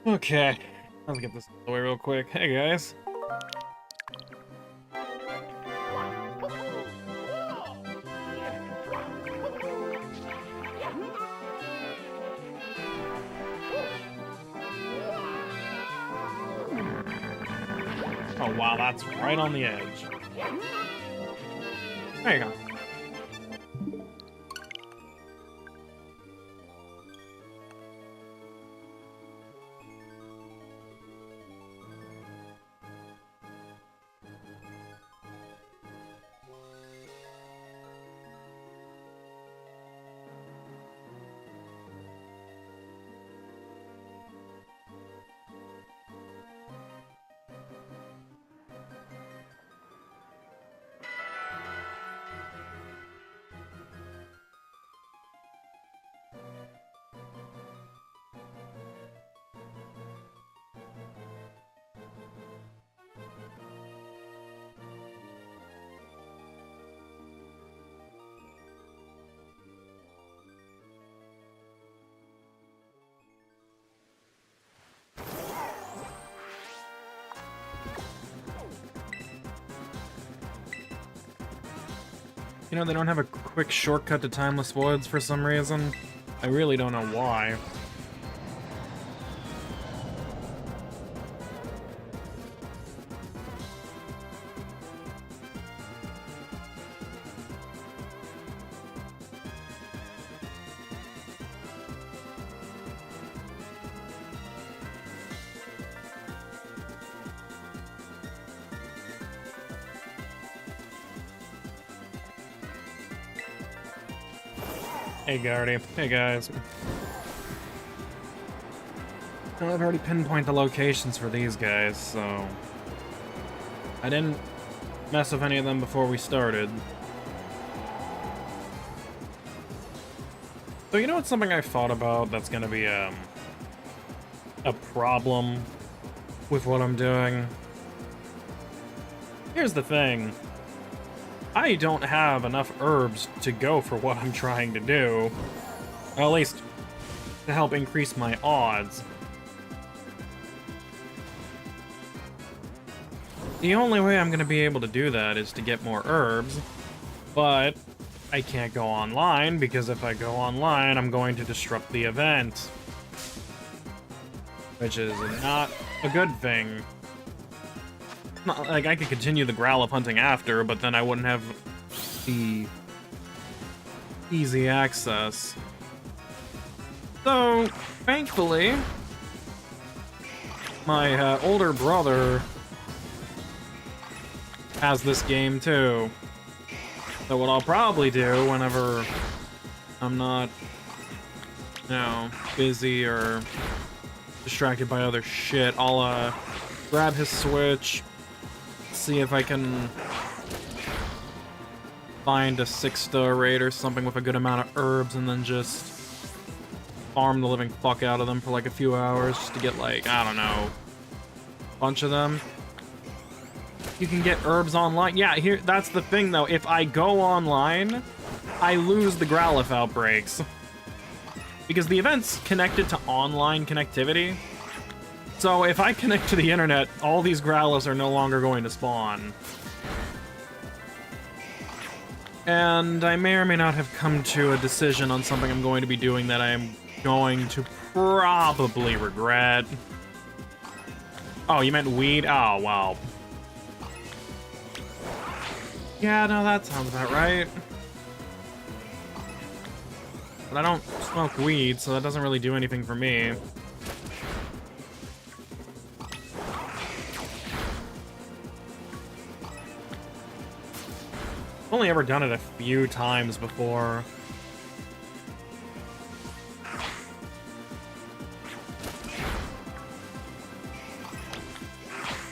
Okay, let's get this out of the way real quick. Hey guys. Oh wow, that's right on the edge. There you go. You know, they don't have a quick shortcut to Timeless Woods for some reason. I really don't know why. Hey, Guardy. Hey, guys. Well, I've already pinpointed the locations for these guys, so... I didn't mess with any of them before we started. So you know what's something I thought about that's gonna be, a problem with what I'm doing? Here's the thing. I don't have enough herbs to go for what I'm trying to do. Or at least, to help increase my odds. The only way I'm gonna be able to do that is to get more herbs, but I can't go online, because if I go online, I'm going to disrupt the event. Which is not a good thing. Not like I could continue the Growlithe hunting after, but then I wouldn't have the easy access. So, thankfully, my older brother has this game too. So what I'll probably do whenever I'm not, you know, busy or distracted by other shit, I'll grab his Switch, see if I can find a 6-star raid or something with a good amount of herbs, and then just farm the living fuck out of them for like a few hours just to get like, I don't know, a bunch of them. You can get herbs online. Yeah, here, that's the thing though. If I go online, I lose the Growlithe outbreaks. Because the event's connected to online connectivity. So if I connect to the internet, all these Growlithes are no longer going to spawn. And I may or may not have come to a decision on something I'm going to be doing that I am going to probably regret. Oh, you meant weed? Oh, wow. Yeah, no, that sounds about right. But I don't smoke weed, so that doesn't really do anything for me. I've only ever done it a few times before.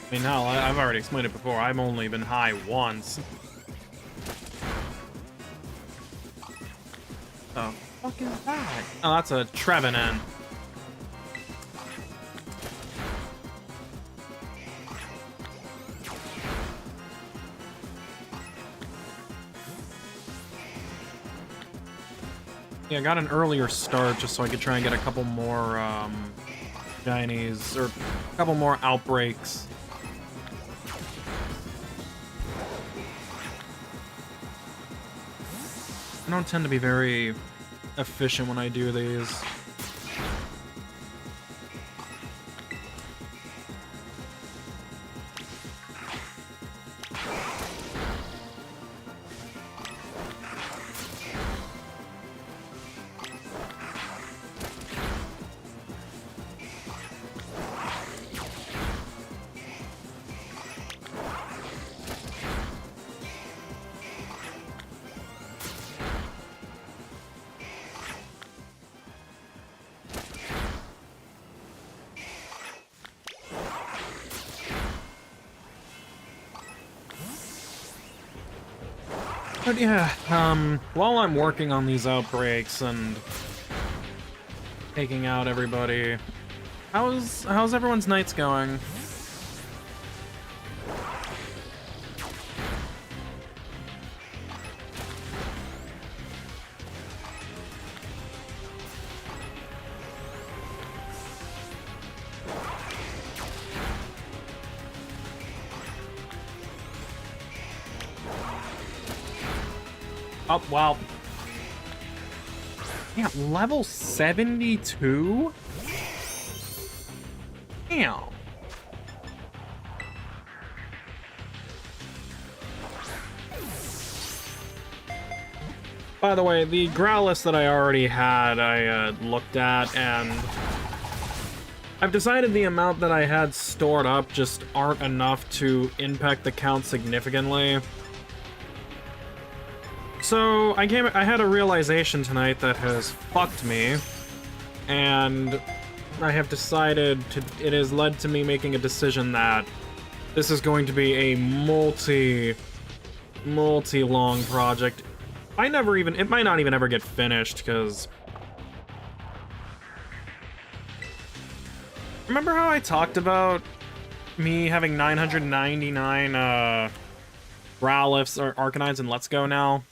I mean, hell, I've already explained it before. I've only been high once. The fuck is that? Oh, that's a Trevenant. Yeah, I got an earlier start just so I could try and get a couple more shinies, or a couple more outbreaks. I don't tend to be very efficient when I do these. But yeah, while I'm working on these outbreaks and taking out everybody, how's everyone's nights going? Oh, wow. Yeah, level 72? Damn. By the way, the Growlithes that I already had, I looked at, and I've decided the amount that I had stored up just aren't enough to impact the count significantly. So, I had a realization tonight that has fucked me, and I have decided it has led to me making a decision that this is going to be a multi-long project. It might not even ever get finished, because... Remember how I talked about me having 999, Growlithes or Arcanides in Let's Go now?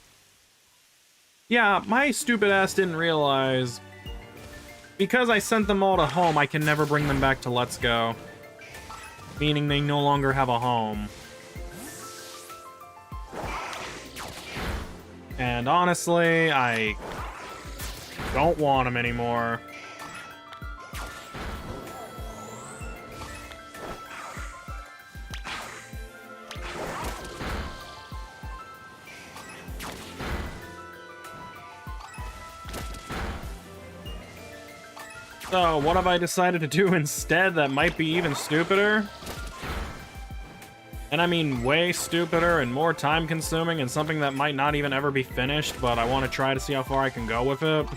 Yeah, my stupid ass didn't realize, because I sent them all to home, I can never bring them back to Let's Go. Meaning they no longer have a home. And honestly, I don't want them anymore. So, what have I decided to do instead that might be even stupider? And I mean way stupider and more time-consuming and something that might not even ever be finished, but I want to try to see how far I can go with it.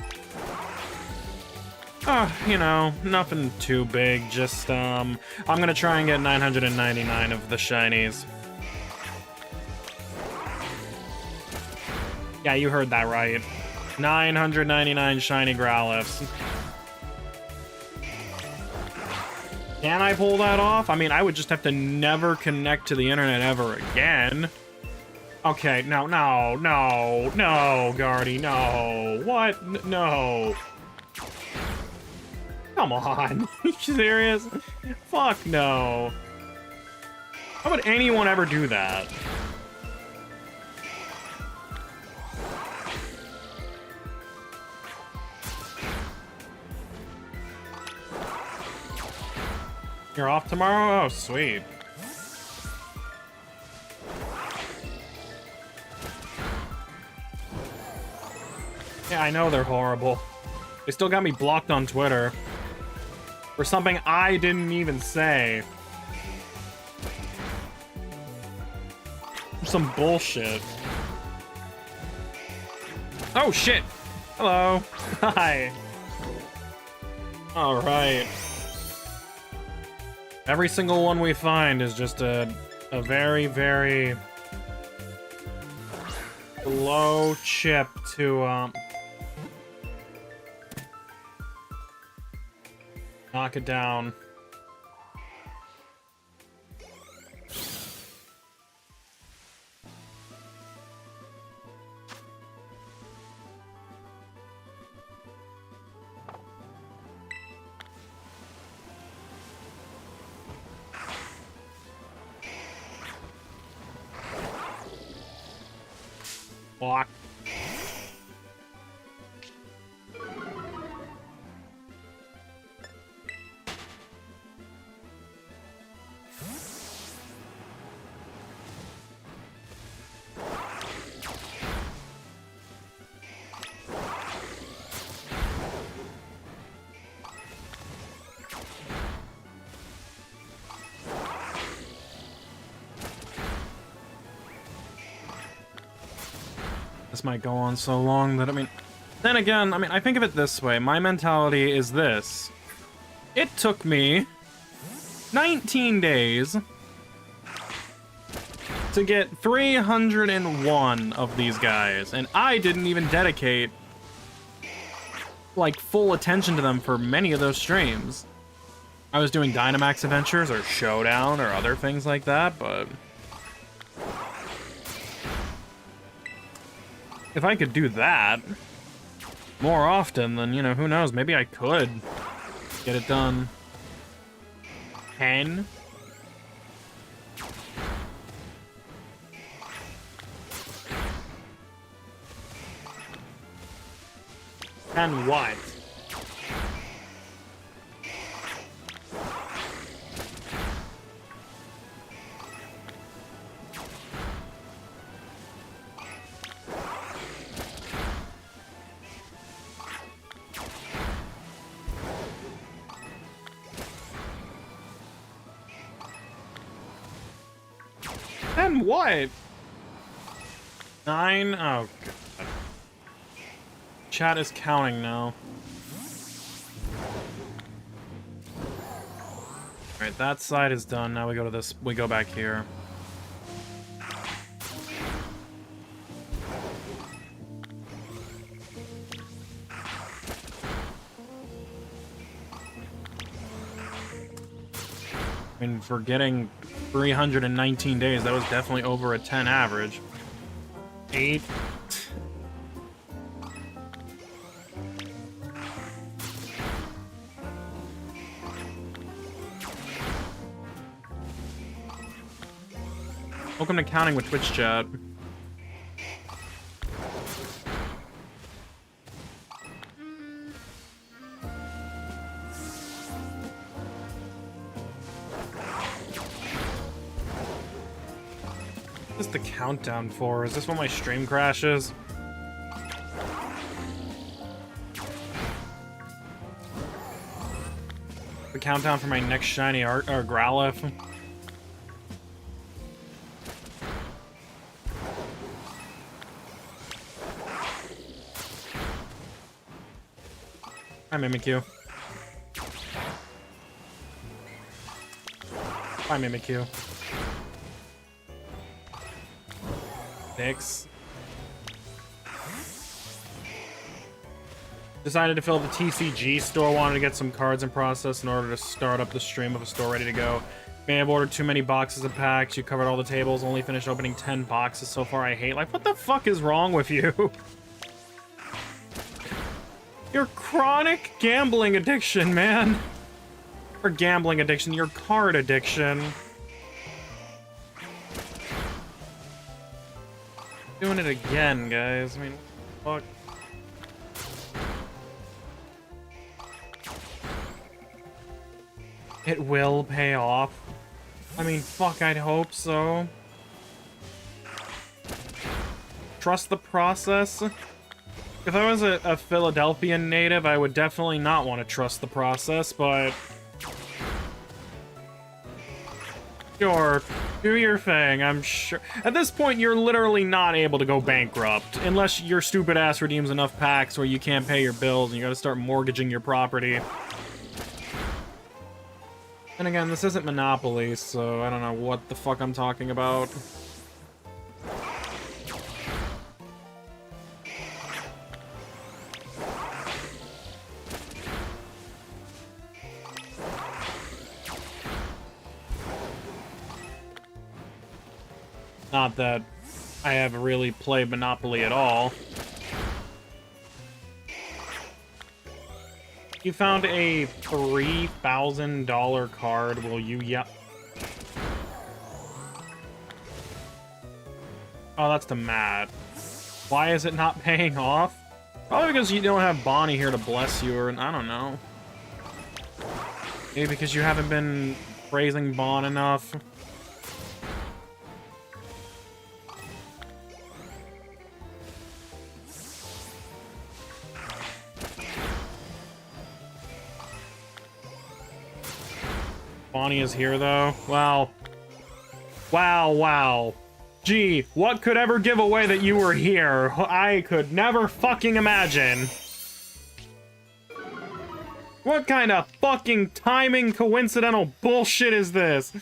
You know, nothing too big, just, I'm gonna try and get 999 of the shinies. Yeah, you heard that right. 999 shiny Growlithes. Can I pull that off? I mean, I would just have to never connect to the internet ever again. Okay, no, Guardy, no. What? No. Come on. You serious? Fuck no. How would anyone ever do that? You're off tomorrow? Oh, sweet. Yeah, I know they're horrible. They still got me blocked on Twitter. For something I didn't even say. Some bullshit. Oh, shit! Hello. Hi. Alright. Every single one we find is just a very, very low chip to, knock it down. Fuck. This might go on so long that, I mean... Then again, I mean, I think of it this way. My mentality is this. It took me 19 days to get 301 of these guys, and I didn't even dedicate, like, full attention to them for many of those streams. I was doing Dynamax Adventures or Showdown or other things like that, but... if I could do that more often, then, you know, who knows, maybe I could get it done. 10? And what? And what? 9? Oh, God. Chat is counting now. Alright, that side is done. Now we go to this. We go back here. I mean, for getting 319 days, that was definitely over a 10 average. 8. Welcome to Counting with Twitch chat. What is the countdown for? Is this when my stream crashes? The countdown for my next shiny art or Growlithes. Hi, Mimikyu. Hi, Mimikyu. 6. Decided to fill the TCG store. Wanted to get some cards in process in order to start up the stream of a store ready to go. May have ordered too many boxes of packs. You covered all the tables. Only finished opening 10 boxes so far. I hate. Like, what the fuck is wrong with you? Your chronic gambling addiction, man. Or gambling addiction. Your card addiction. Doing it again, guys. I mean, fuck. It will pay off. I mean, fuck, I'd hope so. Trust the process. If I was a Philadelphian native, I would definitely not want to trust the process, but... sure, do your thing, I'm sure. At this point, you're literally not able to go bankrupt, unless your stupid ass redeems enough packs where you can't pay your bills and you gotta start mortgaging your property. And again, this isn't Monopoly, so I don't know what the fuck I'm talking about. Not that I have really played Monopoly at all. You found a $3,000 card, will you? Yep. Oh, that's to Matt. Why is it not paying off? Probably because you don't have Bonnie here to bless you, or I don't know. Maybe because you haven't been praising Bon enough. Bonnie is here, though. Wow. Wow, wow. Gee, what could ever give away that you were here? I could never fucking imagine. What kind of fucking timing coincidental bullshit is this?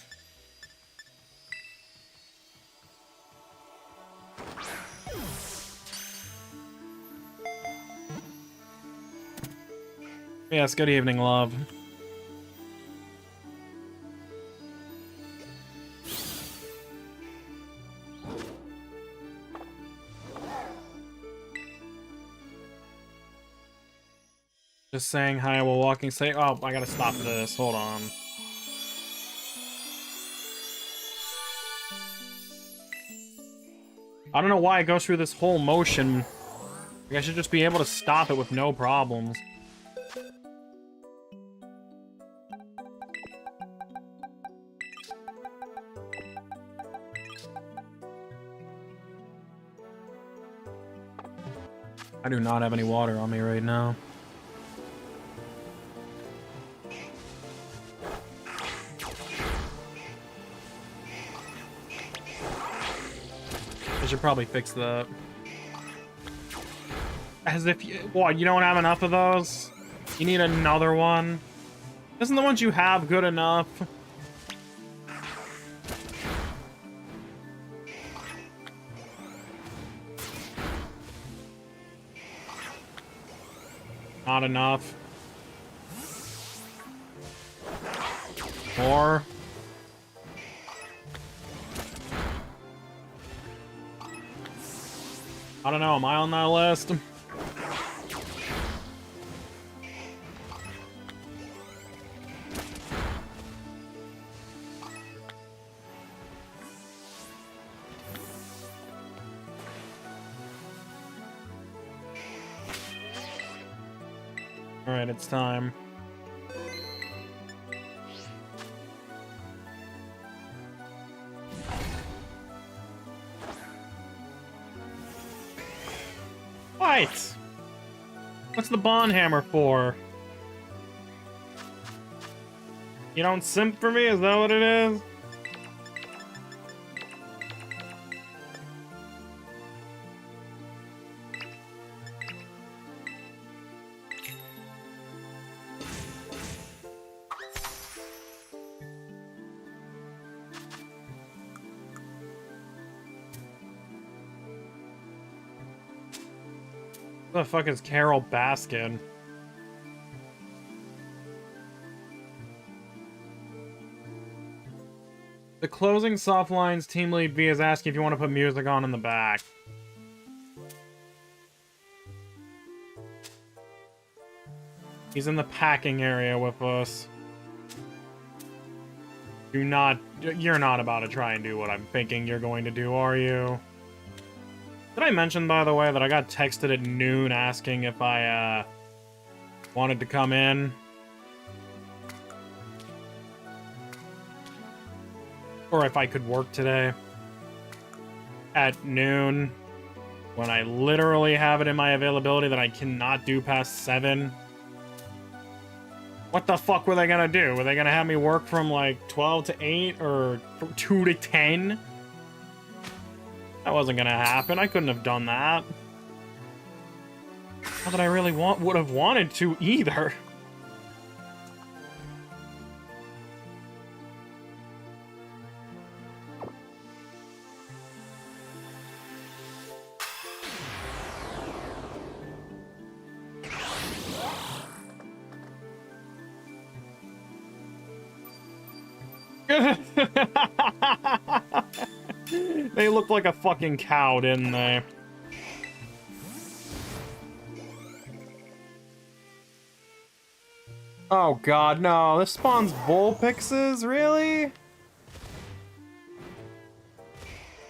Yes, good evening, love. Just saying hi while walking. Say, oh, I gotta stop this. Hold on. I don't know why it goes through this whole motion. Like, I should just be able to stop it with no problems. I do not have any water on me right now. I should probably fix that. As if you... What, you don't have enough of those? You need another one? Isn't the ones you have good enough? Not enough. More. I don't know, am I on that list? Alright, it's time. What? What's the bond hammer for? You don't simp for me? Is that what it is? What the fuck is Carol Baskin? The closing soft lines team lead V is asking if you want to put music on in the back. He's in the packing area with us. You're not about to try and do what I'm thinking you're going to do, are you? Did I mention, by the way, that I got texted at noon asking if I, wanted to come in? Or if I could work today? At noon. When I literally have it in my availability that I cannot do past 7. What the fuck were they gonna do? Were they gonna have me work from, like, 12 to 8? Or 2 to 10? That wasn't gonna happen. I couldn't have done that. Not that I really would have wanted to either. They look like a fucking cow, didn't they? Oh god, no. This spawns Vulpixes? Really?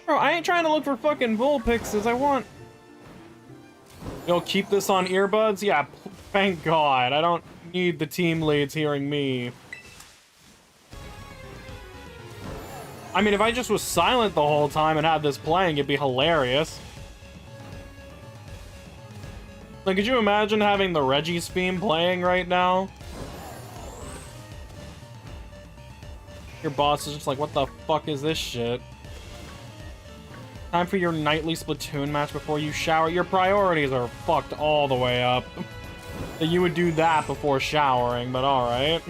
Bro, I ain't trying to look for fucking Vulpixes. I want You'll keep this on earbuds? Yeah, thank God. I don't need the team leads hearing me. I mean, if I just was silent the whole time and had this playing, it'd be hilarious. Like, could you imagine having the Reggie's theme playing right now? Your boss is just like, what the fuck is this shit? Time for your nightly Splatoon match before you shower. Your priorities are fucked all the way up. That you would do that before showering, but alright.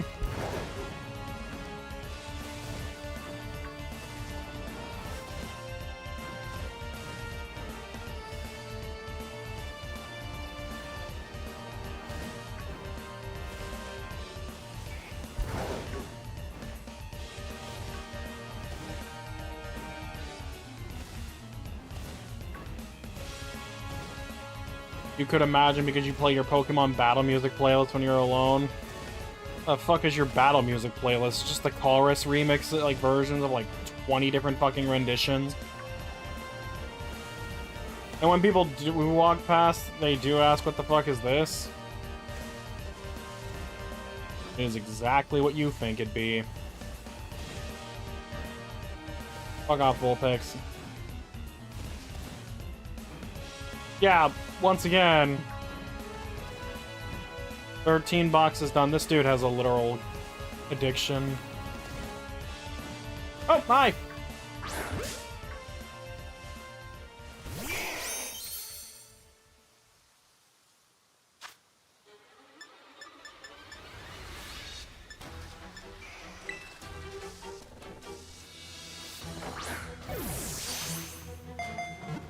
You could imagine because you play your Pokemon battle music playlist when you're alone. The fuck is your battle music playlist? Just the chorus remix, like versions of like 20 different fucking renditions. And when people do walk past, they do ask, what the fuck is this? It is exactly what you think it'd be. Fuck off, Vulpix. Yeah, once again, 13 boxes done. This dude has a literal addiction. Oh, hi!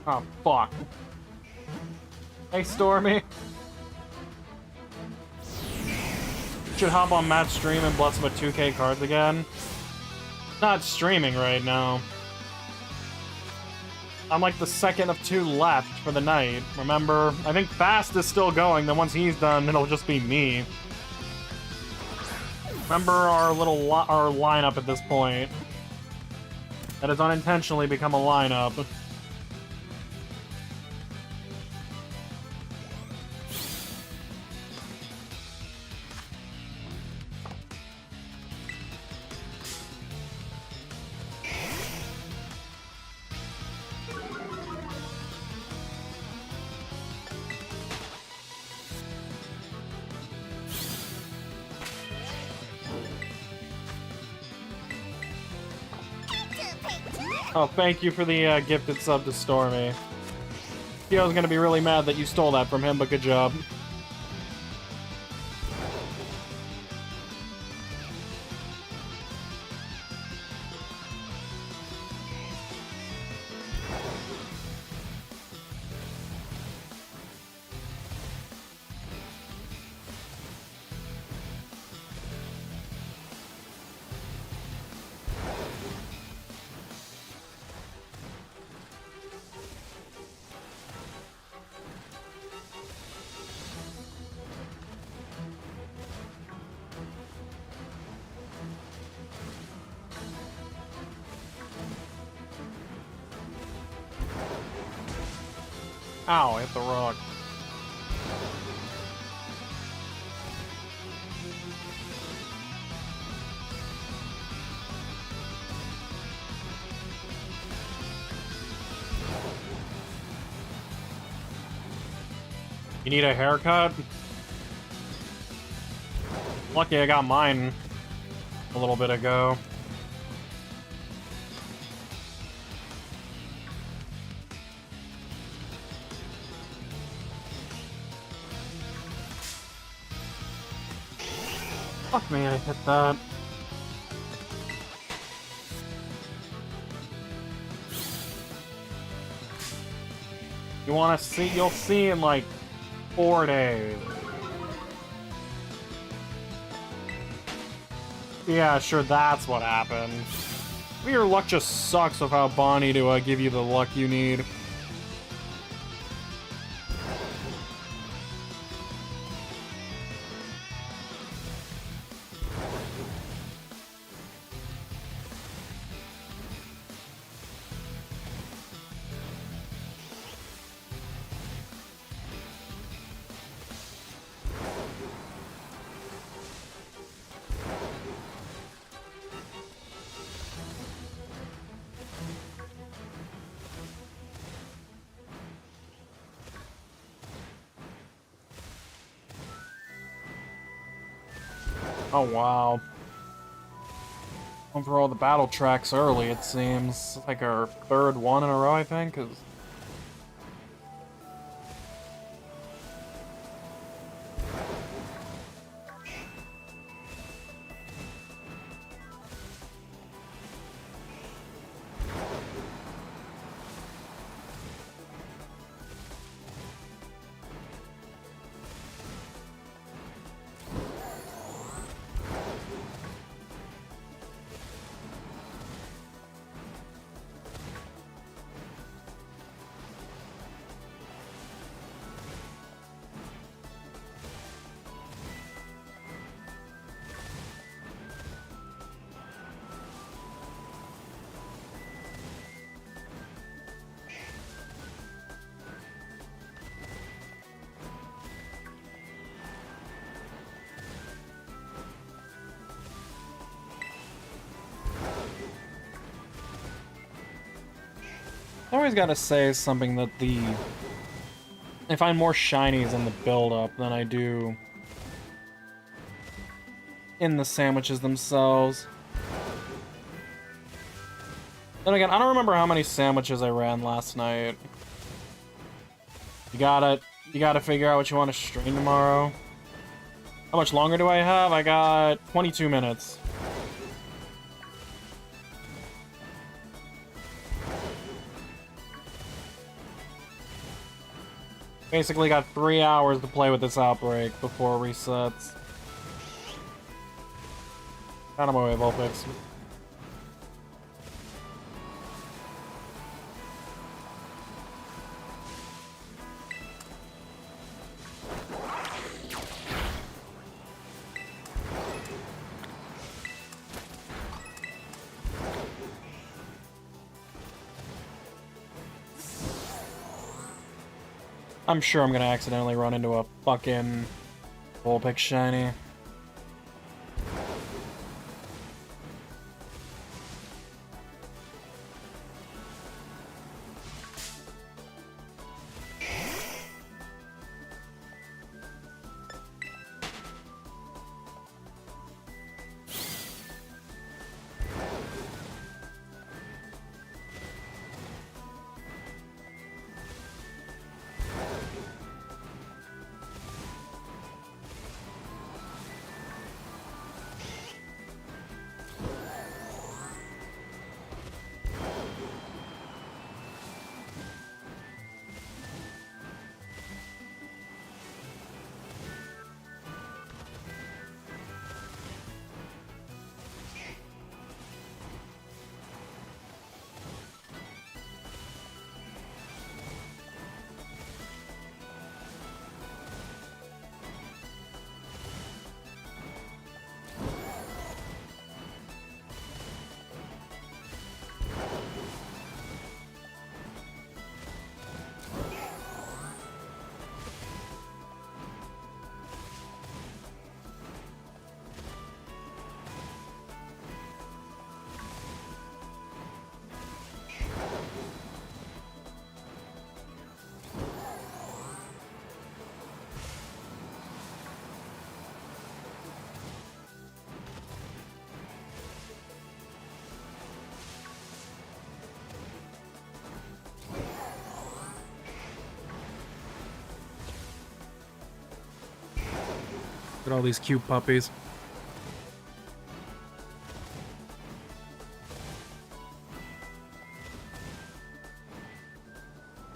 Oh, fuck. Hey, Stormy. Should hop on Matt's stream and bless him with 2K cards again. Not streaming right now. I'm like the second of 2 left for the night. Remember, I think Fast is still going, then once he's done, it'll just be me. Remember our little our lineup at this point. That has unintentionally become a lineup. Oh, thank you for the gifted sub to Stormy. Theo's gonna be really mad that you stole that from him, but good job. Ow, I hit the rock. You need a haircut? Lucky I got mine a little bit ago. Fuck me, I hit that. You wanna see? You'll see in like 4 days. Yeah, sure, that's what happened. Maybe your luck just sucks with how Bonnie to give you the luck you need. Oh, wow. Went for all the battle tracks early, it seems. It's like our third one in a row, I think, 'cause... I always gotta say something that I find more shinies in the build-up than I do in the sandwiches themselves. Then again, I don't remember how many sandwiches I ran last night. You gotta figure out what you want to stream tomorrow. How much longer do I have? I got 22 minutes. Basically got 3 hours to play with this outbreak before it resets. Out of my way, Vulpix. I'm sure I'm gonna accidentally run into a fucking Vulpix shiny. Look at all these cute puppies.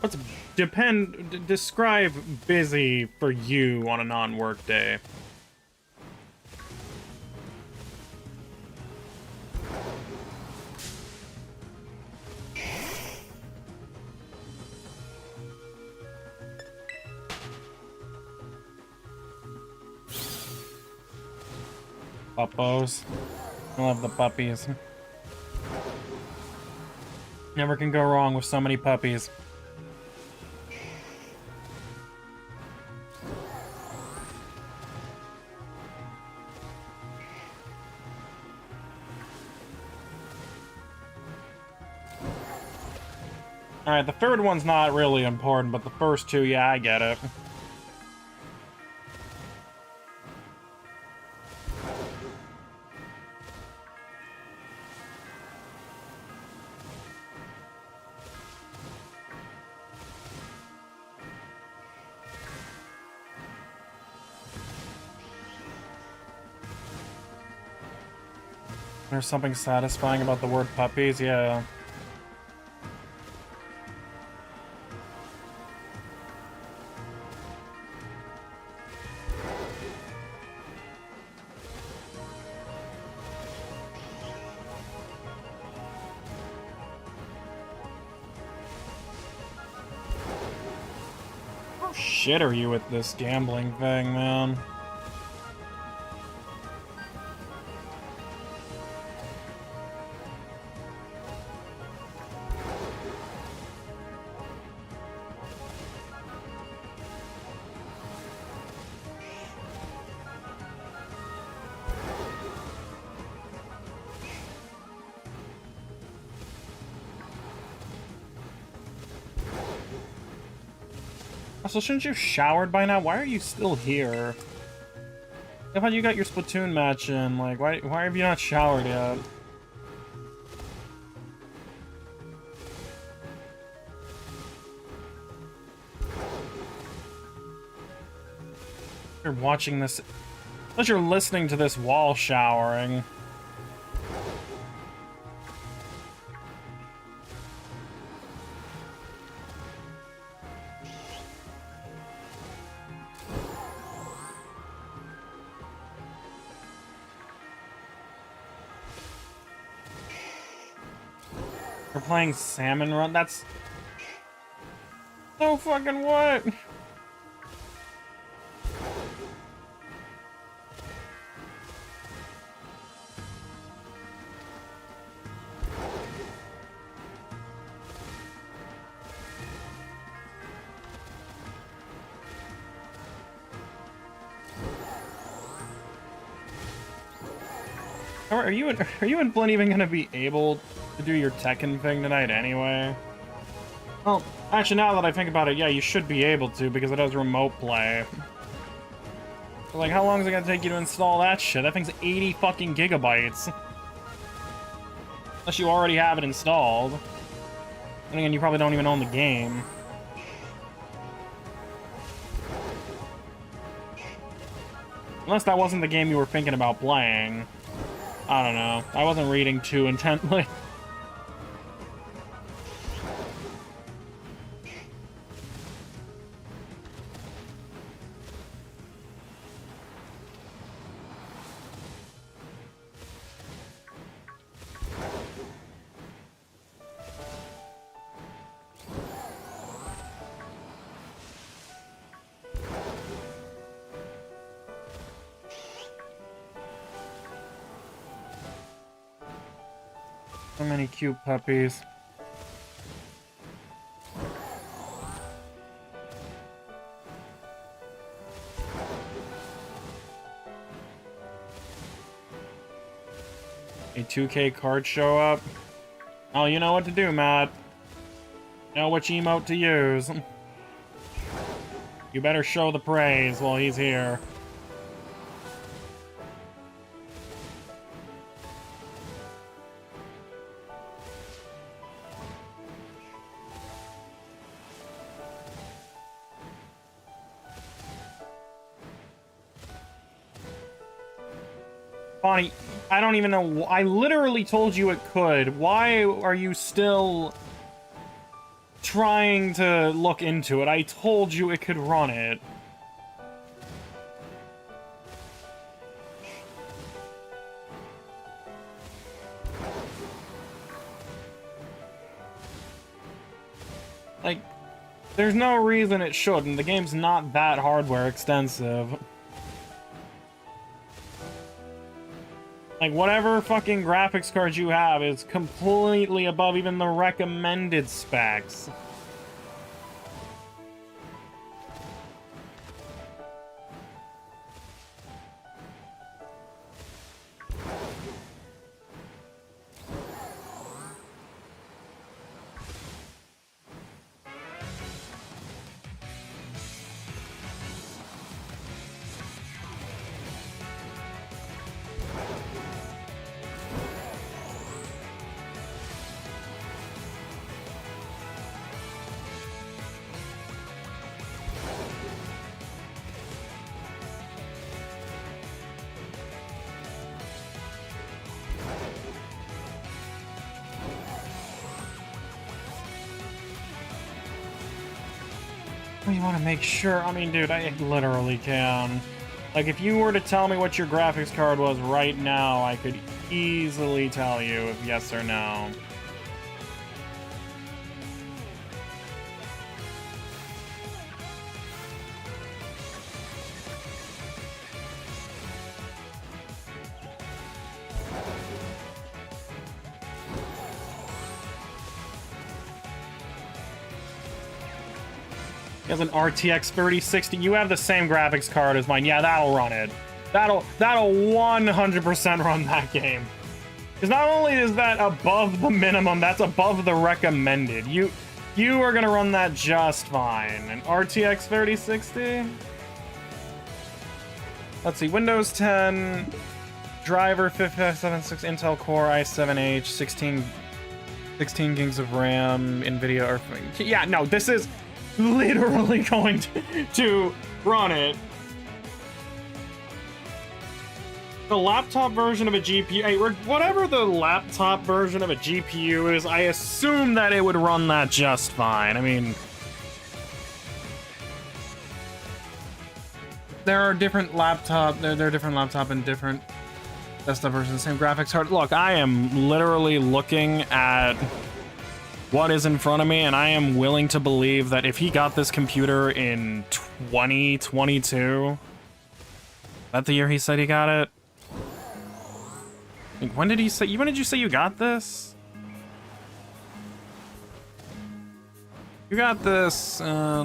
Let's describe busy for you on a non-work day. Puppos. I love the puppies. Never can go wrong with so many puppies. Alright, the third one's not really important, but the first two, yeah, I get it. There's something satisfying about the word puppies, yeah. How shit are you with this gambling thing, man? So shouldn't you have showered by now? Why are you still here? I thought you got your Splatoon match in. Like, why have you not showered yet? You're watching this... Unless you're listening to this while showering. We're playing Salmon Run? That's... So fucking what? Are you and Flynn even gonna be able to do your Tekken thing tonight anyway? Well, actually, now that I think about it, yeah, you should be able to, because it has remote play. But, like, how long is it gonna take you to install that shit? That thing's 80 fucking gigabytes. Unless you already have it installed. And again, you probably don't even own the game. Unless that wasn't the game you were thinking about playing. I don't know. I wasn't reading too intently. So many cute puppies. A 2K card show up. Oh, you know what to do, Matt. Know which emote to use. You better show the praise while he's here. Bonnie, I don't even know. I literally told you it could. Why are you still trying to look into it? I told you it could run it. Like, there's no reason it shouldn't. The game's not that hardware extensive. Like, whatever fucking graphics card you have is completely above even the recommended specs. You want to make sure? I mean, dude, I literally can. Like, if you were to tell me what your graphics card was right now, I could easily tell you if yes or no. He has an RTX 3060. You have the same graphics card as mine. Yeah, that'll run it. That'll 100% run that game. Because not only is that above the minimum, that's above the recommended. You are gonna run that just fine. An RTX 3060. Let's see, Windows 10, driver 5576 Intel Core i7H, 16 gigs of RAM, NVIDIA. Or yeah, no, this is literally going to run it. The laptop version of a GPU, whatever the laptop version of a GPU is, I assume that it would run that just fine. I mean, there are different laptop, there are different laptop and different desktop versions of the same graphics card. Look, I am literally looking at what is in front of me, and I am willing to believe that if he got this computer in 2022, that the year he said he got it? Like, when did you say you got this? You got this, yeah,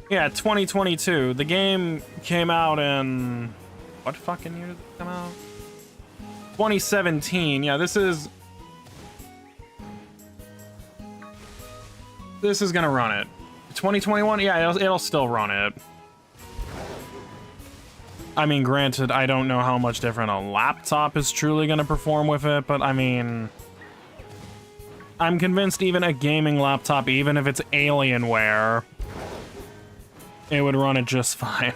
2022. The game came out in... What fucking year did it come out? 2017. Yeah, this is gonna run it. 2021. Yeah, it'll still run it. I mean, granted, I don't know how much different a laptop is truly gonna perform with it, but I mean, I'm convinced even a gaming laptop, even if it's Alienware, it would run it just fine.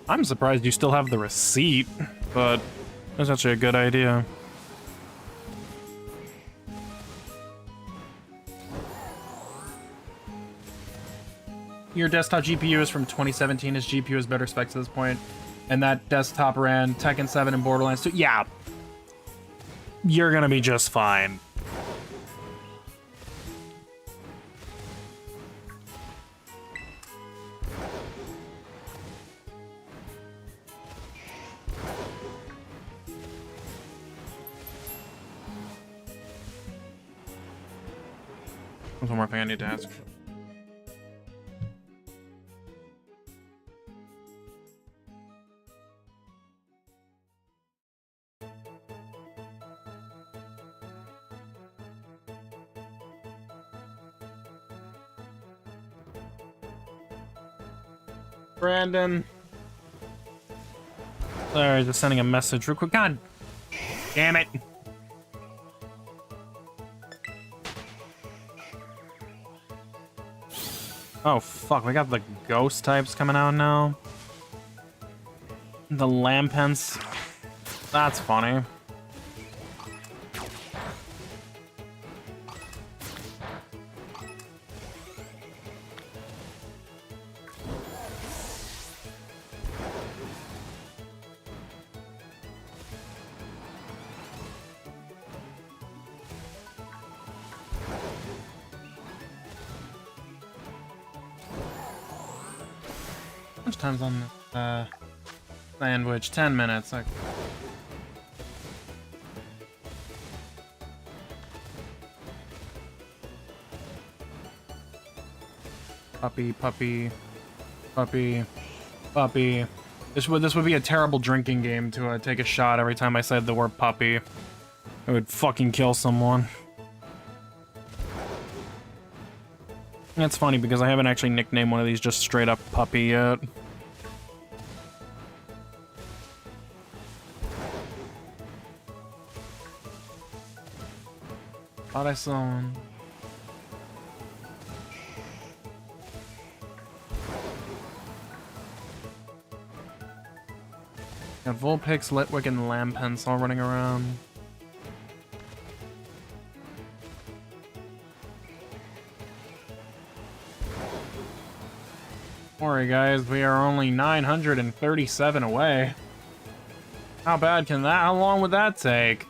I'm surprised you still have the receipt, but that's actually a good idea. Your desktop GPU is from 2017. His GPU has better specs at this point. And that desktop ran Tekken 7 and Borderlands 2. Yeah. You're gonna be just fine. There's one more thing I need to ask. Brandon. Sorry, just sending a message real quick. God damn it. Oh, fuck. We got the ghost types coming out now. The Lampens. That's funny. How much time's on the sandwich? 10 minutes. Okay. Puppy, puppy, puppy, puppy. This would be a terrible drinking game to take a shot every time I said the word puppy. It would fucking kill someone. That's funny because I haven't actually nicknamed one of these just straight up puppy yet. Thought I saw one. Got Vulpix, Litwick, and Lampens all running around. Sorry guys, we are only 937 away. How bad can that, how long would that take?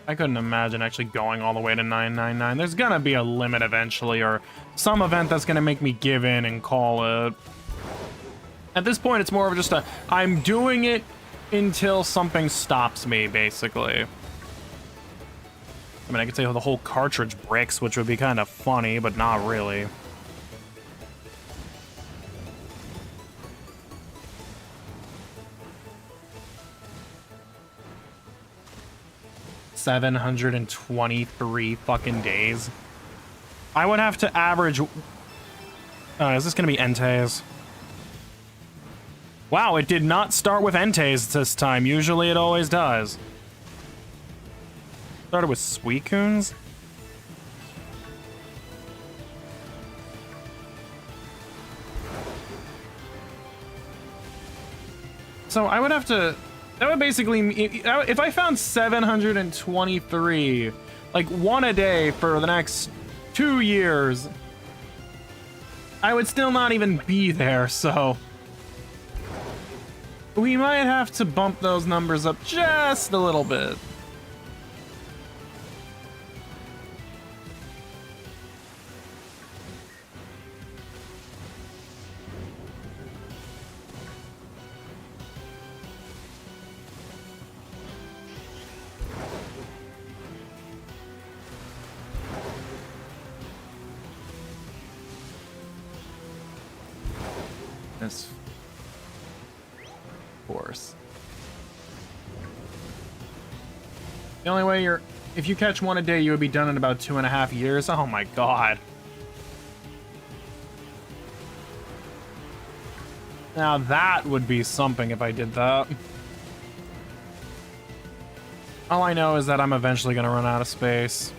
I couldn't imagine actually going all the way to 999. There's gonna be a limit eventually, or some event that's gonna make me give in and call it. At this point, it's more of just a, I'm doing it until something stops me, basically. I mean, I could say the whole cartridge bricks, which would be kind of funny, but not really. $723 fucking days. I would have to average... is this gonna be Entei? Wow, it did not start with Entei this time. Usually it always does. Started with Suicunes? So I would have to... That would basically... If I found 723, like one a day for the next 2 years, I would still not even be there, so... We might have to bump those numbers up just a little bit. This, of course. The only way you're, if you catch one a day, you would be done in about 2.5 years. Oh my god. Now that would be something if I did that. All I know is that I'm eventually gonna run out of space.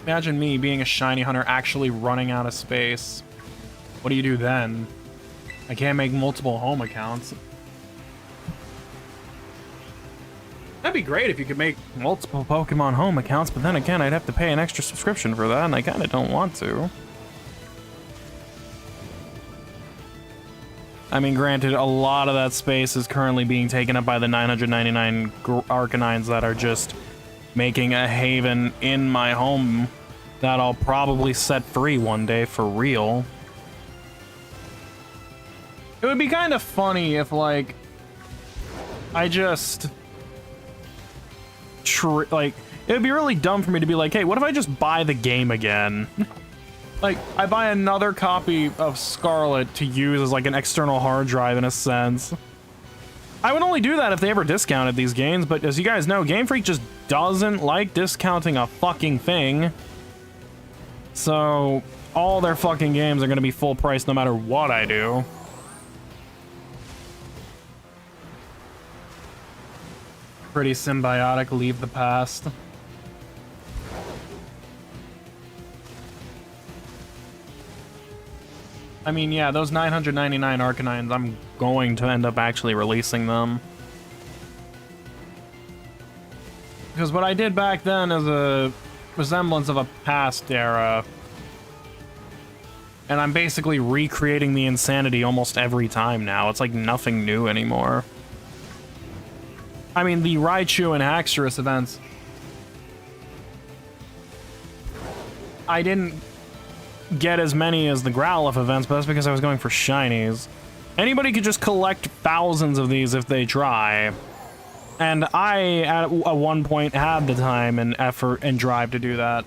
Imagine me being a shiny hunter actually running out of space. What do you do then? I can't make multiple home accounts. That'd be great if you could make multiple Pokemon home accounts, but then again, I'd have to pay an extra subscription for that, and I kinda don't want to. I mean, granted, a lot of that space is currently being taken up by the 999 Arcanines that are just making a haven in my home that I'll probably set free one day for real. It would be kind of funny if, like, I just... like, it would be really dumb for me to be like, hey, what if I just buy the game again? Like, I buy another copy of Scarlet to use as, like, an external hard drive in a sense. I would only do that if they ever discounted these games, but as you guys know, Game Freak just doesn't like discounting a fucking thing. So, all their fucking games are gonna be full price no matter what I do. Pretty symbiotic, leave the past. I mean, yeah, those 999 Arcanines, I'm going to end up actually releasing them. Because what I did back then is a resemblance of a past era. And I'm basically recreating the insanity almost every time now. It's like nothing new anymore. I mean, the Raichu and Haxorus events, I didn't get as many as the Growlithe events, but that's because I was going for shinies. Anybody could just collect thousands of these if they try. And I, at one point, had the time and effort and drive to do that.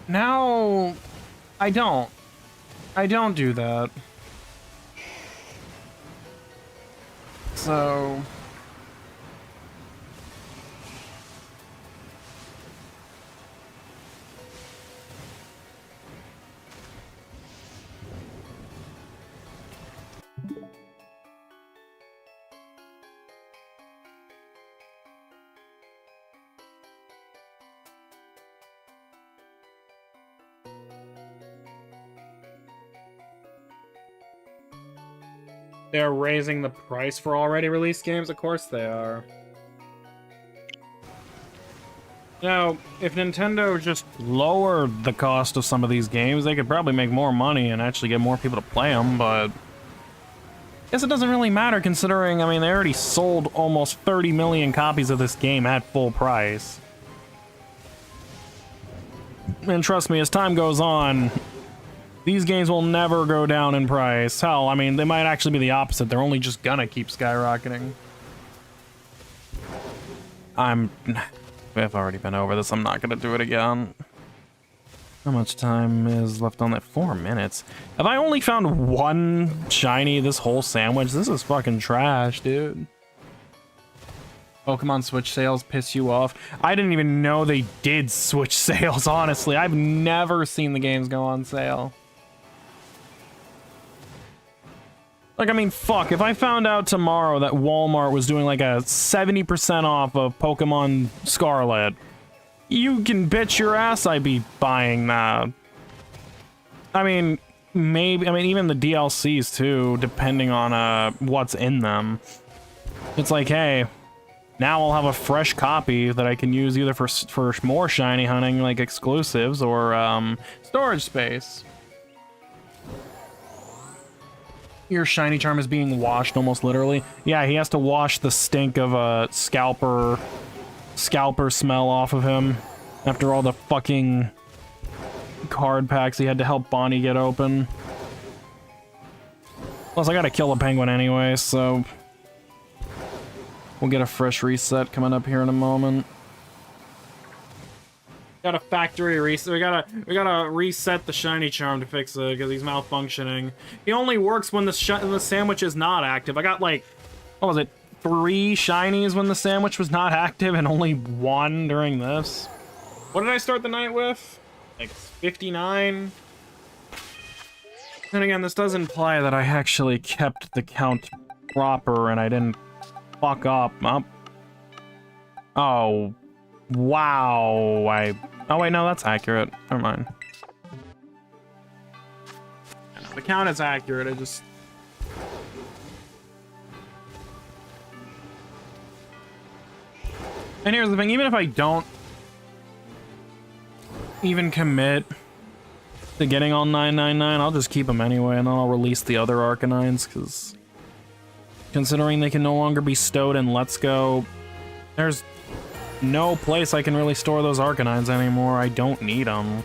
Now, I don't. I don't do that. So... They're raising the price for already released games? Of course they are. Now, if Nintendo just lowered the cost of some of these games, they could probably make more money and actually get more people to play them, but... I guess it doesn't really matter considering, I mean, they already sold almost 30 million copies of this game at full price. And trust me, as time goes on, these games will never go down in price. Hell, I mean, they might actually be the opposite. They're only just gonna keep skyrocketing. I've already been over this. I'm not gonna do it again. How much time is left on that? 4 minutes. Have I only found one shiny this whole sandwich? This is fucking trash, dude. Pokemon Switch sales piss you off? I didn't even know they did Switch sales, honestly. I've never seen the games go on sale. Like, I mean, fuck, if I found out tomorrow that Walmart was doing like a 70% off of Pokemon Scarlet, you can bet your ass I'd be buying that. I mean, maybe, I mean, even the DLCs too, depending on what's in them. It's like, hey, now I'll have a fresh copy that I can use either for more shiny hunting, like exclusives, or storage space. Your shiny charm is being washed almost literally. Yeah, he has to wash the stink of a scalper smell off of him after all the fucking card packs he had to help Bonnie get open. Plus, I gotta kill a penguin anyway, so we'll get a fresh reset coming up here in a moment. Got a factory reset. We gotta reset the shiny charm to fix it because he's malfunctioning. He only works when the sandwich is not active. I got like, what was it, 3 shinies when the sandwich was not active and only 1 during this. What did I start the night with? Like 59? And again, this does imply that I actually kept the count proper and I didn't fuck up. Oh, wow. Oh wait, no, that's accurate. Never mind. The count is accurate, I just... And here's the thing, even if I don't even commit to getting all 999, I'll just keep them anyway, and then I'll release the other Arcanines, because considering they can no longer be stowed in Let's Go, there's no place I can really store those Arcanines anymore. I don't need them.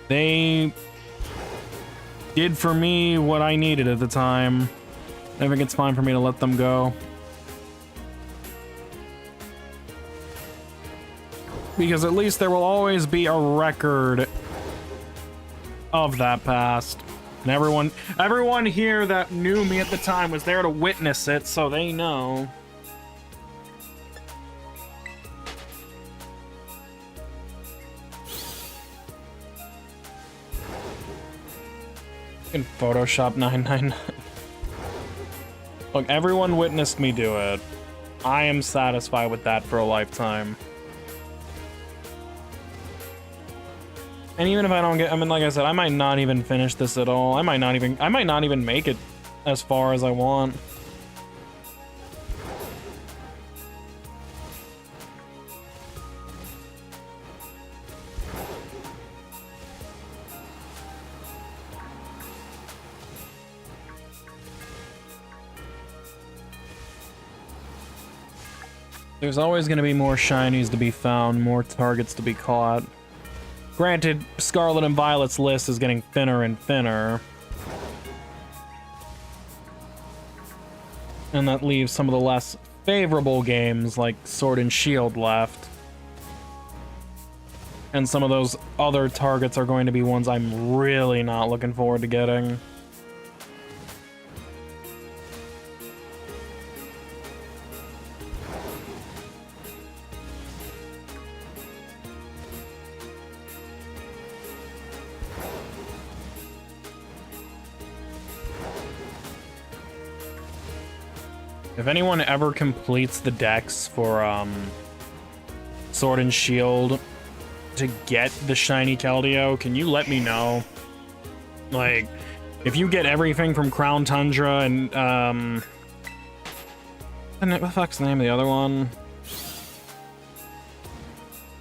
They did for me what I needed at the time. I think it's fine for me to let them go. Because at least there will always be a record of that past. And everyone here that knew me at the time was there to witness it, so they know. In Photoshop 999. Look, everyone witnessed me do it. I am satisfied with that for a lifetime. And even if I don't get, I mean, like I said, I might not even finish this at all. I might not even make it as far as I want. There's always going to be more shinies to be found, more targets to be caught. Granted, Scarlet and Violet's list is getting thinner and thinner. And that leaves some of the less favorable games like Sword and Shield left. And some of those other targets are going to be ones I'm really not looking forward to getting. If anyone ever completes the decks for Sword and Shield to get the shiny Keldeo, can you let me know? Like, If you get everything from Crown Tundra and, what the fuck's the name of the other one?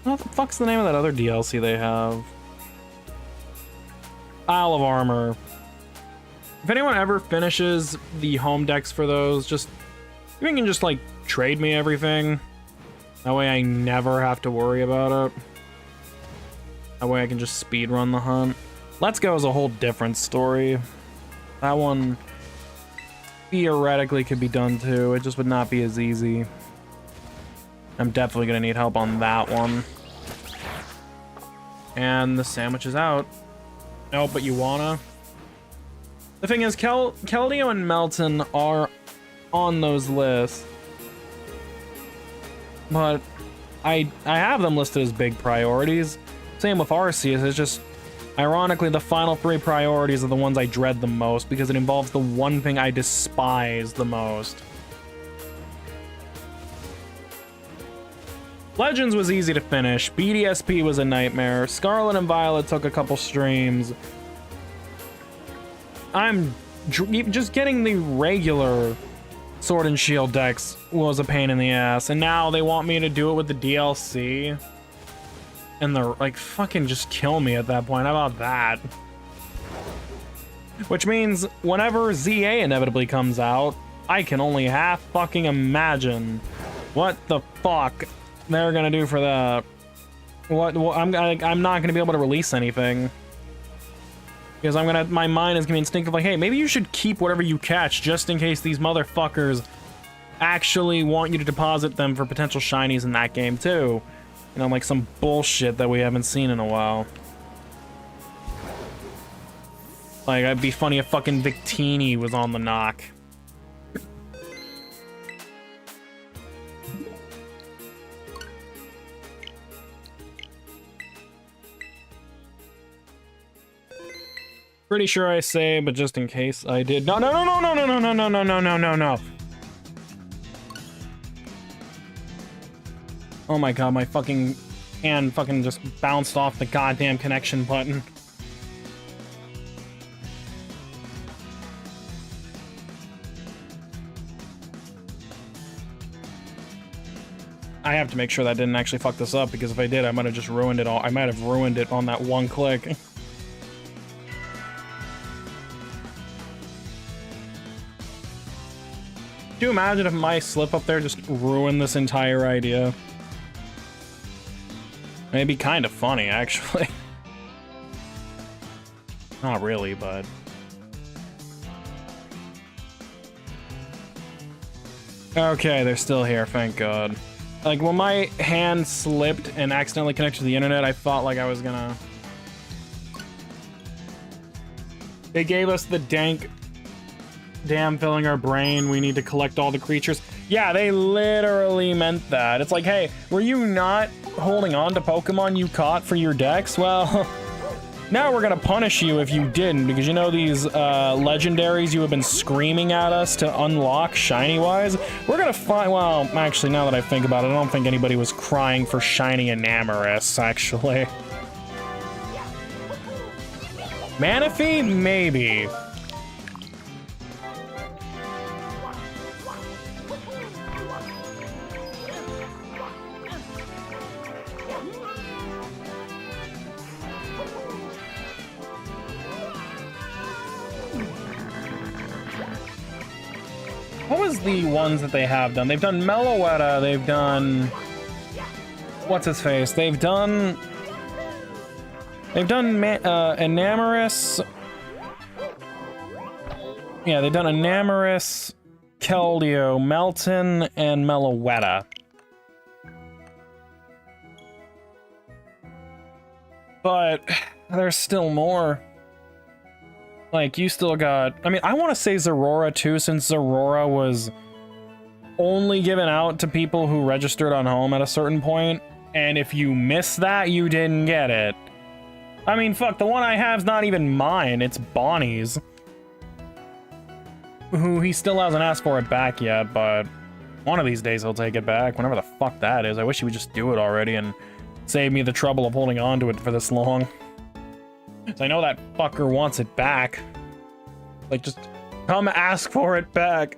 What the fuck's the name of that other DLC they have? Isle of Armor. If anyone ever finishes the home decks for those, just, you can just, like, trade me everything. That way I never have to worry about it. That way I can just speedrun the hunt. Let's Go is a whole different story. That one theoretically could be done too. It just would not be as easy. I'm definitely gonna need help on that one. And the sandwich is out. No, but you wanna? The thing is, Keldeo and Melton are on those lists. But I have them listed as big priorities. Same with Arceus, it's just, ironically, the final 3 priorities are the ones I dread the most because it involves the one thing I despise the most. Legends was easy to finish, BDSP was a nightmare, Scarlet and Violet took a couple streams. Just getting the regular Sword and Shield decks was a pain in the ass, and now they want me to do it with the DLC. And they're like, fucking just kill me at that point. How about that? Which means whenever ZA inevitably comes out, I can only half fucking imagine what the fuck they're gonna do for that. I'm not gonna be able to release anything. Because my mind is gonna be instinctive like, hey, maybe you should keep whatever you catch just in case these motherfuckers actually want you to deposit them for potential shinies in that game too. You know, like some bullshit that we haven't seen in a while. Like, it'd be funny if fucking Victini was on the knock. Pretty sure I say, but just in case I did. No, no, no, no, no, no, no, no, no, no, no, no, no, no. Oh my god, my fucking hand fucking just bounced off the goddamn connection button. I have to make sure that didn't actually fuck this up, because if I did, I might have just ruined it all. I might have ruined it on that one click. Could you imagine if my slip up there just ruined this entire idea? It'd be kind of funny, actually. Not really, but... Okay, they're still here, thank God. Like, when my hand slipped and accidentally connected to the internet, I thought like I was gonna... They gave us the dank... Damn, filling our brain, we need to collect all the creatures. Yeah, they literally meant that. It's like, hey, were you not holding on to Pokemon you caught for your decks? Well, now we're gonna punish you if you didn't, because you know these legendaries you have been screaming at us to unlock shiny-wise? We're gonna find, well, actually, now that I think about it, I don't think anybody was crying for shiny Enamorus, actually. Manaphy? Maybe. What was the ones that they have done? They've done Meloetta, they've done... What's his face? They've done Enamorus... Yeah, they've done Enamorus, Keldeo, Melton, and Meloetta. But there's still more. Like, you still got... I mean, I want to say Zeraora, too, since Zeraora was only given out to people who registered on home at a certain point, and if you miss that, you didn't get it. I mean, fuck, the one I have's not even mine, it's Bonnie's. Who he still hasn't asked for it back yet, but one of these days he'll take it back, whenever the fuck that is. I wish he would just do it already and save me the trouble of holding on to it for this long. So I know that fucker wants it back. Like, just come ask for it back.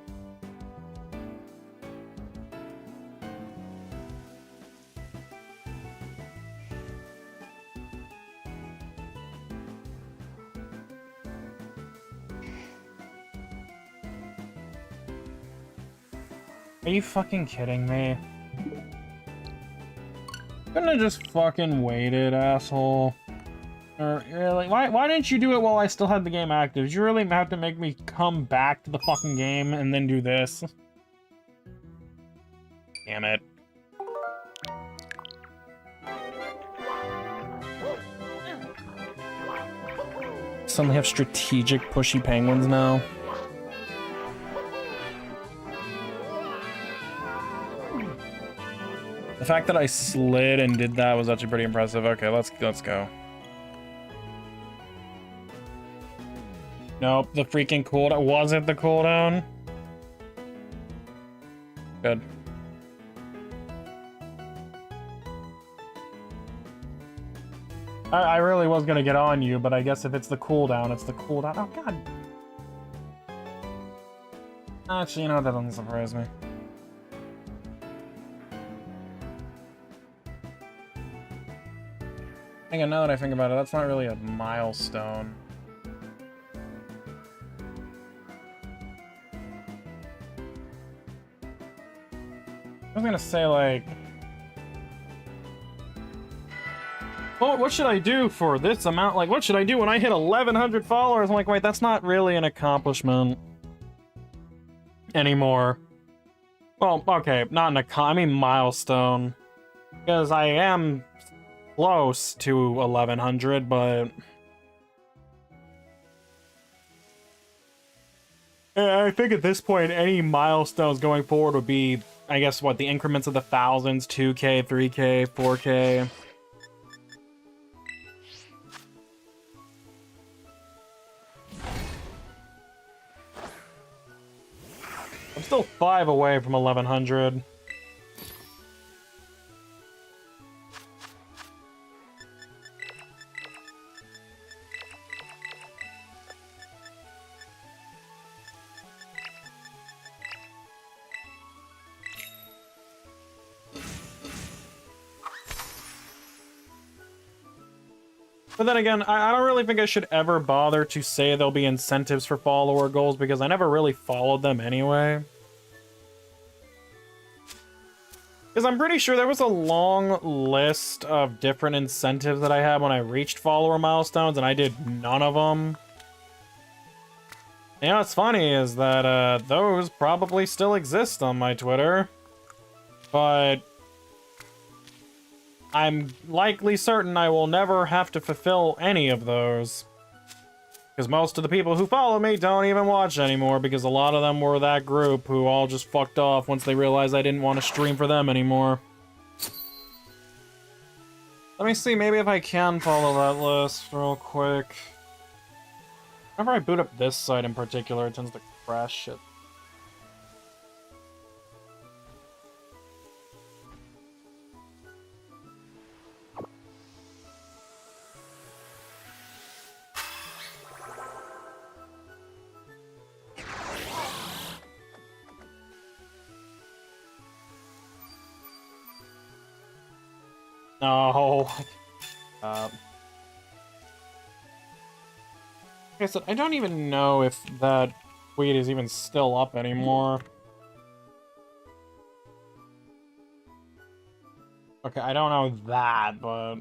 Are you fucking kidding me? Couldn't have just fucking waited, asshole. Or, like, why didn't you do it while I still had the game active? Did you really have to make me come back to the fucking game and then do this? Damn it. Suddenly have strategic pushy penguins now. The fact that I slid and did that was actually pretty impressive. Okay, let's go. Nope, the freaking cooldown. Was it the cooldown? Good. I really was gonna get on you, but I guess if it's the cooldown, it's the cooldown. Oh, God. Actually, you know, that doesn't surprise me. Hang on, now that I think about it, that's not really a milestone. I was gonna say, like... Well, what should I do for this amount? Like, what should I do when I hit 1,100 followers? I'm like, wait, that's not really an accomplishment anymore. Well, okay, not I mean milestone. Because I am close to 1,100, but... I think at this point, any milestones going forward would be, I guess, what, the increments of the thousands, 2K, 3K, 4K... I'm still 5 away from 1,100. But then again, I don't really think I should ever bother to say there'll be incentives for follower goals because I never really followed them anyway. Because I'm pretty sure there was a long list of different incentives that I had when I reached follower milestones, and I did none of them. You know what's funny is that those probably still exist on my Twitter. But I'm likely certain I will never have to fulfill any of those. Because most of the people who follow me don't even watch anymore, because a lot of them were that group who all just fucked off once they realized I didn't want to stream for them anymore. Let me see, maybe if I can follow that list real quick. Whenever I boot up this site in particular, it tends to crash shit. No. Like I said, I don't even know if that tweet is even still up anymore. Okay, I don't know that, but...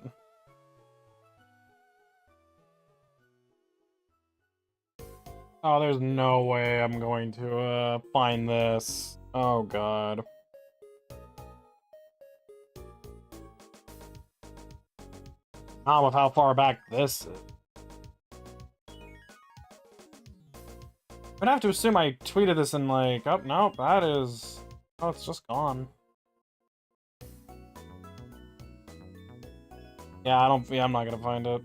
Oh, there's no way I'm going to, find this. Oh, God. Not with how far back this is. I'd have to assume I tweeted this in, like... Oh, no, that is... Oh, it's just gone. Yeah, I'm not gonna find it.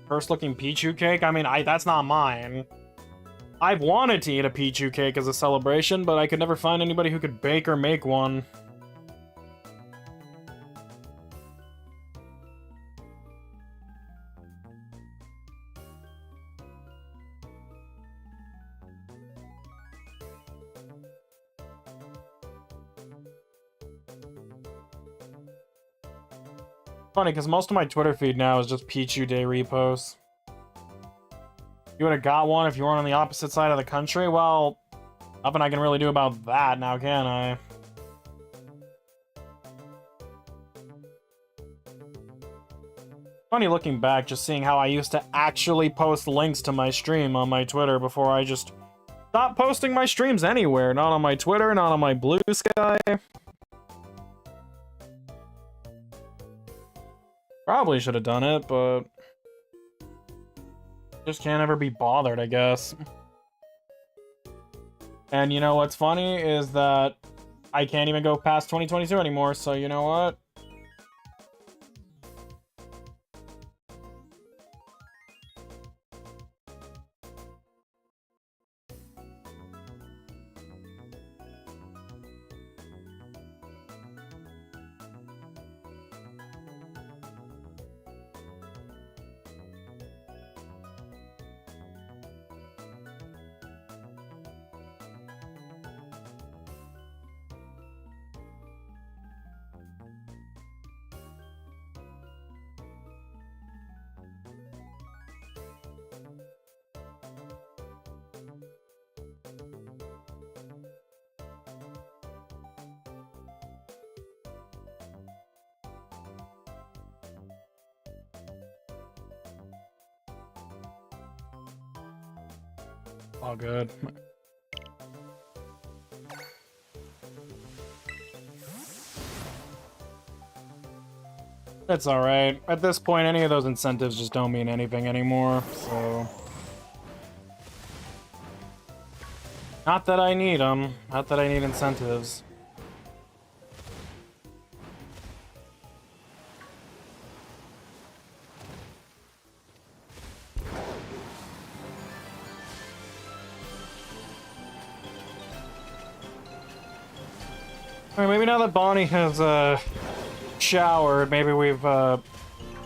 First looking Pichu cake? I mean, that's not mine. I've wanted to eat a Pichu cake as a celebration, but I could never find anybody who could bake or make one. Funny, because most of my Twitter feed now is just Pichu Day reposts. You would have got one if you weren't on the opposite side of the country? Well, nothing I can really do about that now, can I? Funny looking back, just seeing how I used to actually post links to my stream on my Twitter before I just stopped posting my streams anywhere. Not on my Twitter, not on my Blue Sky. Probably should have done it, but just can't ever be bothered, I guess. And you know what's funny is that I can't even go past 2022 anymore, so you know what? All good. It's alright. At this point, any of those incentives just don't mean anything anymore, so... Not that I need them. Not that I need incentives. Alright, maybe now that Bonnie has, showered, maybe we've,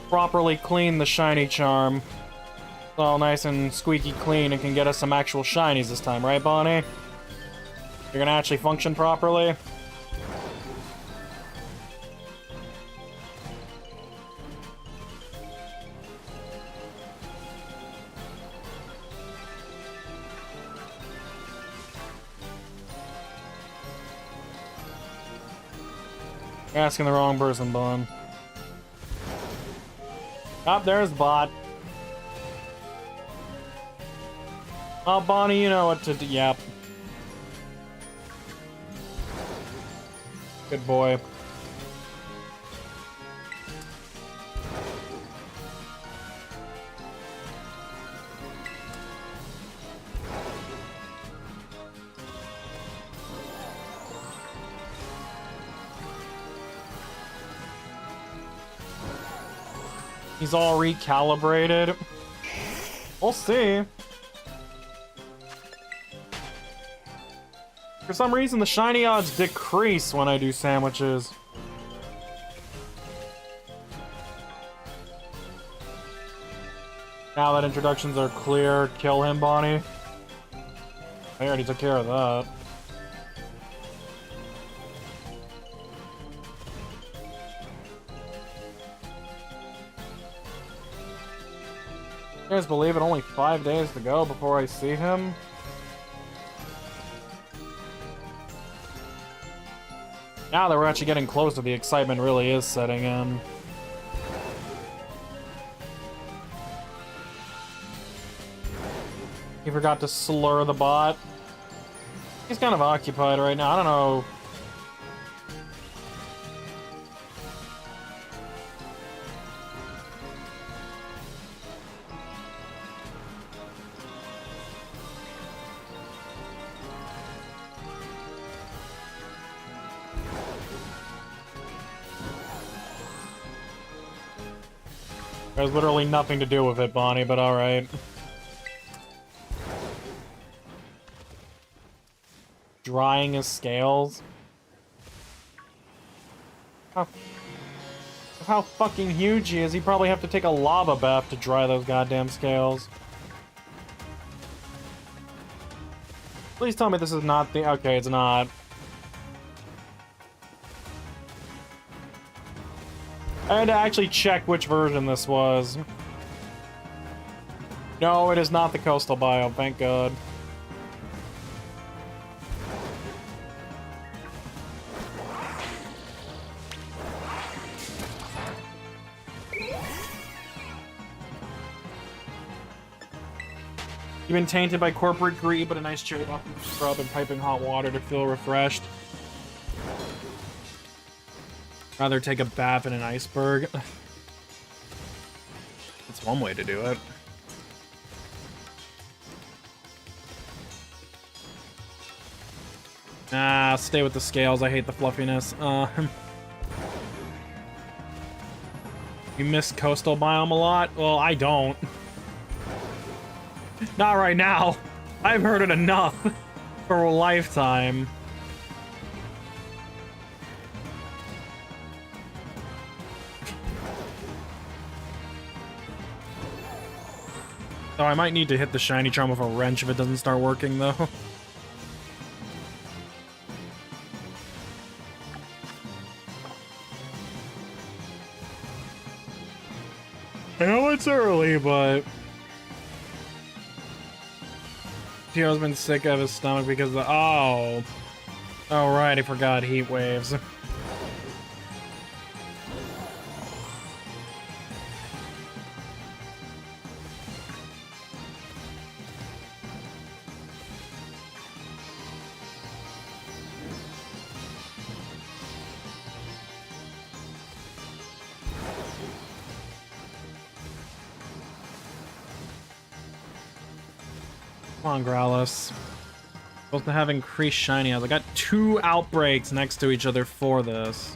properly cleaned the shiny charm. It's all nice and squeaky clean and can get us some actual shinies this time, right, Bonnie? You're gonna actually function properly? You're asking the wrong person, Bon. Oh, there's Bot. Oh, Bonnie, you know what to do. Yep. Good boy. He's all recalibrated. We'll see. For some reason, the shiny odds decrease when I do sandwiches. Now that introductions are clear, kill him, Bonnie. I already took care of that. You guys believe it? Only 5 days to go before I see him? Now that we're actually getting closer, the excitement really is setting in. He forgot to slur the bot. He's kind of occupied right now. I don't know. There's literally nothing to do with it, Bonnie, but alright. Drying his scales? How fucking huge he is, he'd probably have to take a lava bath to dry those goddamn scales. Please tell me this is not the... Okay, it's not. I had to actually check which version this was. No, it is not the coastal biome, thank God. You've been tainted by corporate greed, but a nice cherry off scrub and piping hot water to feel refreshed. Rather take a bath in an iceberg. That's one way to do it. Nah, stay with the scales. I hate the fluffiness. You miss coastal biome a lot? Well, I don't. Not right now. I've heard it enough for a lifetime. So I might need to hit the shiny charm with a wrench if it doesn't start working, though. I know it's early, but Tio's been sick of his stomach because of the... Oh, right, I forgot heat waves. Come on, Growlithes. Supposed to have increased shiny. I got 2 outbreaks next to each other for this.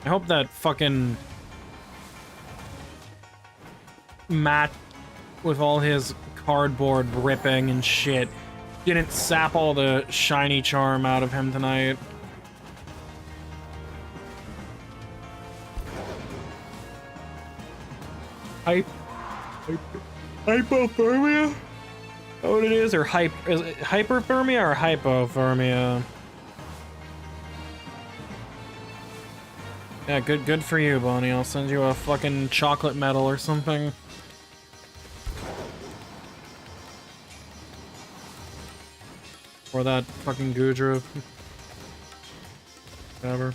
I hope that fucking Matt, with all his cardboard ripping and shit, didn't sap all the shiny charm out of him tonight. Hypothermia? Is that what it is? Or is it hyperthermia or hypothermia? Yeah, good for you, Bonnie. I'll send you a fucking chocolate medal or something. Or that fucking Gudra. Whatever.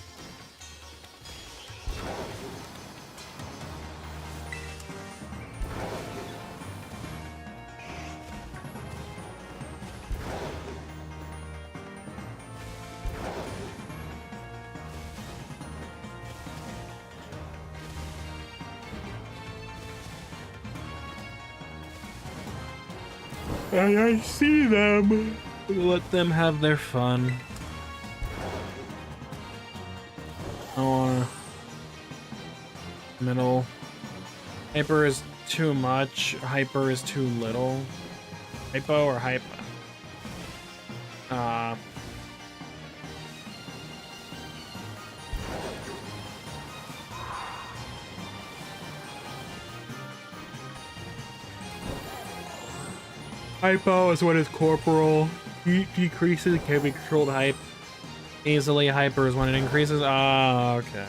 I see them. Let them have their fun. Oh, middle. Hyper is too much. Hyper is too little. Hypo or hypa? Hypo is when it's corporal. Heat decreases, can be controlled hype easily. Hyper is when it increases. Okay.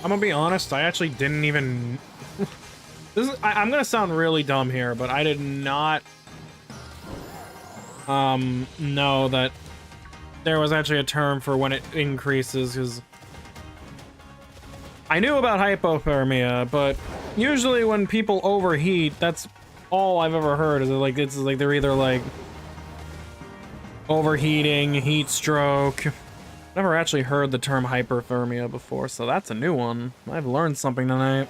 I'm gonna be honest, I actually didn't even... I'm gonna sound really dumb here, but I did not know that there was actually a term for when it increases, because I knew about hypothermia, but usually when people overheat, that's all I've ever heard. Is like it's like they're either like overheating, heat stroke. Never actually heard the term hyperthermia before, so that's a new one. I've learned something tonight.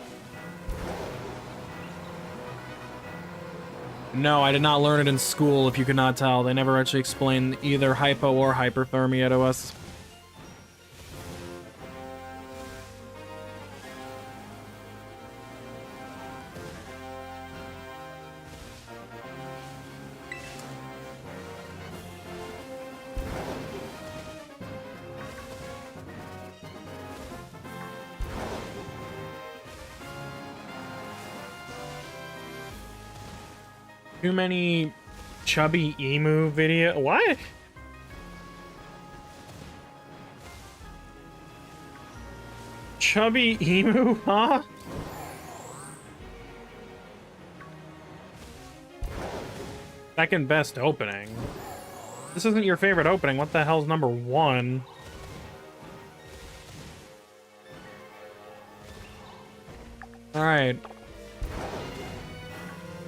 No, I did not learn it in school, if you could not tell. They never actually explained either hypo or hyperthermia to us. Too many chubby emu video. What? Chubby emu, huh? Second best opening. This isn't your favorite opening. What the hell's number one? Alright.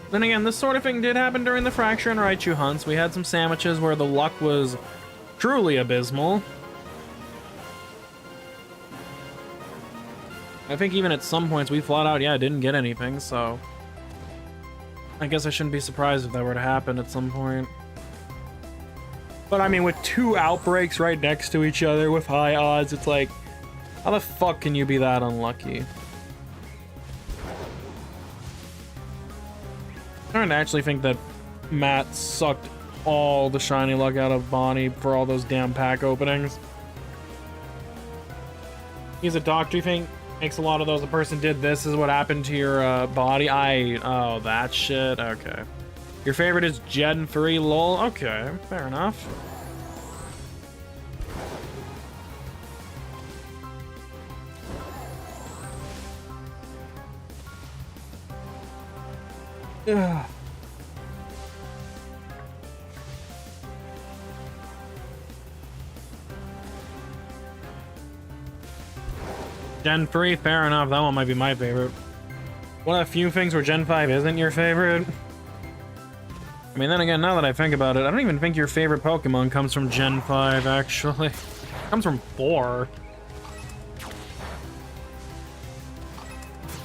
Then again, this sort of thing did happen during the Fracture and Raichu hunts. We had some sandwiches where the luck was truly abysmal. I think even at some points we flat out, yeah, didn't get anything, so... I guess I shouldn't be surprised if that were to happen at some point. But I mean, with two outbreaks right next to each other with high odds, it's like, how the fuck can you be that unlucky? I don't actually think that Matt sucked all the shiny luck out of Bonnie for all those damn pack openings. He's a doctor, you think? Makes a lot of those. The person did this is what happened to your body. Oh, that shit. Okay. Your favorite is Gen 3, lol. Okay, fair enough. Ugh. Gen 3, fair enough. That one might be my favorite. One of the few things where Gen 5 isn't your favorite. I mean, then again, now that I think about it, I don't even think your favorite Pokemon comes from Gen 5, actually. It comes from 4.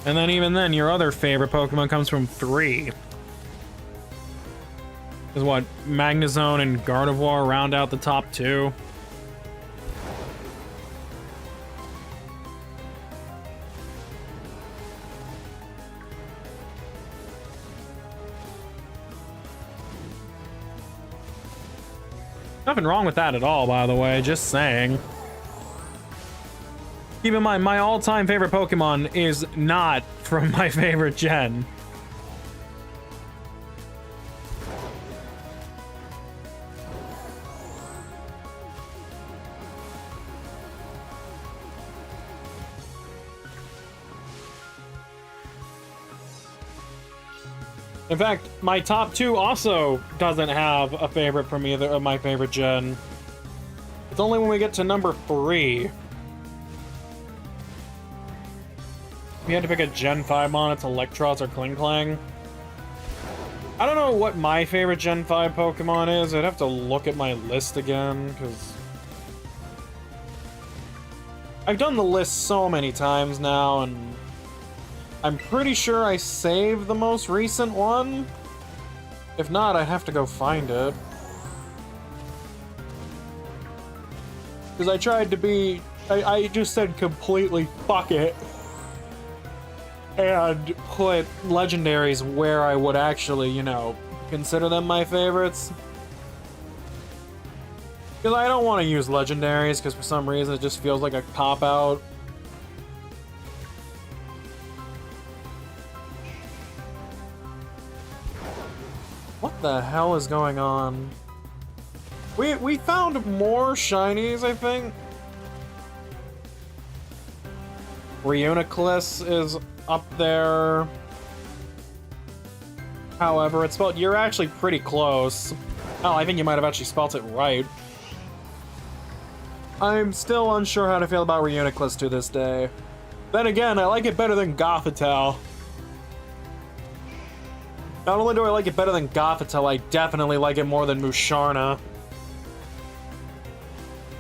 And then even then, your other favorite Pokemon comes from 3. Because what, Magnezone and Gardevoir round out the top 2? Nothing wrong with that at all, by the way, just saying. Keep in mind, my all-time favorite Pokemon is not from my favorite gen. In fact, my top 2 also doesn't have a favorite from either of my favorite gen. It's only when we get to number 3. If you had to pick a Gen 5 mon, it's Electros or Klinklang. I don't know what my favorite Gen 5 Pokemon is. I'd have to look at my list again, because... I've done the list so many times now, and... I'm pretty sure I saved the most recent one. If not, I'd have to go find it. Because I tried to be... I just said completely fuck it. And put legendaries where I would actually, you know, consider them my favorites. Because I don't want to use legendaries, because for some reason it just feels like a cop-out. What the hell is going on? We found more shinies, I think. Reuniclus is up there. However, it's spelled... You're actually pretty close. Oh, I think you might have actually spelled it right. I'm still unsure how to feel about Reuniclus to this day. Then again, I like it better than Gothitelle. Not only do I like it better than Gothitelle, I definitely like it more than Musharna.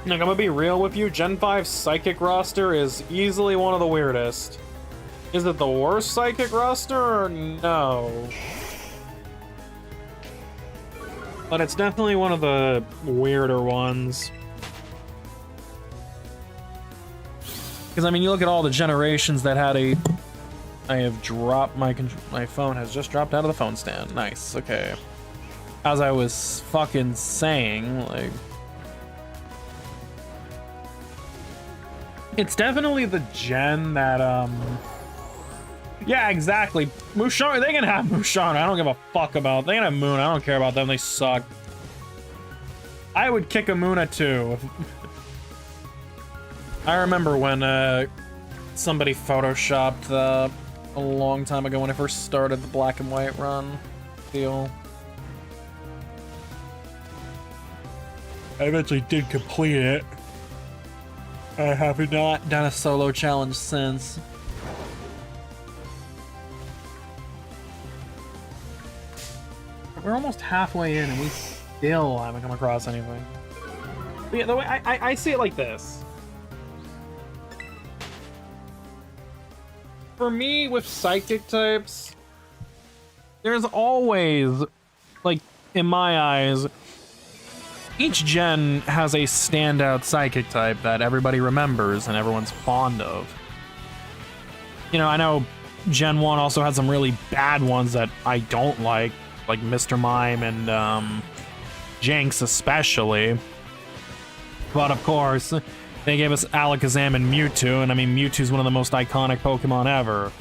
Like, I'm gonna be real with you, Gen 5 Psychic roster is easily one of the weirdest. Is it the worst Psychic roster, or no? But it's definitely one of the weirder ones. Because, I mean, you look at all the generations that had a... I have dropped my phone has just dropped out of the phone stand. Nice, okay. As I was fucking saying, like... It's definitely the gen that, Yeah, exactly. Musharna, they can have Musharna. I don't give a fuck about. They can have Moon. I don't care about them. They suck. I would kick a Muna too. I remember when somebody photoshopped a long time ago when I first started the black and white run deal. I eventually did complete it. I have not done a solo challenge since. We're almost halfway in and we still haven't come across anything. But yeah, the way I see it like this. For me, with psychic types, there's always, like, in my eyes, each gen has a standout psychic type that everybody remembers and everyone's fond of. You know, I know Gen 1 also had some really bad ones that I don't like Mr. Mime and Jinx especially. But of course, they gave us Alakazam and Mewtwo, and I mean, Mewtwo's one of the most iconic Pokemon ever.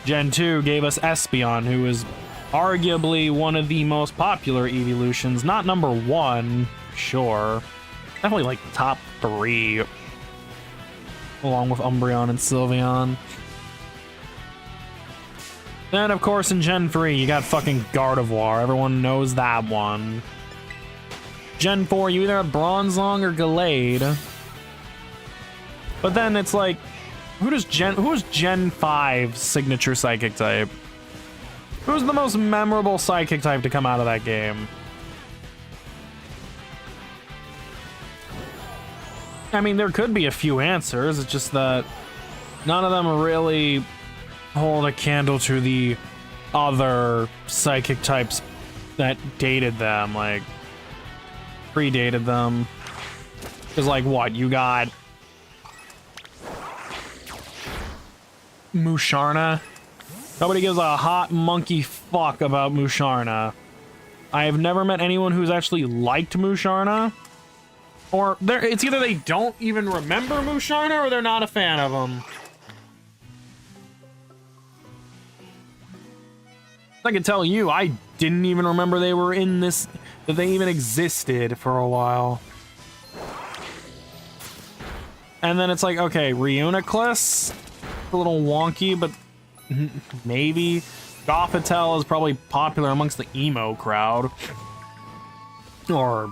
Gen 2 gave us Espeon, who is arguably one of the most popular evolutions. Not number 1, sure. Definitely like top 3. Along with Umbreon and Sylveon. Then, of course, in Gen 3, you got fucking Gardevoir. Everyone knows that one. Gen 4, you either have Bronzong or Gallade. But then it's like, who's Gen 5 signature psychic type? Who's the most memorable psychic type to come out of that game? I mean, there could be a few answers. It's just that none of them really hold a candle to the other psychic types that dated them, like predated them. Because, like, what? You got Musharna? Nobody gives a hot monkey fuck about Musharna. I have never met anyone who's actually liked Musharna. Or it's either they don't even remember Musharna or they're not a fan of them. I can tell you, I didn't even remember they were in this, that they even existed for a while. And then it's like, okay, Reuniclus, a little wonky, but maybe. Gothitelle is probably popular amongst the emo crowd. Or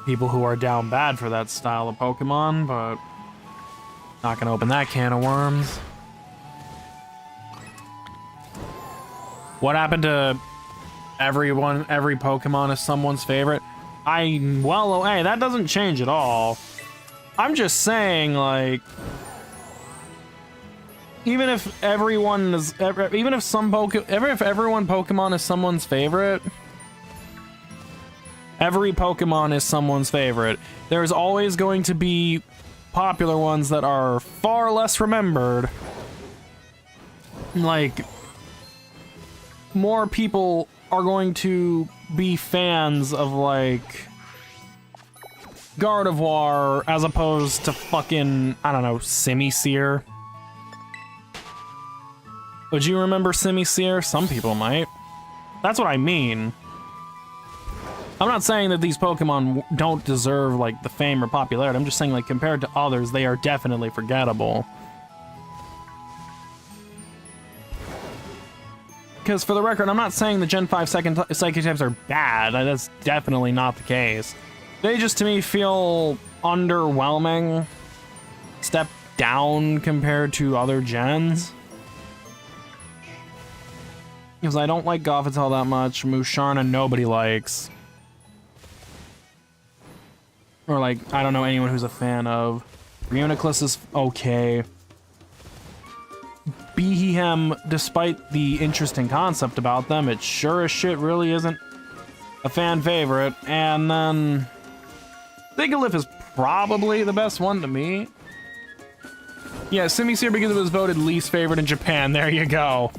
people who are down bad for that style of Pokemon, but not gonna open that can of worms. What happened to every Pokemon is someone's favorite? Well, hey, that doesn't change at all. I'm just saying, like, even if everyone Pokemon is someone's favorite, every Pokemon is someone's favorite. There's always going to be popular ones that are far less remembered. Like, more people are going to be fans of, like, Gardevoir as opposed to fucking, I don't know, Simisear. Would you remember Simisear? Some people might. That's what I mean. I'm not saying that these Pokemon don't deserve, like, the fame or popularity. I'm just saying, like, compared to others, they are definitely forgettable. Because, for the record, I'm not saying the Gen 5 psychic types are bad. That's definitely not the case. They just, to me, feel underwhelming. Step down compared to other gens. Because I don't like Gothitelle that much. Musharna, nobody likes. Or, like, I don't know anyone who's a fan of. Reuniclus is okay. Behem, despite the interesting concept about them, it sure as shit really isn't a fan favorite. And then Sigilyph is probably the best one to me. Yeah, Simisear because it was voted least favorite in Japan. There you go.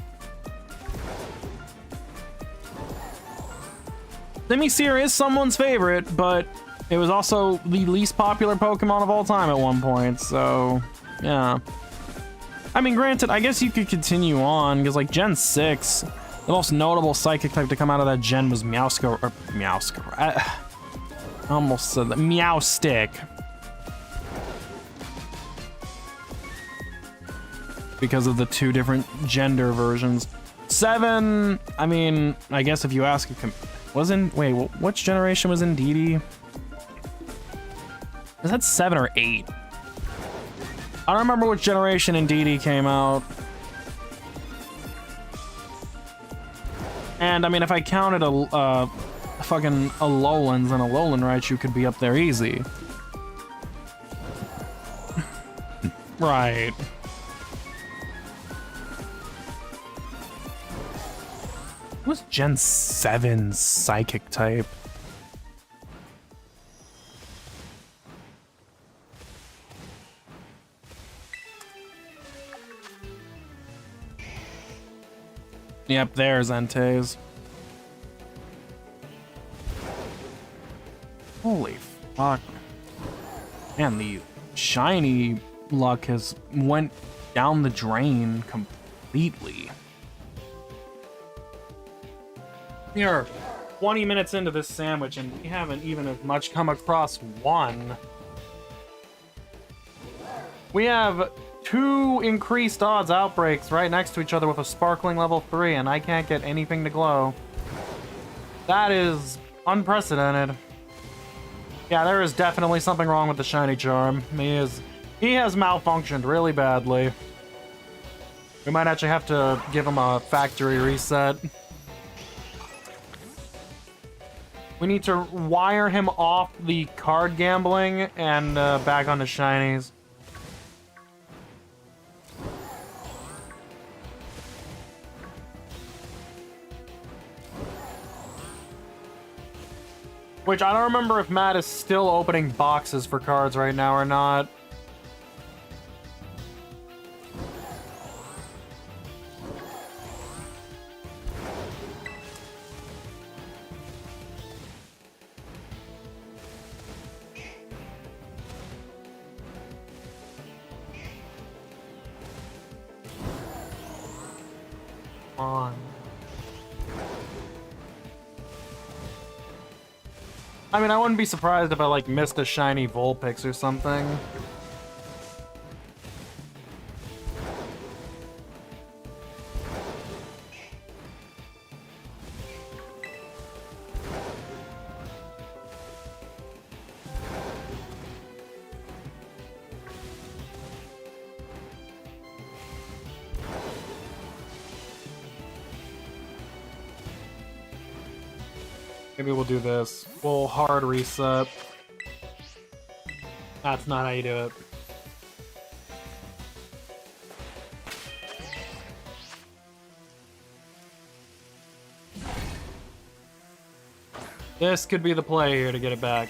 Simisear is someone's favorite, but it was also the least popular Pokemon of all time at one point, so yeah. I mean, granted, I guess you could continue on, because, like, Gen 6, the most notable psychic type to come out of that gen was Meowscar. I almost said that. Meowstick. Because of the two different gender versions. 7, I mean, I guess if you ask, wait, which generation was in DD? Was that 7 or 8? I don't remember which generation in DD came out. And I mean, if I counted a fucking Lowlands and a Lowland Raichu could be up there easy. Right. What's Gen 7 Psychic type? Yep, there's Entei's. Holy fuck. Man, the shiny luck has went down the drain completely. We are 20 minutes into this sandwich and we haven't even as much come across one. We have 2 increased odds outbreaks right next to each other with a sparkling level 3, and I can't get anything to glow. That is unprecedented. Yeah, there is definitely something wrong with the shiny charm. He has malfunctioned really badly. We might actually have to give him a factory reset. We need to wire him off the card gambling and back onto shinies. Which, I don't remember if Matt is still opening boxes for cards right now or not. Come on. I mean, I wouldn't be surprised if I, like, missed a shiny Vulpix or something. Maybe we'll do this. We'll hard reset. That's not how you do it. This could be the play here to get it back.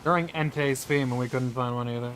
During Entei's theme, and we couldn't find one either.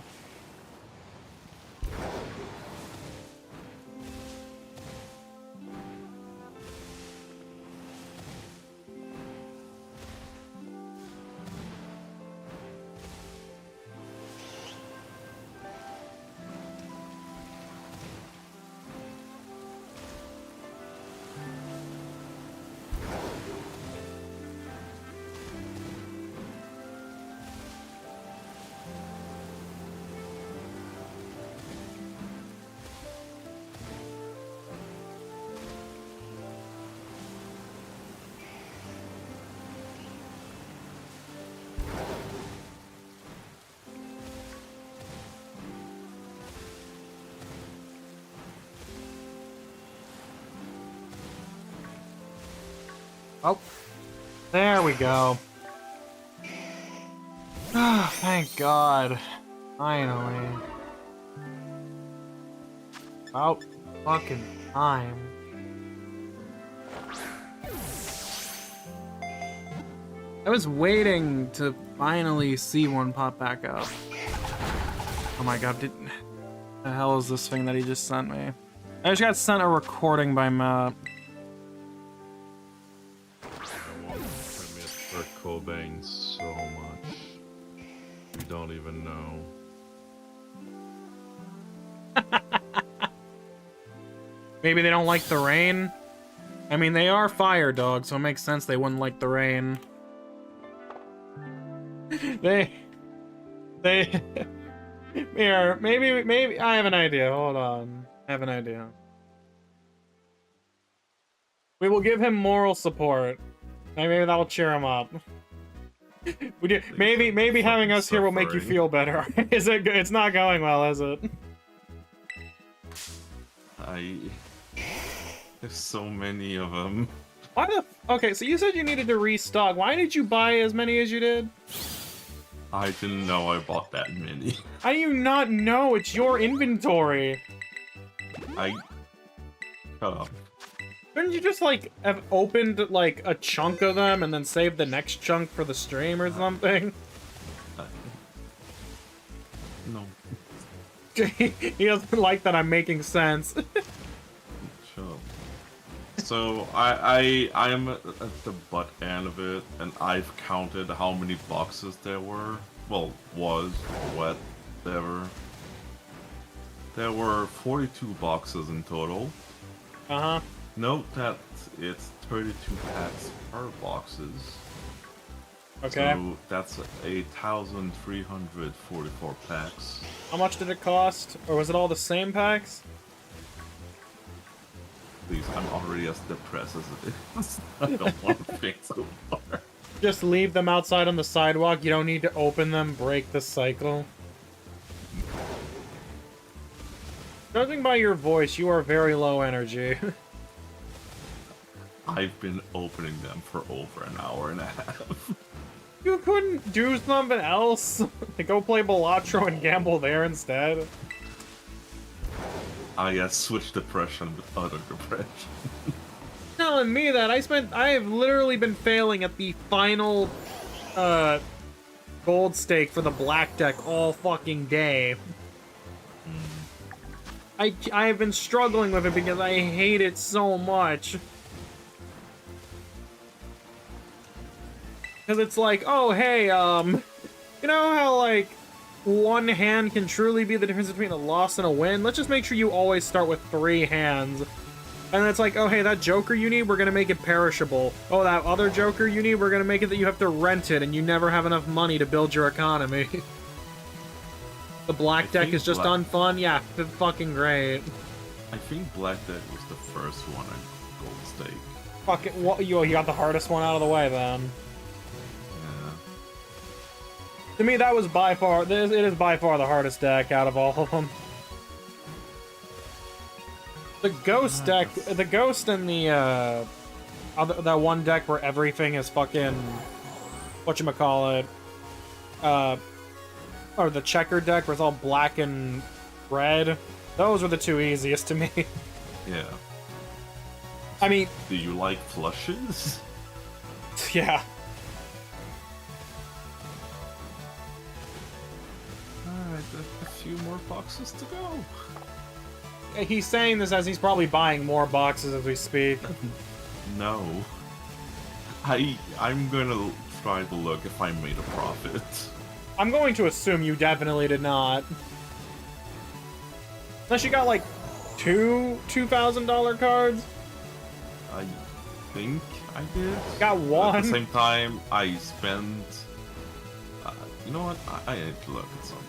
Oh, there we go. Ah, thank God. Finally. About fucking time. was waiting to finally see one pop back up. Oh my god, the hell is this thing that he just sent me? I just got sent a recording by Matt. I miss Kurt Cobain so much. You don't even know. Maybe they don't like the rain? I mean, they are fire dogs, so it makes sense they wouldn't like the rain. Here, maybe, I have an idea, hold on. I have an idea. We will give him moral support. Maybe that'll cheer him up. Maybe having us here will make you feel better. Is it good? It's not going well, is it? There's so many of them. Why the okay, so you said you needed to restock. Why did you buy as many as you did? I didn't know I bought that many. How do you not know? It's your inventory. Shut up. Couldn't you just, like, have opened, like, a chunk of them and then saved the next chunk for the stream or something? No. He doesn't like that I'm making sense. Shut up. So, I'm at the butt end of it, and I've counted how many boxes there were. Well, whatever. There were 42 boxes in total. Uh-huh. Note that it's 32 packs per boxes. Okay. So that's 8,344 packs. How much did it cost? Or was it all the same packs? Please, I'm already as depressed as it is. I don't want to think so far. Just leave them outside on the sidewalk. You don't need to open them, break the cycle. Judging by your voice, you are very low energy. I've been opening them for over an hour and a half. You couldn't do something else? Go play Balatro and gamble there instead? I switched depression with other depression. Telling me that I have literally been failing at the final gold stake for the black deck all fucking day. I have been struggling with it because I hate it so much. Because it's like, oh hey, you know how like one hand can truly be the difference between a loss and a win? Let's just make sure you always start with 3 hands. And it's like, oh hey, that Joker you need, we're gonna make it perishable. Oh, that other Joker you need, we're gonna make it that you have to rent it and you never have enough money to build your economy. The black deck is just unfun? Yeah, fucking great. I think black deck was the first one at gold stake. Fuck it, what, you got the hardest one out of the way then. Yeah. To me, that was by far, it is by far the hardest deck out of all of them. The ghost deck, the ghost and the, that one deck where everything is fucking, whatchamacallit, or the checker deck where it's all black and red. Those were the 2 easiest to me. Yeah. I mean... Do you like flushes? Yeah. Alright, a few more boxes to go. He's saying this as he's probably buying more boxes as we speak. No. I'm gonna try to look if I made a profit. I'm going to assume you definitely did not. Unless you got like 2 $2,000 cards? I think I did. Got 1. At the same time, I spent... you know what? I need to look at something.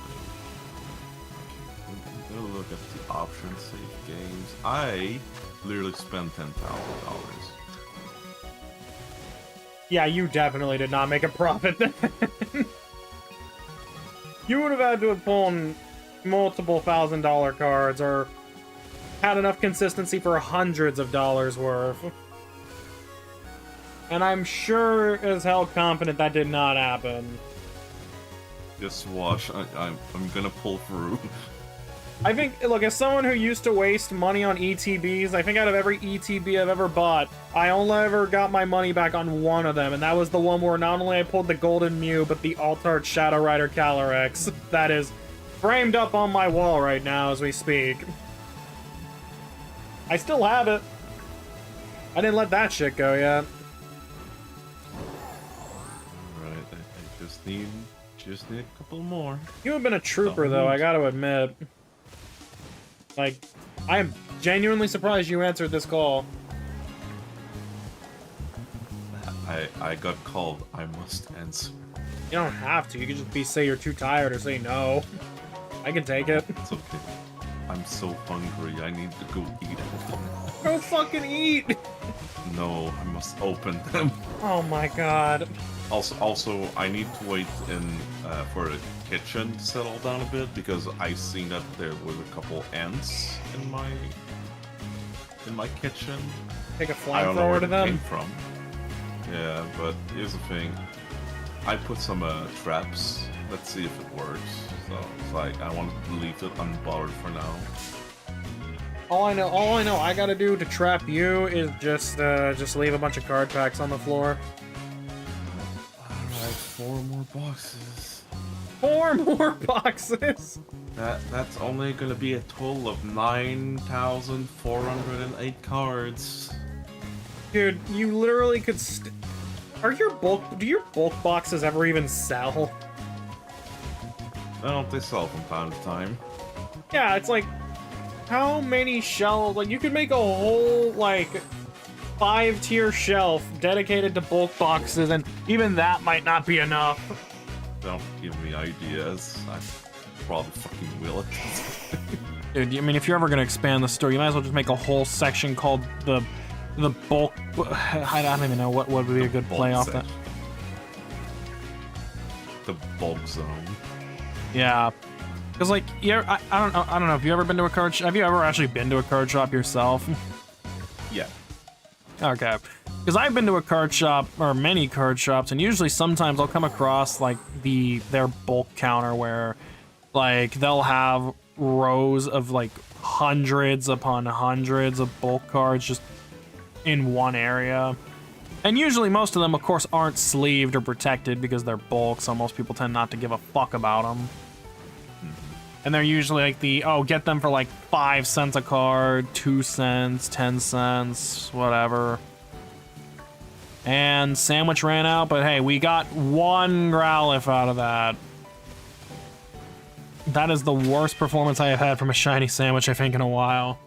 I'm gonna look at the options, save games. I literally spent $10,000. Yeah, you definitely did not make a profit then. You would have had to have pulled multiple $1,000 cards or had enough consistency for hundreds of dollars worth. And I'm sure as hell confident that did not happen. Just watch. I'm gonna pull through. I think, look, as someone who used to waste money on ETBs, I think out of every ETB I've ever bought, I only ever got my money back on one of them, and that was the one where not only I pulled the Golden Mew, but the Altart Shadow Rider Calyrex. That is framed up on my wall right now as we speak. I still have it. I didn't let that shit go yet. Alright, I just need a couple more. You have been a trooper, though, I gotta admit. Like, I am genuinely surprised you answered this call. I got called. I must answer. You don't have to. You can just say you're too tired or say no. I can take it. It's okay. I'm so hungry. I need to go eat. Go fucking eat! No, I must open them. Oh my god. Also, I need to wait for the kitchen to settle down a bit because I seen that there was a couple ants in my kitchen. Take a I don't know flamethrower where to they came them? from. Yeah, but here's the thing. I put some traps. Let's see if it works. So it's like I want to leave it unbothered for now. All I know I gotta do to trap you is just leave a bunch of card packs on the floor. Alright, 4 more boxes. 4 more boxes? That's only gonna be a total of 9,408 cards. Dude, you literally could do your bulk boxes ever even sell? Well, they sell from time to time. Yeah, it's like, how many shelves, like, you could make a whole, like, 5-tier shelf dedicated to bulk boxes, and even that might not be enough. Don't give me ideas. I probably fucking will it. Dude, I mean, if you're ever gonna expand the store, you might as well just make a whole section called the bulk. I don't even know what would be a good play off that. The bulk zone. Yeah, because like, yeah, I don't know. Have you ever been to a card shop? Have you ever actually been to a card shop yourself? Yeah. Okay. Because I've been to a card shop, or many card shops, and usually sometimes I'll come across, like, their bulk counter where, like, they'll have rows of, like, hundreds upon hundreds of bulk cards just in one area. And usually most of them, of course, aren't sleeved or protected because they're bulk, so most people tend not to give a fuck about them. And they're usually like get them for like 5 cents a card, 2 cents, 10 cents, whatever. And sandwich ran out, but hey, we got 1 Growlithe out of that. That is the worst performance I have had from a shiny sandwich, I think, in a while.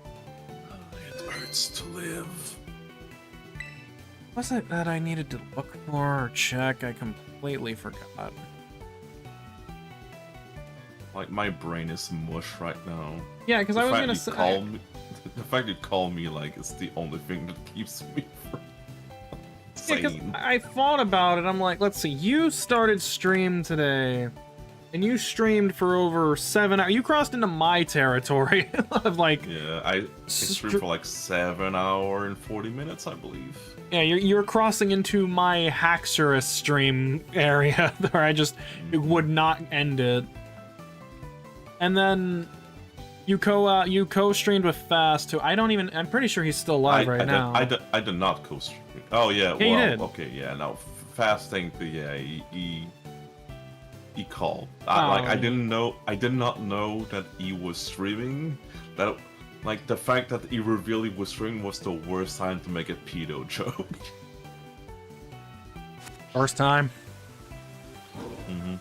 It hurts to live. What was it that I needed to look for or check? I completely forgot. Like, my brain is mush right now. Yeah, because I was gonna say... The fact you call me, like, is the only thing that keeps me from... Yeah, because I thought about it. I'm like, let's see. You started stream today, and you streamed for over 7 hours. You crossed into my territory of like... Yeah, I streamed for like 7 hours and 40 minutes, I believe. Yeah, you're crossing into my Haxorus stream area where I just would not end it. And then you co-streamed with Fast, who I'm pretty sure he's still alive right now. I did not co-stream. Oh yeah, yeah, well, you did. Okay, yeah, no, Fast thing, yeah, he called. Oh. Like, I did not know that he was streaming. That, like, the fact that he revealed he was streaming was the worst time to make a pedo joke. First time. Mm-hmm.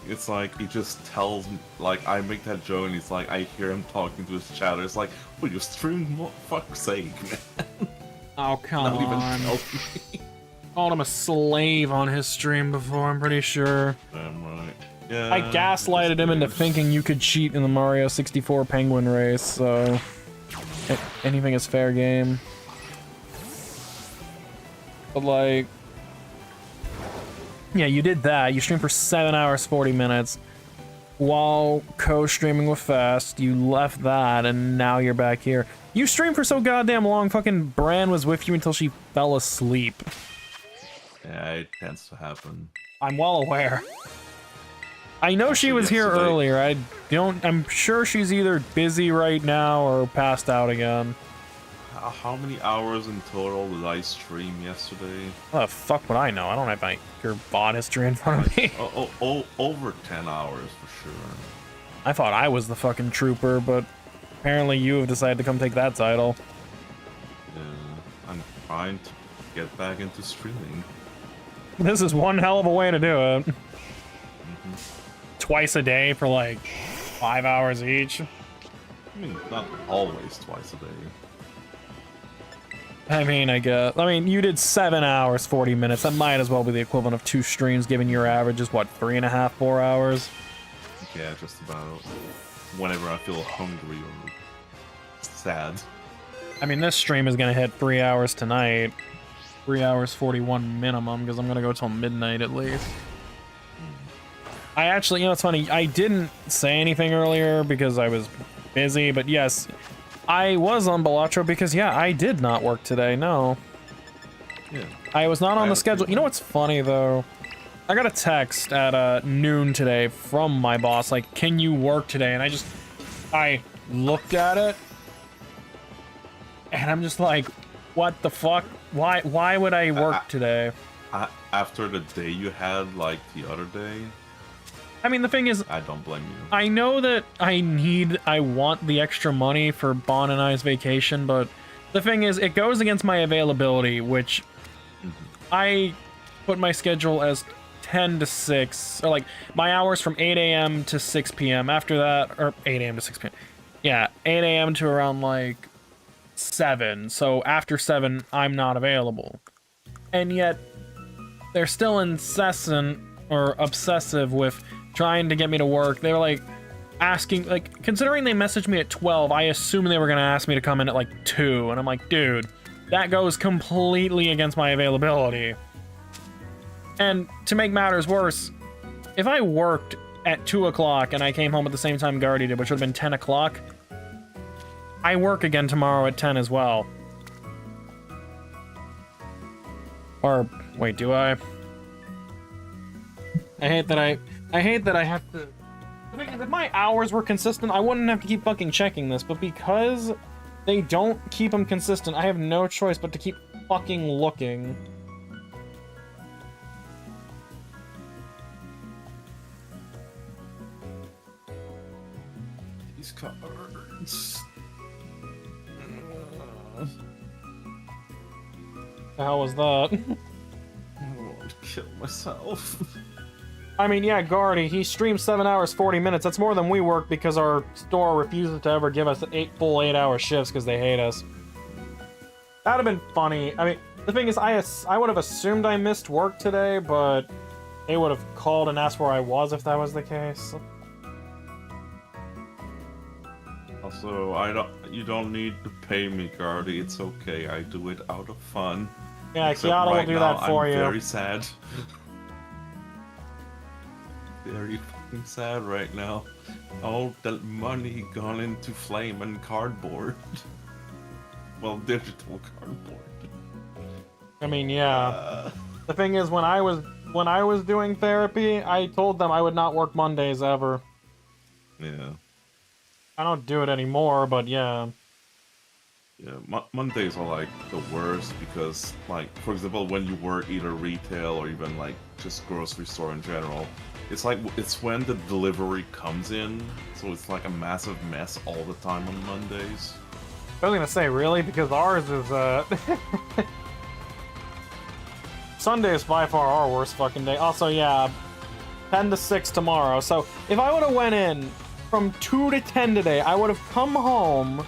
It's like, he just tells me, like, I make that joke and he's like, I hear him talking to his chatter. It's like, well, you streamed, fuck's sake, man. Oh, come Not on. even tell me. Called him a slave on his stream before, I'm pretty sure. Damn right. Yeah. I gaslighted him into thinking you could cheat in the Mario 64 Penguin race, so... anything is fair game. But, like... Yeah, you did that. You streamed for 7 hours, 40 minutes. While co-streaming with Fast, you left that, and now you're back here. You streamed for so goddamn long, fucking Bran was with you until she fell asleep. Yeah, it tends to happen. I'm well aware. I know she was here yesterday. earlier. I'm sure she's either busy right now or passed out again. How many hours in total did I stream yesterday? What the fuck would I know? I don't have your bot history in front of me. Over 10 hours for sure. I thought I was the fucking trooper, but apparently you have decided to come take that title. Yeah, I'm trying to get back into streaming. This is one hell of a way to do it. Twice a day for like 5 hours each. I mean, not always twice a day. I mean, I guess. I mean, you did 7 hours, 40 minutes. That might as well be the equivalent of 2 streams, given your average is, what, 3.5, 4 hours? Yeah, just about. Whenever I feel hungry or sad. I mean, this stream is going to hit 3 hours tonight. 3 hours, 41 minimum, because I'm going to go till midnight at least. I actually, you know, it's funny. I didn't say anything earlier because I was busy, but yes, I was on Balatro because, yeah, I did not work today, no. Yeah. I was not on the schedule. You know what's funny, though? I got a text at noon today from my boss, like, can you work today? And I looked at it, and I'm just like, what the fuck? Why would I work today? After the day you had, like, the other day? I mean, the thing is, I don't blame you. I know that I want the extra money for Bon and I's vacation, but the thing is, it goes against my availability, which I put my schedule as 10 to 6, or like my hours from 8 a.m. to 6 p.m. After that, or 8 a.m. to 6 p.m. Yeah, 8 a.m. to around like 7. So after 7, I'm not available. And yet, they're still incessant or obsessive with trying to get me to work. They were like asking, like, considering they messaged me at 12, I assumed they were gonna ask me to come in at like 2, and I'm like, dude, that goes completely against my availability. And to make matters worse, if I worked at 2 o'clock and I came home at the same time Guardy did, which would have been 10 o'clock, I work again tomorrow at 10 as well. Or, wait, do I? I hate that I have to... The thing is, if my hours were consistent, I wouldn't have to keep fucking checking this, but because they don't keep them consistent, I have no choice but to keep fucking looking. These cards... The hell was that? I want to kill myself. I mean, yeah, Guardy, he streams 7 hours, 40 minutes. That's more than we work because our store refuses to ever give us full 8-hour shifts because they hate us. That'd have been funny. I mean, the thing is, I would have assumed I missed work today, but they would have called and asked where I was if that was the case. Also, you don't need to pay me, Guardy. It's okay. I do it out of fun. Yeah, Except Kiara will do that for I'm you. very sad. Very fucking sad right now. All that money gone into flame and cardboard. Well, digital cardboard. I mean, yeah. The thing is, when I was doing therapy, I told them I would not work Mondays ever. Yeah. I don't do it anymore, but yeah. Yeah, Mondays are like the worst because, like, for example, when you work either retail or even like just grocery store in general, it's like it's when the delivery comes in, so it's like a massive mess all the time on Mondays. I was gonna say, really? Because ours is, Sunday is by far our worst fucking day. Also, yeah, 10 to 6 tomorrow. So, if I would've went in from 2 to 10 today, I would've come home,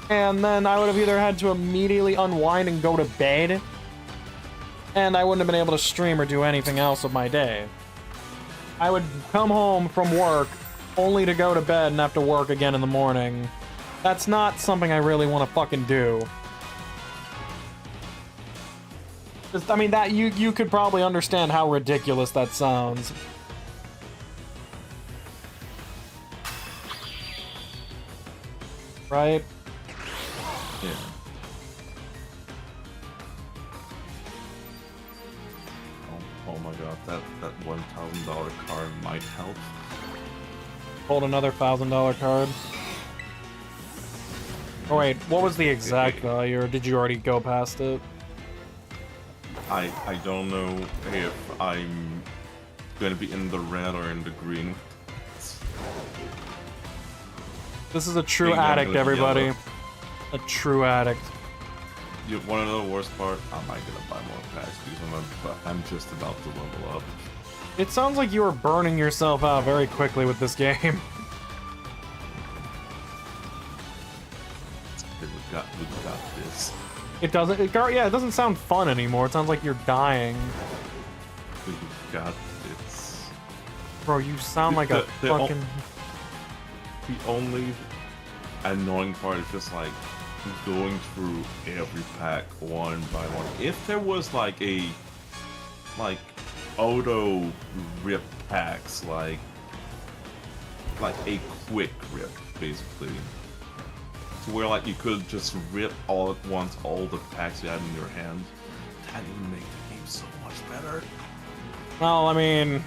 and then I would've either had to immediately unwind and go to bed, and I wouldn't have been able to stream or do anything else of my day. I would come home from work, only to go to bed and have to work again in the morning. That's not something I really want to fucking do. I mean, that you could probably understand how ridiculous that sounds. Right? Yeah. Oh my god, that $1,000 card might help. Hold another $1,000 card. Oh wait, what was the exact value, or did you already go past it? I don't know if I'm gonna be in the red or in the green. This is a true addict, everybody. A true addict. You wanna know the worst part? I'm not gonna buy more packs because I'm just about to level up. It sounds like you are burning yourself out very quickly with this game. We got this. It doesn't. It doesn't sound fun anymore. It sounds like you're dying. We got this. Bro, you sound like a fucking. The only annoying part is just like going through every pack one by one. If there was like auto rip packs, like a quick rip, basically. To where like you could just rip all at once all the packs you had in your hand. That would make the game so much better. Well, I mean,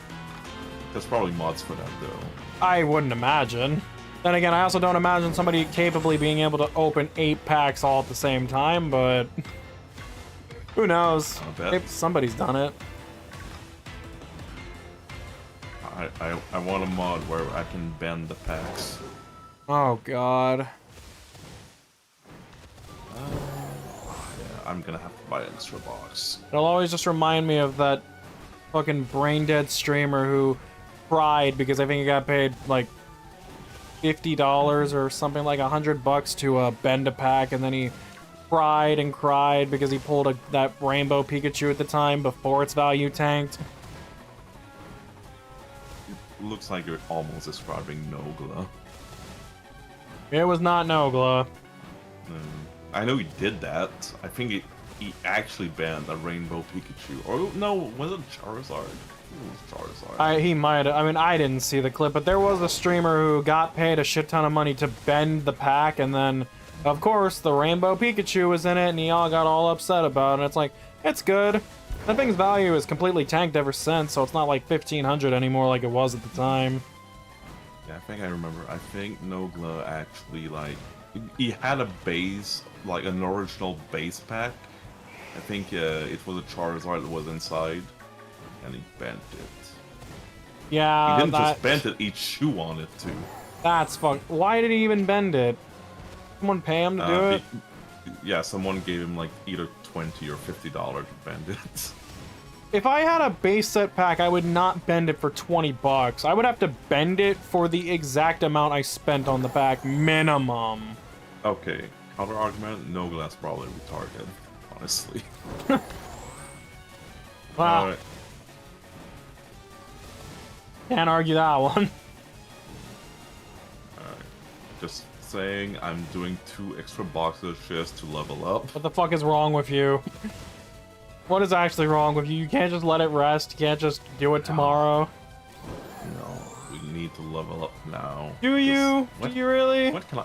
there's probably mods for that though. I wouldn't imagine. Then again, I also don't imagine somebody capably being able to open 8 packs all at the same time, but who knows? If somebody's done it. I want a mod where I can bend the packs. Oh god. Yeah, I'm gonna have to buy an extra box. It'll always just remind me of that fucking brain dead streamer who cried because I think he got paid like $50 or something like $100 to bend a pack, and then he cried and cried because he pulled that rainbow Pikachu at the time before its value tanked. It looks like you're almost describing Nogla. It was not Nogla. I know he did that. I think he actually banned a rainbow Pikachu. Or no, was it Charizard? It was Charizard. He might. I mean, I didn't see the clip, but there was a streamer who got paid a shit ton of money to bend the pack, and then, of course, the rainbow Pikachu was in it, and he all got all upset about it. It's like, it's good. That thing's value is completely tanked ever since, so it's not like 1,500 anymore like it was at the time. Yeah, I think I remember. I think Nogla actually, like, he had a base, like an original base pack. I think it was a Charizard that was inside, and he bent it. Yeah, he didn't just bend it, he chew on it too. That's fuck. Why did he even bend it? Someone pay him to do it? Yeah, someone gave him like either $20 or $50 to bend it. If I had a base set pack, I would not bend it for $20. I would have to bend it for the exact amount I spent on the pack, minimum. Okay, counter argument, Nogla's probably retarded, honestly. Wow. Right. Can't argue that one. Alright. Just saying, I'm doing 2 extra boxes just to level up. What the fuck is wrong with you? What is actually wrong with you? You can't just let it rest. You can't just do it tomorrow. No, we need to level up now. Do you? Do you really? What can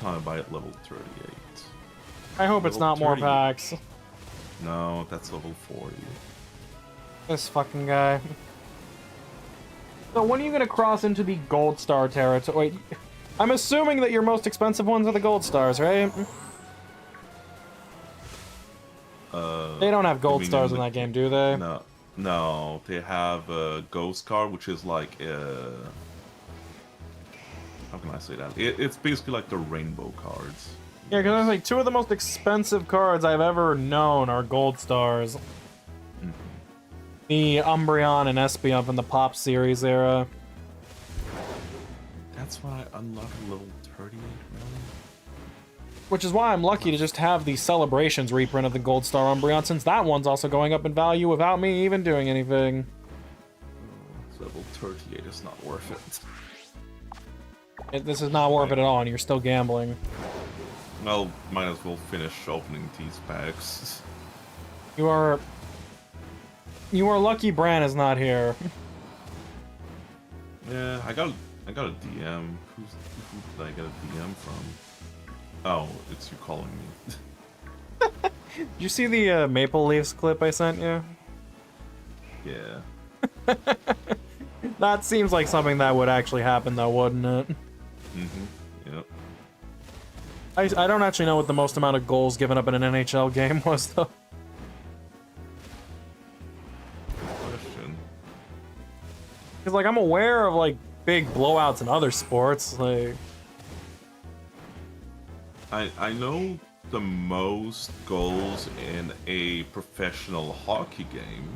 I buy at level 38? I hope it's not more packs. No, that's level 40. This fucking guy. So when are you gonna cross into the gold star territory? Wait, I'm assuming that your most expensive ones are the gold stars, right? They don't have gold stars in that game, do they? No, they have a ghost card, which is like how can I say that? It's basically like the rainbow cards. Yeah, because like 2 of the most expensive cards I've ever known are gold stars. Mm-hmm. The Umbreon and Espeon from the Pop series era. That's why I unlocked level 38, man. Which is why I'm lucky to just have the Celebrations reprint of the Gold Star Umbreon, since that one's also going up in value without me even doing anything. Level 38 is not worth it. This is not worth it at all, and you're still gambling. Well, might as well finish opening these packs. You are lucky Bran is not here. Yeah, I got a DM. Who did I get a DM from? Oh, it's you calling me. Did you see the Maple Leafs clip I sent you? Yeah. That seems like something that would actually happen, though, wouldn't it? Yep. I don't actually know what the most amount of goals given up in an NHL game was, though. Question. Because, like, I'm aware of, like, big blowouts in other sports, like... I know the most goals in a professional hockey game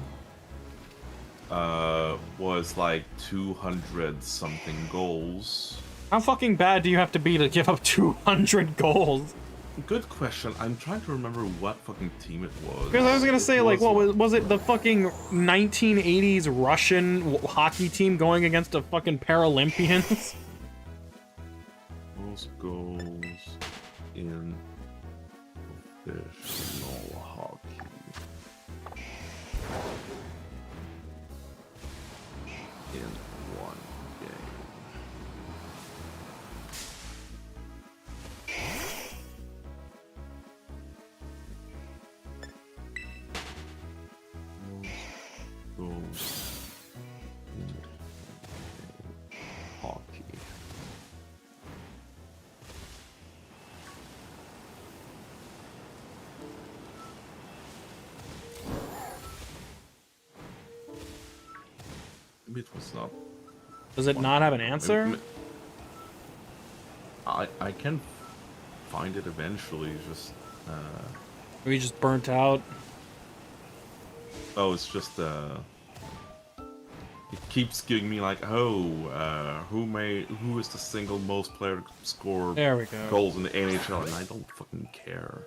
was like 200 something goals. How fucking bad do you have to be to give up 200 goals? Good question. I'm trying to remember what fucking team it was. Because I was gonna say, like, what was it? The fucking 1980s Russian hockey team going against a fucking Paralympians? Most goals in professional hockey. In one game. Most goals in hockey. Maybe it was not. Does it not have an answer? I can find it eventually. Just Or you just burnt out? oh, it's just it keeps giving me like, oh, who is the single most player to score There we go. goals in the NHL, and I don't fucking care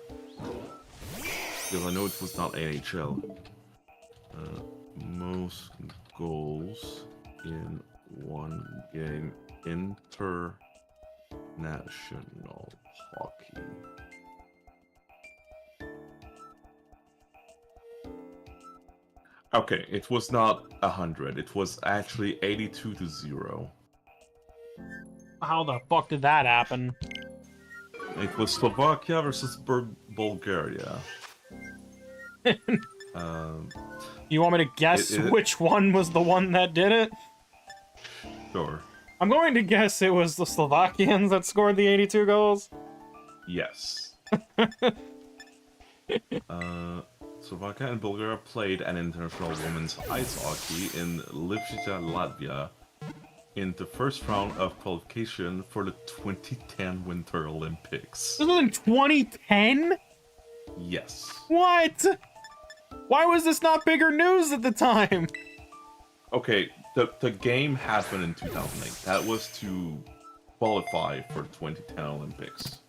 because I know it was not NHL. Most goals in one game, international hockey. Okay, it was not 100. It was actually 82-0. How the fuck did that happen? It was Slovakia versus Bulgaria. You want me to guess which one was the one that did it? Sure. I'm going to guess it was the Slovakians that scored the 82 goals. Yes. Slovakia and Bulgaria played an international women's ice hockey in Lipstica, Latvia, in the first round of qualification for the 2010 Winter Olympics. This was in 2010? Yes. What? Why was this not bigger news at the time? Okay, the game happened in 2008. That was to qualify for the 2010 Olympics.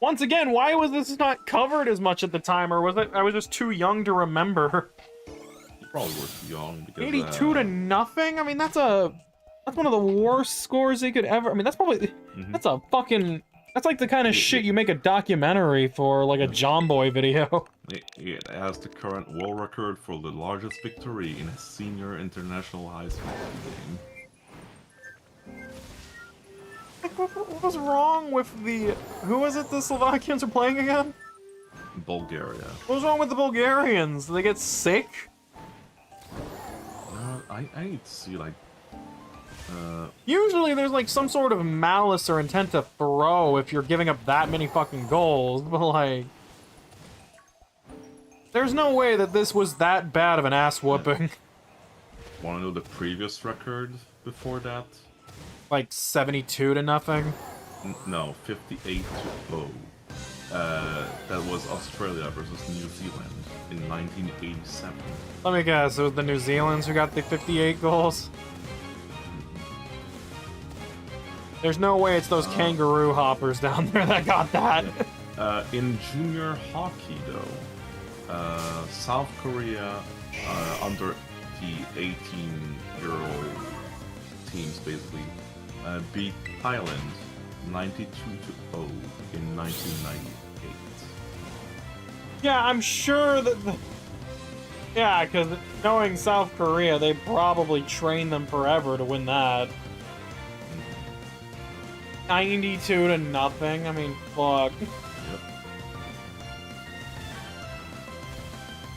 Once again, why was this not covered as much at the time, or was it I was just too young to remember? You probably were too young because 82 to nothing? I mean, that's one of the worst scores they could ever. I mean, that's probably that's a fucking that's like the kind of shit you make a documentary for, like a John Boy video. It has the current world record for the largest victory in a senior international ice hockey game. What was wrong with the... Who was it the Slovakians are playing again? Bulgaria. What was wrong with the Bulgarians? Did they get sick? I need to see, like... Usually there's like some sort of malice or intent to throw if you're giving up that many fucking goals, but like... There's no way that this was that bad of an ass whooping. Wanna know the previous record before that? Like 72 to nothing? No, 58-0. That was Australia versus New Zealand in 1987. Let me guess, it was the New Zealanders who got the 58 goals? There's no way it's those kangaroo hoppers down there that got that. In junior hockey, though, South Korea, under the 18-year-old teams, basically, beat Thailand 92-0 in 1998. Yeah, I'm sure that yeah, because knowing South Korea, they probably trained them forever to win that. 92 to nothing. I mean, fuck. Yep.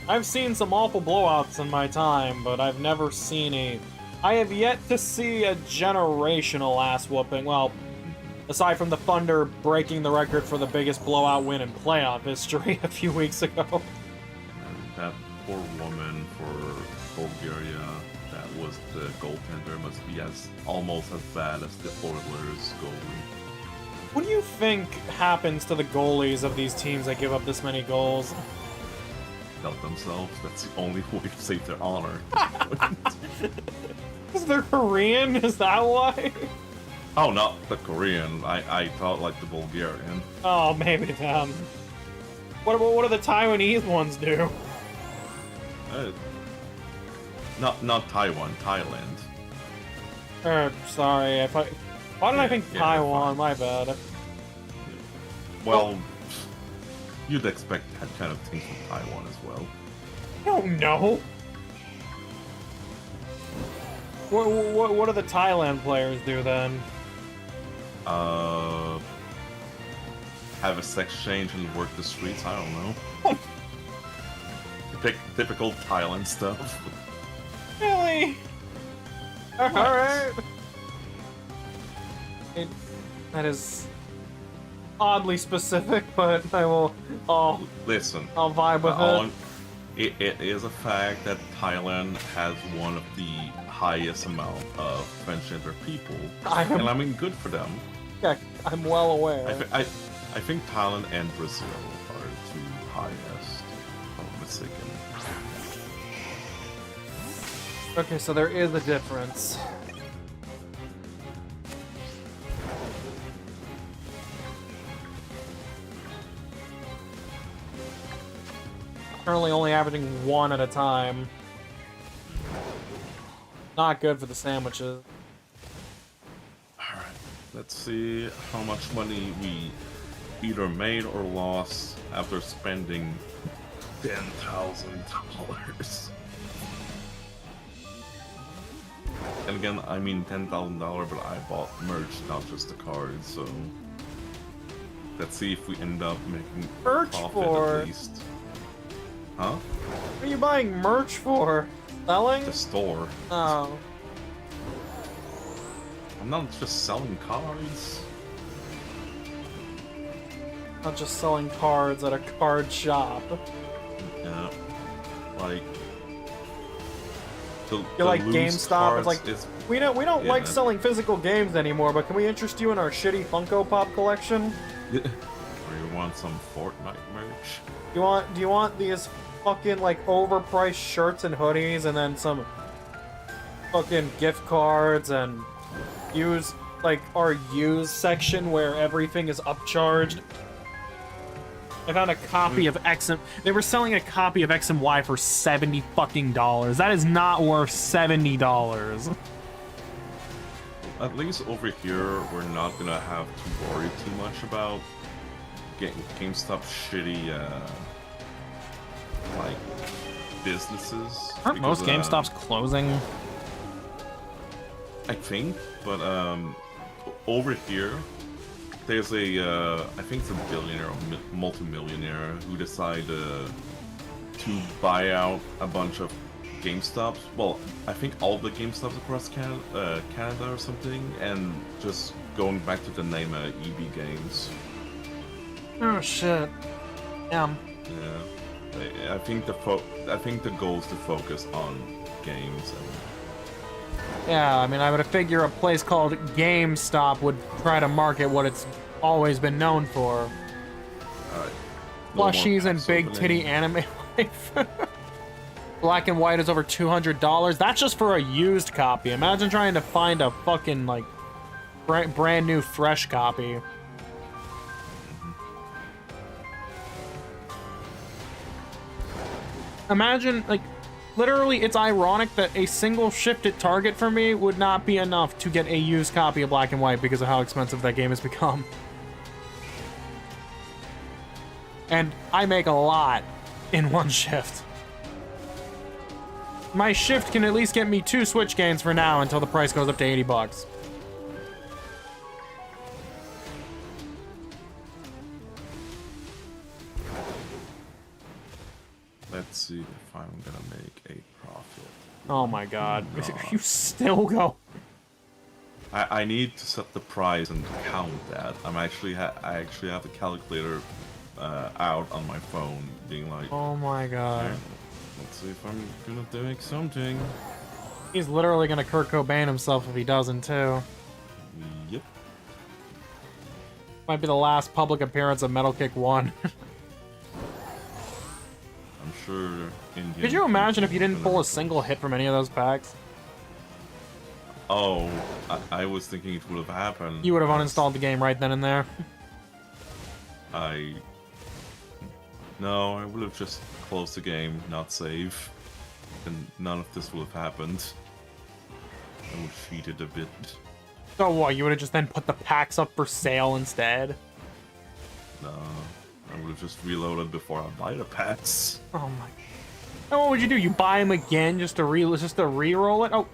I've seen some awful blowouts in my time, but I've never seen I have yet to see a generational ass whooping. Well, aside from the Thunder breaking the record for the biggest blowout win in playoff history a few weeks ago. And that poor woman for Bulgaria that was the goaltender must be almost as bad as the Oilers goalie. What do you think happens to the goalies of these teams that give up this many goals? Help themselves. That's the only way to save their honor. Because they're Korean? Is that why? Oh, not the Korean. I thought like the Bulgarian. Oh, maybe them. What do the Taiwanese ones do? Not Taiwan, Thailand. Sorry. Why did I think yeah, Taiwan? My bad. Well, you'd expect that kind of thing from Taiwan as well. I don't know. What do the Thailand players do then? Have a sex change and work the streets? I don't know. Typical Thailand stuff. Really? Alright. That is oddly specific, but I'll Listen. I'll vibe with it. It is a fact that Thailand has one of the highest amount of transgender people, and I mean, good for them. Yeah, I'm well aware. I think Thailand and Brazil are the two highest. If I'm not mistaken. Okay, so there is a difference. Currently only averaging one at a time. Not good for the sandwiches. Alright, let's see how much money we either made or lost after spending $10,000. And again, I mean $10,000, but I bought merch, not just the cards, so let's see if we end up making Merch profit for? at least. Huh? What are you buying merch for? Selling? The store. Oh. I'm not just selling cards. Not just selling cards at a card shop. Yeah. Like You're like loose GameStop. It's cards like is, we don't yeah. like selling physical games anymore, but can we interest you in our shitty Funko Pop collection? Or you want some Fortnite merch? Do you want these fucking like overpriced shirts and hoodies, and then some fucking gift cards and our used section where everything is upcharged? I found a copy of X and they were selling a copy of X and Y for $70 fucking. That is not worth $70. At least over here, we're not gonna have to worry too much about getting GameStop shitty, like, businesses. Aren't most GameStops closing? I think, but, over here, there's a, I think it's a billionaire or multimillionaire who decided to buy out a bunch of GameStops. Well, I think all the GameStops across Canada or something, and just going back to the name EB Games. Oh shit. Yeah. Yeah. I think the goal is to focus on games. Yeah, I mean, I would figure a place called GameStop would try to market what it's always been known for. Plushies and big titty anime life. Black and white is over $200. That's just for a used copy. Imagine trying to find a fucking, like, brand new fresh copy. Imagine, like, literally, it's ironic that a single shift at Target for me would not be enough to get a used copy of Black and White because of how expensive that game has become. And I make a lot in one shift. My shift can at least get me 2 Switch games for now until the price goes up to $80. Let's see. if I'm gonna make a profit. Oh my god. No. You still go. I need to set the price and count that. I actually have the calculator out on my phone, being like, Oh my god. "Okay, let's see if I'm gonna make something." He's literally gonna Kurt Cobain himself if he doesn't, too. Yep. Might be the last public appearance of Metal Kick 1. I'm sure Indian Could you imagine if you people didn't gonna- pull a single hit from any of those packs? Oh, I was thinking it would have happened. You would have uninstalled the game right then and there. No, I would have just closed the game, not save, and none of this would have happened. I would cheat it a bit. So what, you would have just then put the packs up for sale instead? No, I would have just reloaded before I buy the packs. Oh my... And what would you do? You buy them again just to re-roll it? Oh.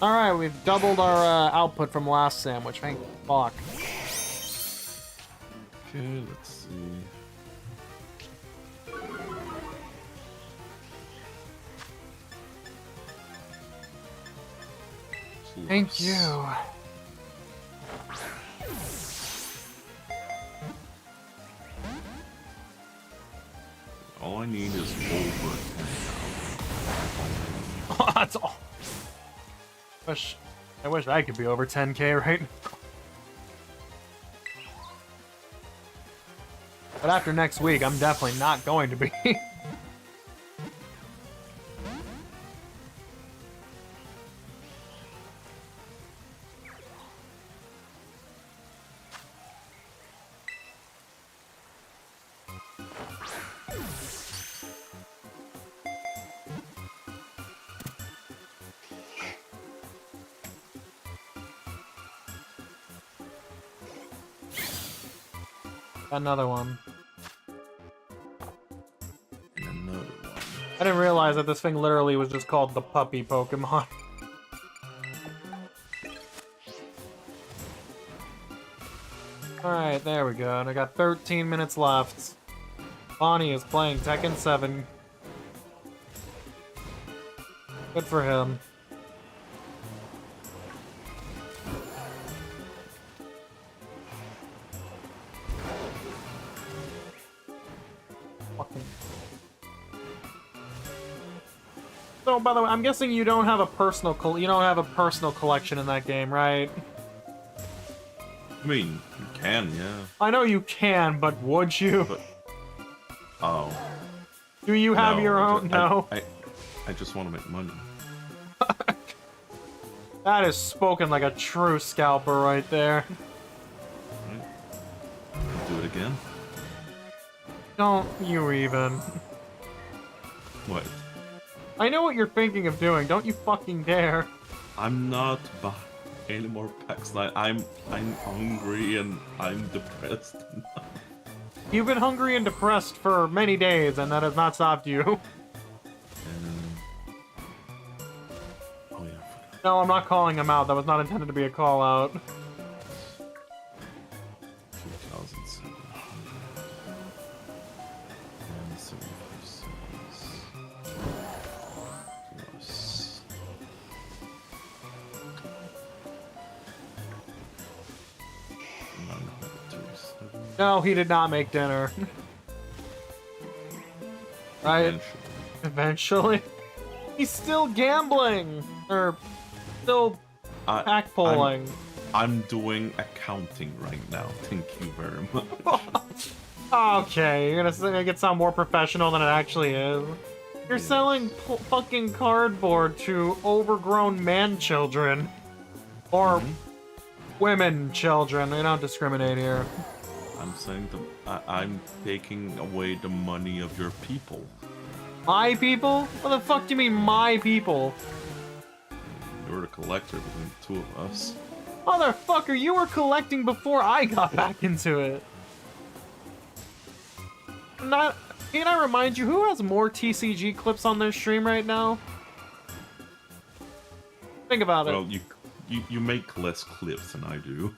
Alright, we've doubled our output from last sandwich. Thank fuck. Okay, let's see. Thank you. All I need is over 10,000. That's all. I wish I could be over 10k right now. But after next week, I'm definitely not going to be. Another one. And another one. I didn't realize that this thing literally was just called the puppy Pokemon. Alright, there we go. And I got 13 minutes left. Bonnie is playing Tekken 7. Good for him. Fucking... So, by the way, I'm guessing you don't have a personal collection in that game, right? I mean, you can, yeah. I know you can, but would you? But oh, Do you have no, your own? No. I just want to make money. That is spoken like a true scalper right there. Do it again. Don't you even. What? I know what you're thinking of doing. Don't you fucking dare. I'm not buying any more packs. I'm hungry and I'm depressed. You've been hungry and depressed for many days, and that has not stopped you. Oh yeah. I forgot. No, I'm not calling him out. That was not intended to be a call out. 2,700. And 75 cents. Plus. No, he did not make dinner. Right? Eventually. He's still gambling! Or still pack pulling. I'm doing accounting right now. Thank you very much. Okay, you're gonna make it sound more professional than it actually is. You're selling fucking cardboard to overgrown man children. Or women children. We don't discriminate here. I'm saying I'm taking away the money of your people. My people? What the fuck do you mean, my people? You're the collector between the two of us. Motherfucker, you were collecting before I got back into it. Can I remind you, who has more TCG clips on their stream right now? Think about it. Well, you make less clips than I do.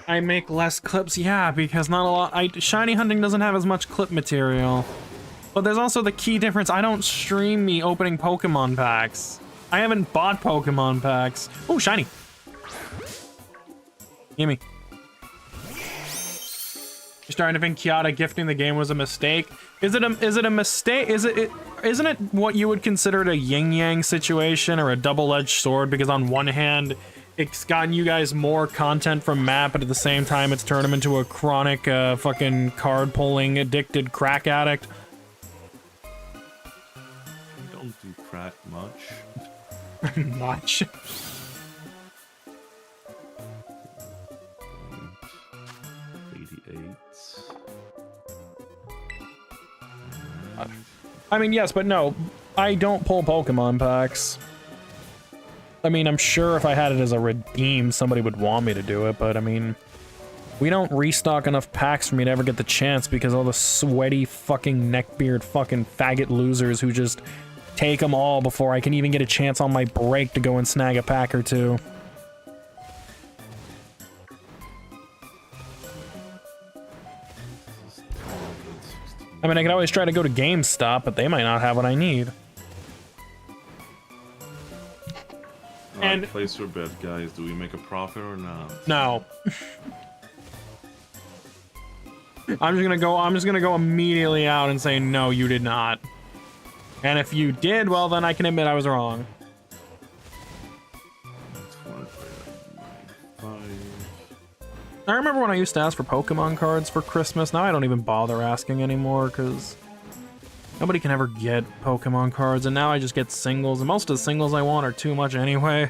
I make less clips, yeah, because not a lot. Shiny hunting doesn't have as much clip material. But there's also the key difference. I don't stream me opening Pokemon packs. I haven't bought Pokemon packs. Oh, shiny. Gimme. You're starting to think Kiata gifting the game was a mistake. Is it a mistake? Isn't it what you would consider a yin-yang situation or a double-edged sword? Because on one hand, it's gotten you guys more content from Matt, but at the same time, it's turned him into a chronic fucking card-pulling addicted crack addict. I don't do crack much. Much. I mean, yes, but no. I don't pull Pokemon packs. I mean, I'm sure if I had it as a redeem, somebody would want me to do it, but I mean... We don't restock enough packs for me to ever get the chance because all the sweaty fucking neckbeard fucking faggot losers who just take them all before I can even get a chance on my break to go and snag a pack or two. I mean, I could always try to go to GameStop, but they might not have what I need. And place your bet, guys. Do we make a profit or not? No. I'm just gonna go immediately out and say no, you did not. And if you did, well then I can admit I was wrong. I remember when I used to ask for Pokemon cards for Christmas. Now I don't even bother asking anymore because nobody can ever get Pokemon cards, and now I just get singles, and most of the singles I want are too much anyway.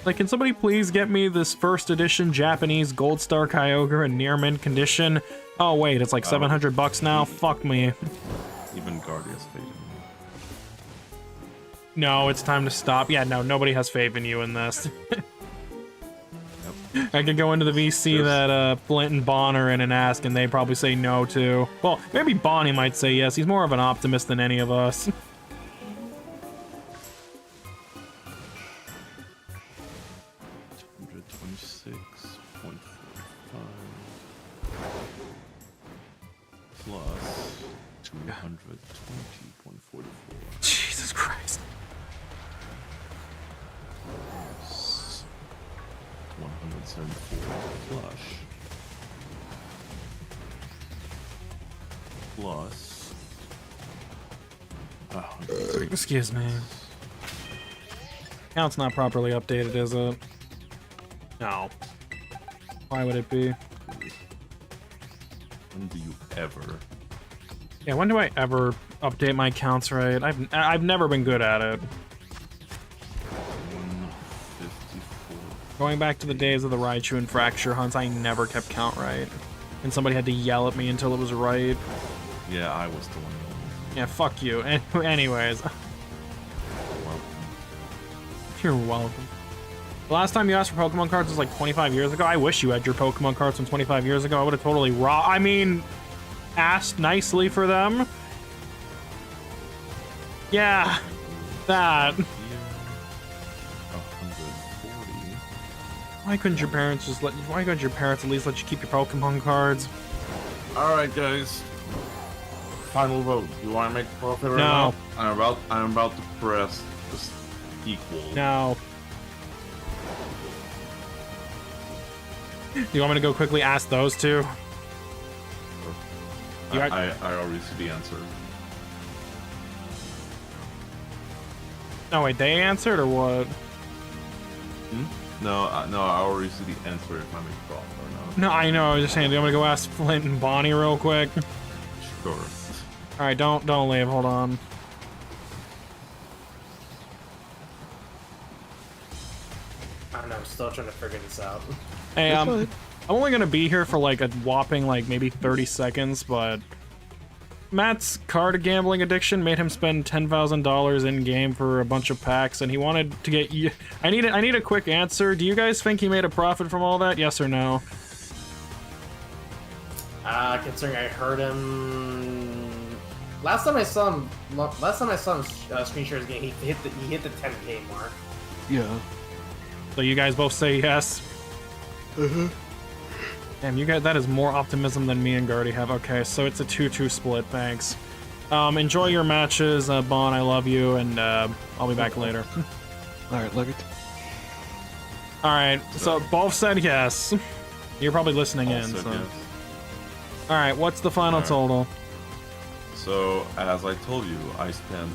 Like, can somebody please get me this first edition Japanese Gold Star Kyogre in near mint condition? Oh wait, it's like 700 bucks now? Fuck me. Even Guardia's fading. No, it's time to stop. Yeah, no, nobody has faith in you in this. I could go into the VC that Flint and Bon are in and ask, and they probably say no to. Well, maybe Bonnie might say yes. He's more of an optimist than any of us. Plus 220.44. Jesus Christ. 174 plus 100. Excuse me. Count's not properly updated, is it? No. Why would it be? When do you ever? Yeah, when do I ever update my counts right? I've never been good at it. 154. Going back to the days of the Raichu and Fracture hunts, I never kept count right. And somebody had to yell at me until it was right. Yeah, I was the one. Yeah, fuck you. Anyways. You're welcome. The last time you asked for Pokemon cards was like 25 years ago. I wish you had your Pokemon cards from 25 years ago. I would have totally I mean, asked nicely for them. Yeah, that. 140. Why couldn't your parents why couldn't your parents at least let you keep your Pokemon cards? Alright, guys. Final vote. You want to make a profit or No. not? I'm about to press this equal. No. Do you want me to go quickly ask those two? I already see the answer. No, wait, they answered or what? No, no, I already see the answer if I make a profit or not. No, I know. I was just saying. Do you want me to go ask Flint and Bonnie real quick? Sure. All right, don't leave. Hold on. I don't know. I'm still trying to figure this out. Hey, I'm only gonna be here for like a whopping like maybe 30 seconds, but Matt's card gambling addiction made him spend $10,000 in game for a bunch of packs, and he wanted to get you. I need a quick answer. Do you guys think he made a profit from all that? Yes or no? Considering I heard him last time I saw him screen share his game, he hit the 10K mark. Yeah. So you guys both say yes. Damn, you guys, that is more optimism than me and Guardy have. Okay, so it's a 2-2 split. Thanks. Enjoy your matches, Bon. I love you, and I'll be back later. All right, look at. All right, so both said yes. You're probably listening All in. said So. yes. All right, what's the final total? So, as I told you, I spent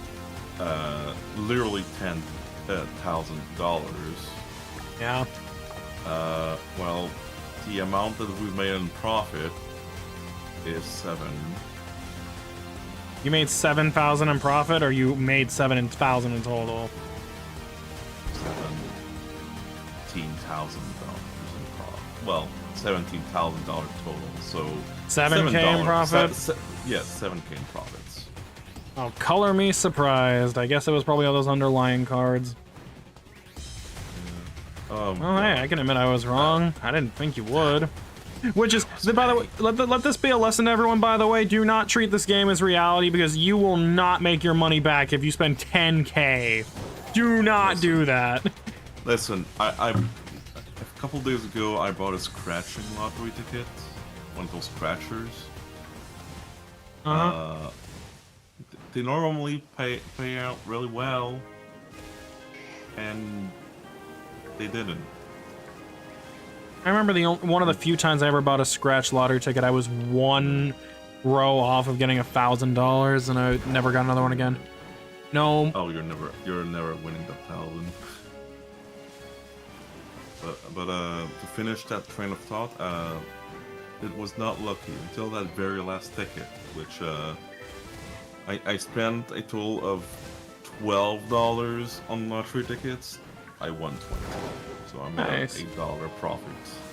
literally $10,000. Yeah. Well, the amount that we made in profit is 7. You made 7,000 in profit, or you made 7,000 in total? $17,000 in profit. Well, $17,000 total. So 7K in profit? Yes, 7K in profits. Oh, color me surprised. I guess it was probably all those underlying cards. Oh, hey, I can admit I was wrong. I didn't think you would. Which is, by the way, let this be a lesson to everyone, by the way. Do not treat this game as reality, because you will not make your money back if you spend 10K. Do not do that. Listen, a couple days ago, I bought a scratching lottery ticket. One of those scratchers. They normally pay out really well. And they didn't. I remember one of the few times I ever bought a scratch lottery ticket, I was 1 row off of getting $1,000, and I never got another one again. No. Oh, you're never winning the 1,000. But to finish that train of thought, it was not lucky until that very last ticket, which I spent a total of $12 on lottery tickets. I won 20, so I'm at Nice. $8 profit.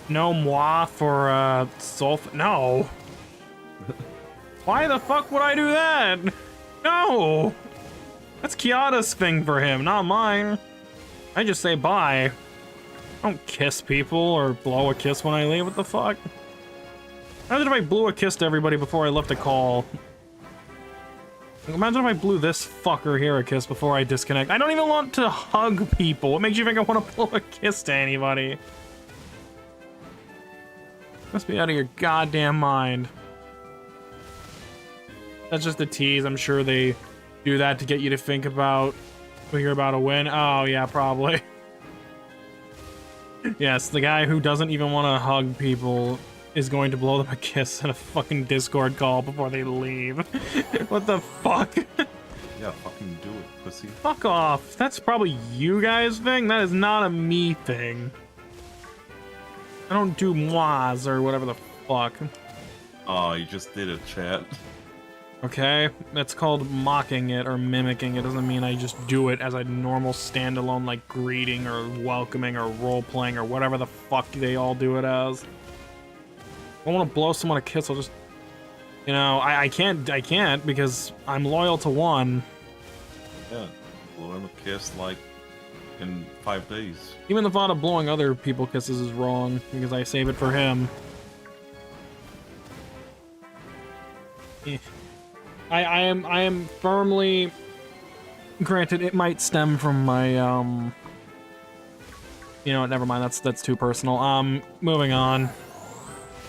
No moi for sulf. No. Why the fuck would I do that? No. That's Kiata's thing for him, not mine. I just say bye. I don't kiss people or blow a kiss when I leave. What the fuck? Imagine if I blew a kiss to everybody before I left a call. Imagine if I blew this fucker here a kiss before I disconnect. I don't even want to hug people. What makes you think I want to blow a kiss to anybody? Must be out of your goddamn mind. That's just a tease. I'm sure they do that to get you to think about who you're about to win. Oh, yeah, probably. Yes, the guy who doesn't even want to hug people is going to blow them a kiss in a fucking Discord call before they leave. What the fuck? Yeah, fucking do it, pussy. Fuck off. That's probably you guys' thing. That is not a me thing. I don't do mois or whatever the fuck. Oh, you just did it, chat. Okay? That's called mocking it or mimicking. It doesn't mean I just do it as a normal standalone, like, greeting or welcoming or role-playing or whatever the fuck they all do it as. If I want to blow someone a kiss, I'll just... You know, I can't because I'm loyal to one. Yeah, blow him a kiss, like, in 5 days. Even the thought of blowing other people kisses is wrong because I save it for him. Eh. I am firmly... Granted, it might stem from my, You know what, never mind, that's too personal. Moving on.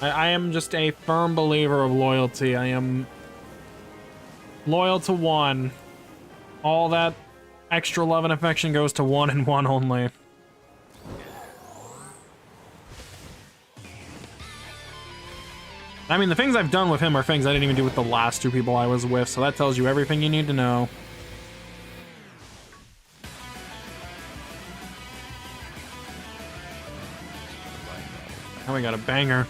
I am just a firm believer of loyalty. I am loyal to one. All that extra love and affection goes to one and one only. I mean, the things I've done with him are things I didn't even do with the last 2 people I was with, so that tells you everything you need to know. Now we got a banger.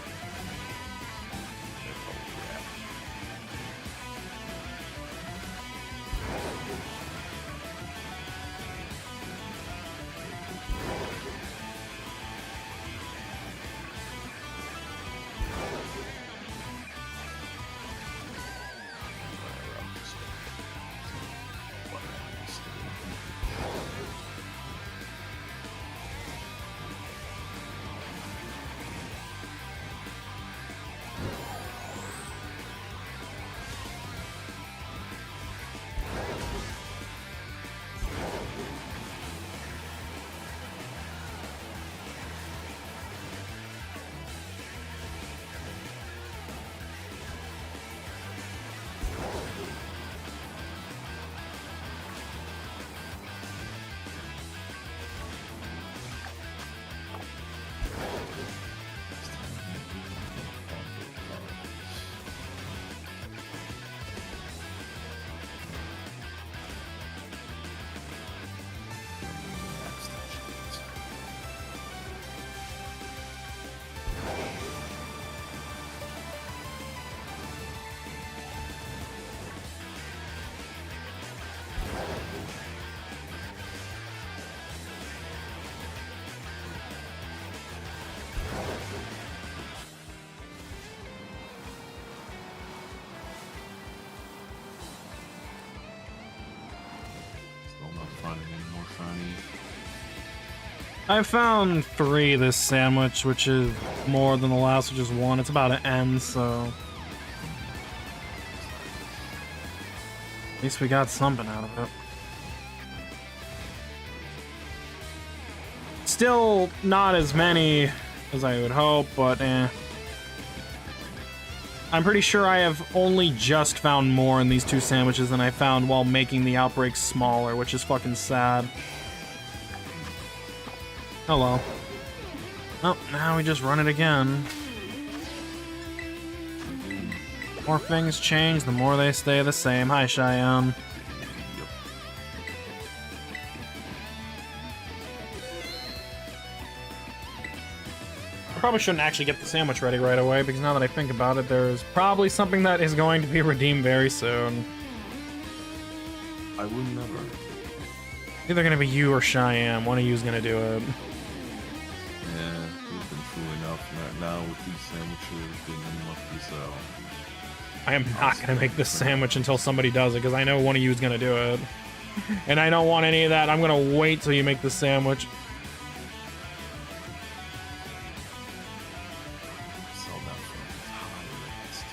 find any more shiny. I found 3 this sandwich, which is more than the last, which is 1. It's about to end, so at least we got something out of it. Still not as many as I would hope, but I'm pretty sure I have only just found more in these 2 sandwiches than I found while making the outbreak smaller, which is fucking sad. Hello. Oh, now we just run it again. The more things change, the more they stay the same. Hi, Cheyenne. I probably shouldn't actually get the sandwich ready right away, because now that I think about it, there's probably something that is going to be redeemed very soon. I would never. Either gonna be you or Cheyenne. One of you is gonna do it. Yeah, we've been true enough right now with these sandwiches being unlucky, so... I am not gonna make this sandwich until somebody does it, because I know one of you is gonna do it. And I don't want any of that. I'm gonna wait till you make the sandwich. Sell that for highest.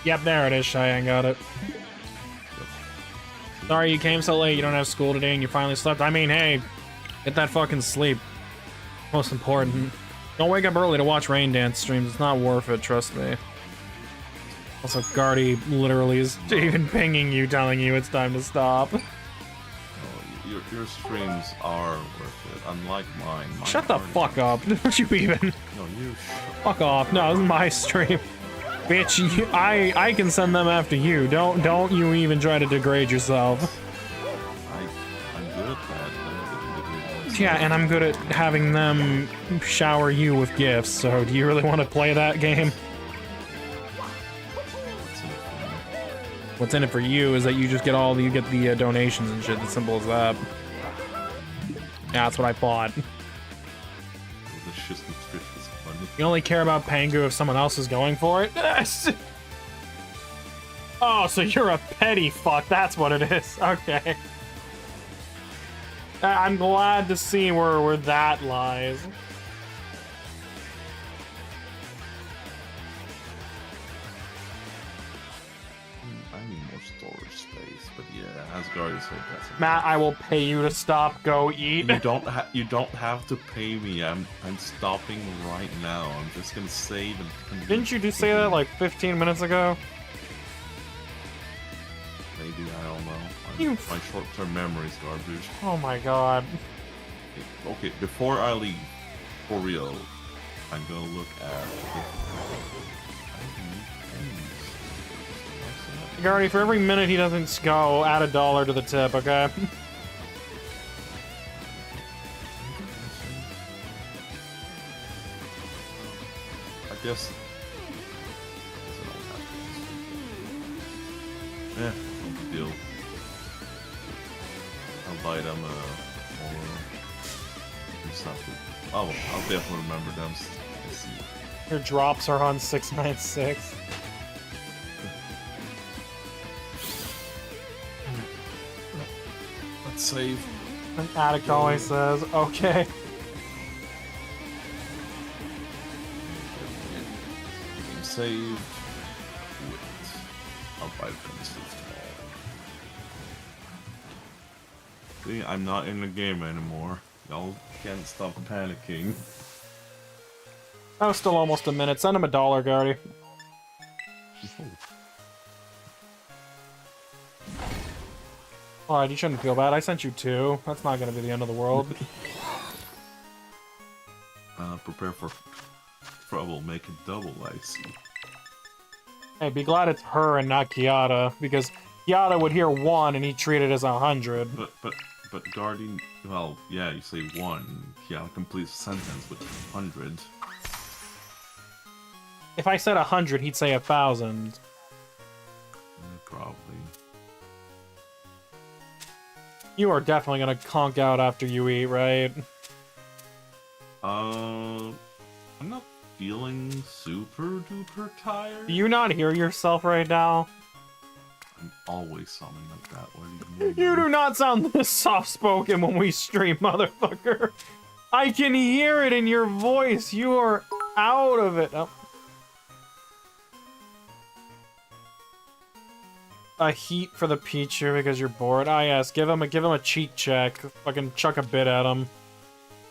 Yep, there it is, Cheyenne got it. Sorry you came so late, you don't have school today and you finally slept. I mean, hey, get that fucking sleep. Most important. Don't wake up early to watch Rain Dance streams, it's not worth it, trust me. Also, Guardy literally is even pinging you, telling you it's time to stop. Oh, your streams are worth it, unlike mine. Shut the fuck up, don't you even. No, you Fuck off, no, this is my stream. Bitch, I can send them after you. Don't you even try to degrade yourself. I'm good at that. Yeah, and I'm good at having them shower you with gifts, so do you really want to play that game? What's in it for you is that you just get the donations and shit, as simple as that. Yeah, that's what I thought. Delicious, nutritious, funny. You only care about Pangu if someone else is going for it? Oh, so you're a petty fuck, that's what it is. Okay. I'm glad to see where that lies. I need more storage space, but yeah, as Guardy said, that's Matt, I will pay you to stop, go eat. You don't have to pay me. I'm stopping right now. I'm just gonna save and Didn't you just say that like 15 minutes ago? maybe, I don't know. You- My short-term memory's garbage. Oh my god. Okay, before I leave, for real, I'm gonna look at Gardy, for every minute he doesn't go, add $1 to the tip, okay? I guess. Yeah, no big deal. I'll buy them more stuff. Oh, I'll definitely remember them. Let's see. Your drops are on 696. Let's save. An addict always says, okay. Game saved. Quit. I'll buy them tomorrow. See, I'm not in the game anymore. Y'all can't stop panicking. That was still almost a minute. Send him $1, Gardy. Alright, you shouldn't feel bad. I sent you 2. That's not gonna be the end of the world. Prepare for trouble. Make it double, I see. Hey, be glad it's her and not Kiata, because Kiata would hear 1 and he'd treat it as 100. But Guardian, well, yeah, you say 1. Yeah, complete sentence with 100. If I said 100, he'd say 1,000. Probably. You are definitely gonna conk out after you eat, right? I'm not feeling super duper tired. Do you not hear yourself right now? I'm always sounding like that. What do you mean? You do not sound this soft-spoken when we stream, motherfucker. I can hear it in your voice. You are out of it. Oh. A heat for the Pichu because you're bored. Ah, yes. Give him a cheek check. Fucking chuck a bit at him.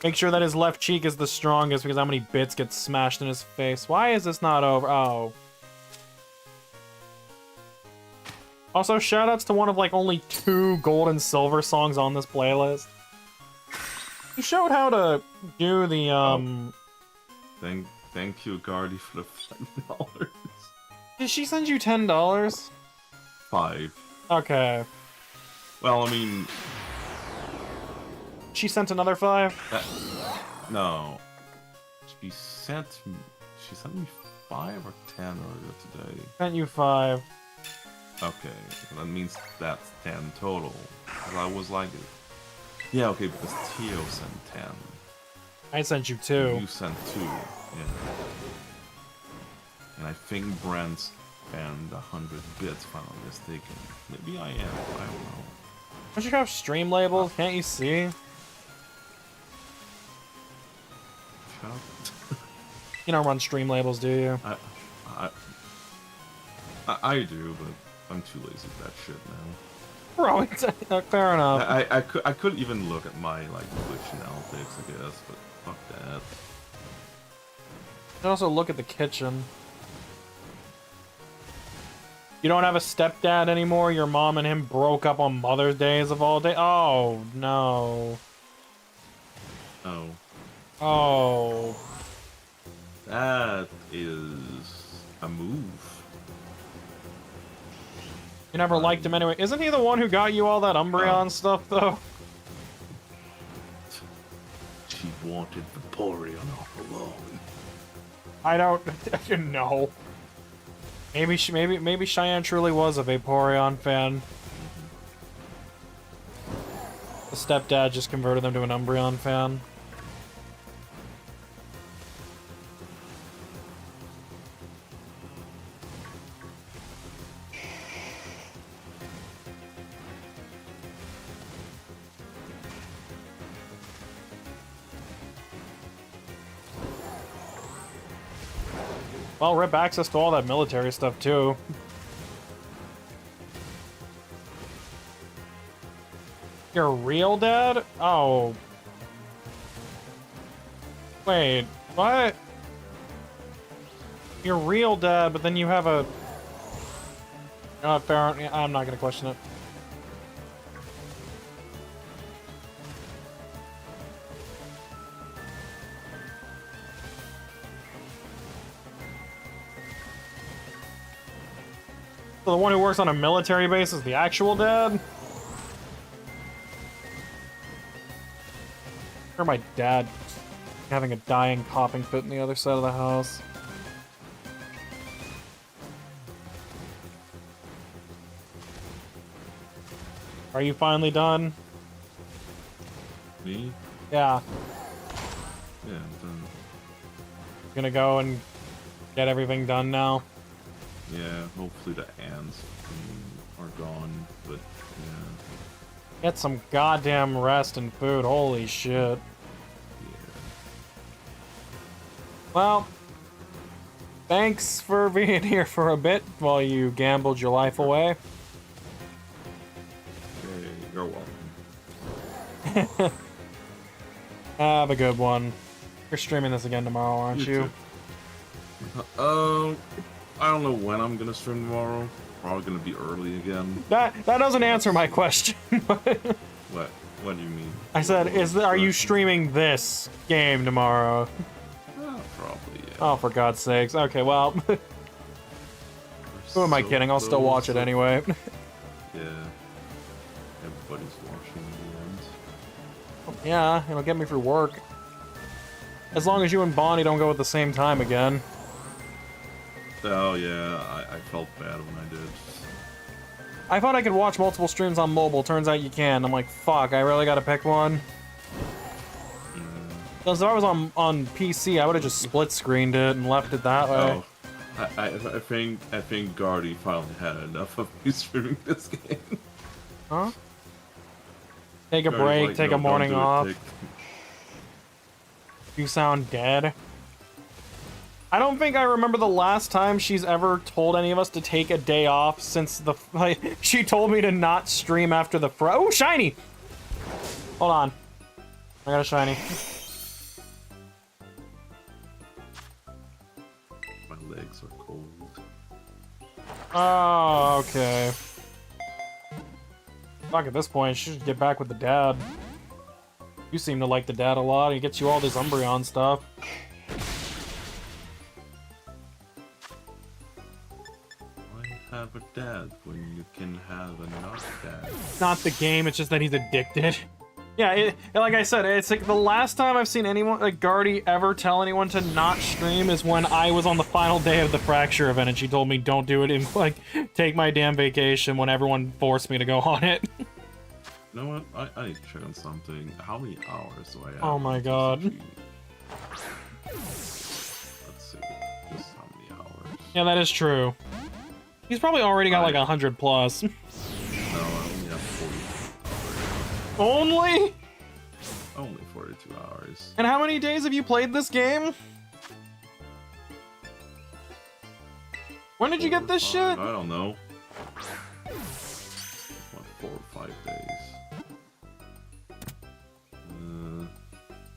Make sure that his left cheek is the strongest because how many bits get smashed in his face. Why is this not over? Oh. Also, shoutouts to one of like only 2 gold and silver songs on this playlist. He showed how to do the Thank you, Guardy, for the $5. Did she send you $10? 5. Okay. Well, I mean, She sent another 5? no. She sent me 5 or 10 earlier today. Sent you 5. Okay, that means that's 10 total. 'Cause I was like, yeah, okay, because Tio sent 10. I sent you 2. You sent 2, yeah. And I think Brent spent 100 bits, if I'm not mistaken. Maybe I am, I don't know. Don't you have stream labels? Can't you see? Shut. You don't run stream labels, do you? I do, but I'm too lazy for that shit now. Bro, it's fair enough. I could even look at my like Twitch analytics, I guess, but fuck that. You can also look at the kitchen. You don't have a stepdad anymore? Your mom and him broke up on Mother's Days of all day? Oh, no. Oh. Oh. That is a move. You never liked him anyway. Isn't he the one who got you all that Umbreon stuff, though? She wanted Vaporeon all along. I don't know. Maybe Cheyenne truly was a Vaporeon fan. The stepdad just converted them to an Umbreon fan. Well, rip access to all that military stuff, too. Your real dad? Oh. Wait, what? Your real dad, but then you have a... fair, I'm not gonna question it. So the one who works on a military base is the actual dad? Or my dad having a dying coughing fit in the other side of the house. Are you finally done? Me? Yeah. Yeah, I'm done. Gonna go and get everything done now. Yeah, hopefully the ants are gone, but yeah. Get some goddamn rest and food. Holy shit. Yeah. Well, thanks for being here for a bit while you gambled your life away. Okay, you're welcome. Have a good one. You're streaming this again tomorrow, aren't you? I don't know when I'm gonna stream tomorrow. Probably gonna be early again. That doesn't answer my question. What? What do you mean? I said, are you streaming this game tomorrow? Probably, yeah. Oh, for God's sakes. Okay, well. Who am I kidding? I'll still watch it anyway. Yeah. Everybody's watching in the end. Yeah, it'll get me through work. As long as you and Bonnie don't go at the same time again. Oh yeah, I felt bad when I did. I thought I could watch multiple streams on mobile. Turns out you can. I'm like, fuck, I really gotta pick one. Because if I was on PC, I would have just split screened it and left it that way. Oh, I think Guardy finally had enough of me streaming this game. Huh? Take a Guardy's break, like, take "No, a don't morning do it, off. Dick." You sound dead. I don't think I remember the last time she's ever told any of us to take a day off since the, like, she told me to not stream after the oh, shiny! Hold on. I got a shiny. My legs are cold. Oh, okay. Fuck, at this point, she should get back with the dad. You seem to like the dad a lot. He gets you all this Umbreon stuff. Why have a dad when you can have another dad? It's not the game, it's just that he's addicted. Yeah, like I said, it's like the last time I've seen anyone, like Guardy, ever tell anyone to not stream is when I was on the final day of the Fracture event and she told me don't do it and, like, take my damn vacation when everyone forced me to go on it. You know what? I need to check on something. How many hours do I have? Oh my god. Let's see. Just how many hours? Yeah, that is true. He's probably already got like 100 plus. No, I only have 42 hours. Only? Only 42 hours. And how many days have you played this game? When did you get this shit? I don't know. What, 4 or 5 days?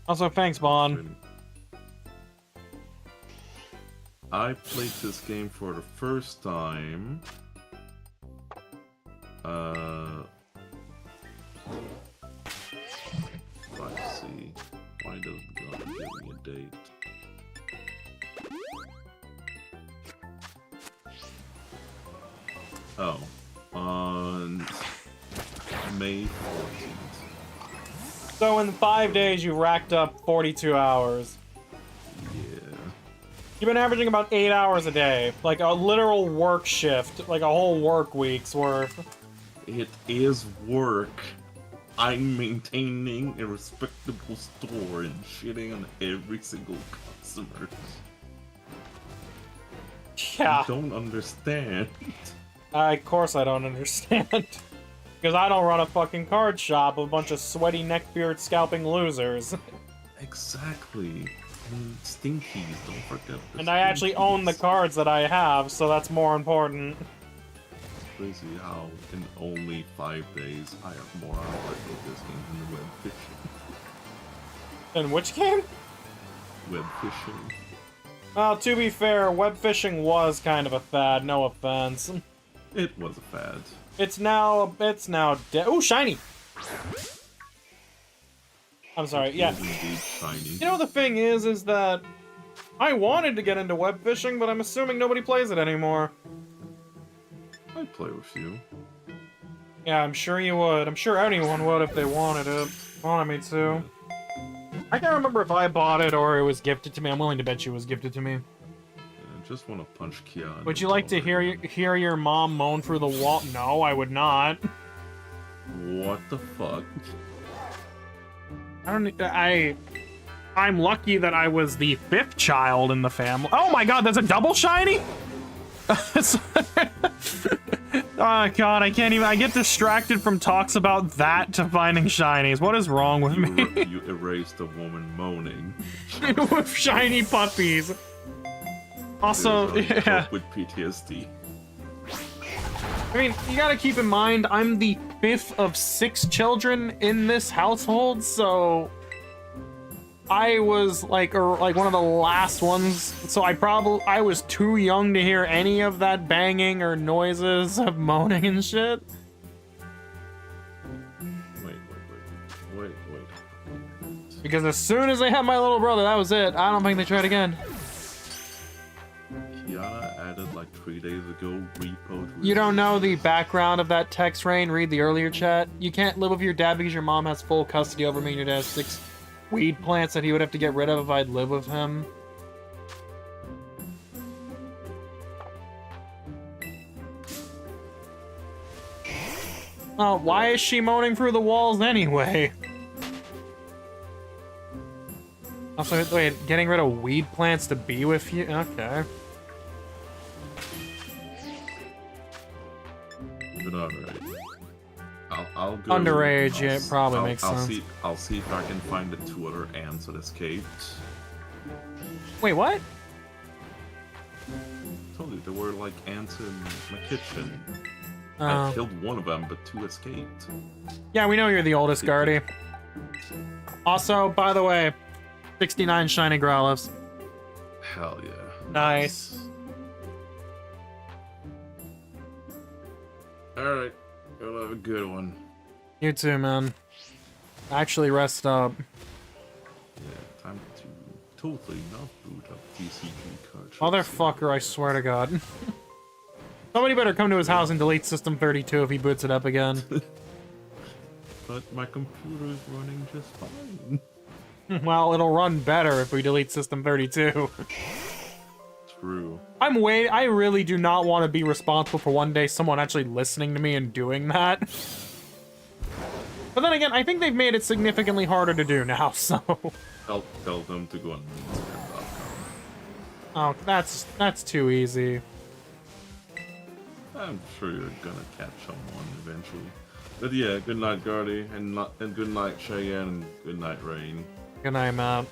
Also, thanks, Bon. I played this game for the first time. Let's see. Why doesn't God give me a date? Oh, on May 14th. So in 5 days, you racked up 42 hours. Yeah. You've been averaging about 8 hours a day. Like a literal work shift. Like a whole work week's worth. It is work. I'm maintaining a respectable store and shitting on every single customer. Yeah. I don't understand. Of course I don't understand. Because I don't run a fucking card shop with a bunch of sweaty neckbeard scalping losers. Exactly. And stinkies, don't forget the And I actually own the cards that I have, so that's more important. It's crazy how in only 5 days I have more hours of this game than web fishing. In which game? Web fishing. Well, to be fair, web fishing was kind of a fad, no offense. It was a fad. It's now dead. Ooh, shiny! I'm sorry, yeah. It is indeed shiny. You know, the thing is that I wanted to get into web fishing, but I'm assuming nobody plays it anymore. I'd play with you. Yeah, I'm sure you would. I'm sure anyone would if they wanted me to. I can't remember if I bought it or it was gifted to me. I'm willing to bet you it was gifted to me. I just want to punch Kia. Would you like to hear your mom moan through the wall? No, I would not. What the fuck? I'm lucky that I was the 5th child in the family. Oh my god, there's a double shiny? Oh god, I can't even. I get distracted from talks about that to finding shinies. What is wrong with me? You erased a woman moaning. With shiny puppies. Also, yeah. With PTSD. I mean, you gotta keep in mind, I'm the 5th of 6 children in this household, so I was like one of the last ones. So I was too young to hear any of that banging or noises of moaning and shit. Wait. Because as soon as I had my little brother, that was it. I don't think they tried again. Kiana added like 3 days ago repo to You don't know the background of that text, Rain? Read the earlier chat. You can't live with your dad because your mom has full custody over me and your dad has 6 weed plants that he would have to get rid of if I'd live with him. Oh, why is she moaning through the walls anyway? Also, wait, getting rid of weed plants to be with you? Okay. But alright. I'll go. Underage, yeah, it probably makes I'll sense. I'll see if I can find the 2 other ants that escaped. Wait, what? I told you there were like ants in my kitchen. Oh. I killed one of them, but 2 escaped. Yeah, we know you're the oldest, Guardy. Also, by the way, 69 shiny Growlithes. Hell yeah. Nice. Alright, you'll have a good one. You too, man. Actually, rest up. Yeah, time to totally not boot up TCG cartridge. Motherfucker, I swear to God. Somebody better come to his house and delete System 32 if he boots it up again. But my computer is running just fine. Well, it'll run better if we delete System 32. True. I really do not want to be responsible for one day someone actually listening to me and doing that. But then again, I think they've made it significantly harder to do now, so... Tell them to go on meatspam.com. Oh, that's too easy. I'm sure you're gonna catch someone eventually. But yeah, good night, Guardy, and good night, Cheyenne, and good night, Rain. Good night, Matt.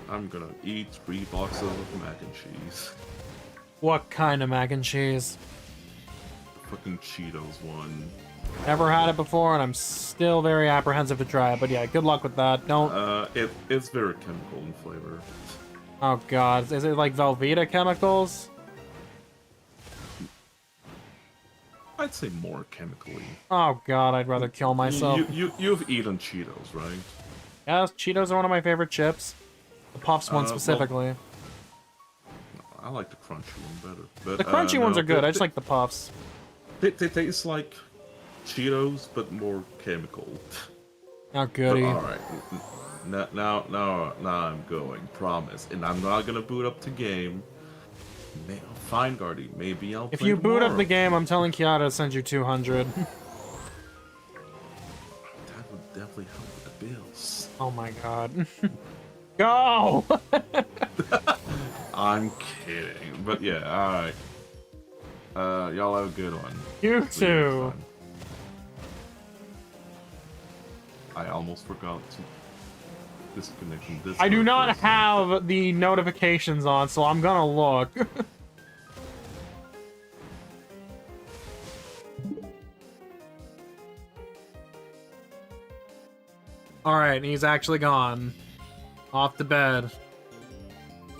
I'm gonna eat 3 boxes of mac and cheese. What kind of mac and cheese? The fucking Cheetos one. Never had it before, and I'm still very apprehensive to try it. But yeah, good luck with that. Don't... It's very chemical in flavor. Oh god, is it like Velveeta chemicals? I'd say more chemically. Oh god, I'd rather kill myself. You've eaten Cheetos, right? Yes, Cheetos are one of my favorite chips. The Puffs one Well, specifically. I like the crunchy one better. But, The crunchy ones no, are good, I just like the Puffs. They taste like Cheetos, but more chemical. Oh goody. Alright. Now I'm going, promise. And I'm not gonna boot up the game. Fine, Guardy. Maybe I'll If play you boot up tomorrow. the game, I'm telling Kiara to send you 200. That would definitely help with the bills. Oh my god. Go! I'm kidding. But yeah, alright. Y'all have a good one. You See you next too. time. I almost forgot to disconnect from this. I do not have the notifications on, so I'm gonna look. Alright, he's actually gone. Off to bed.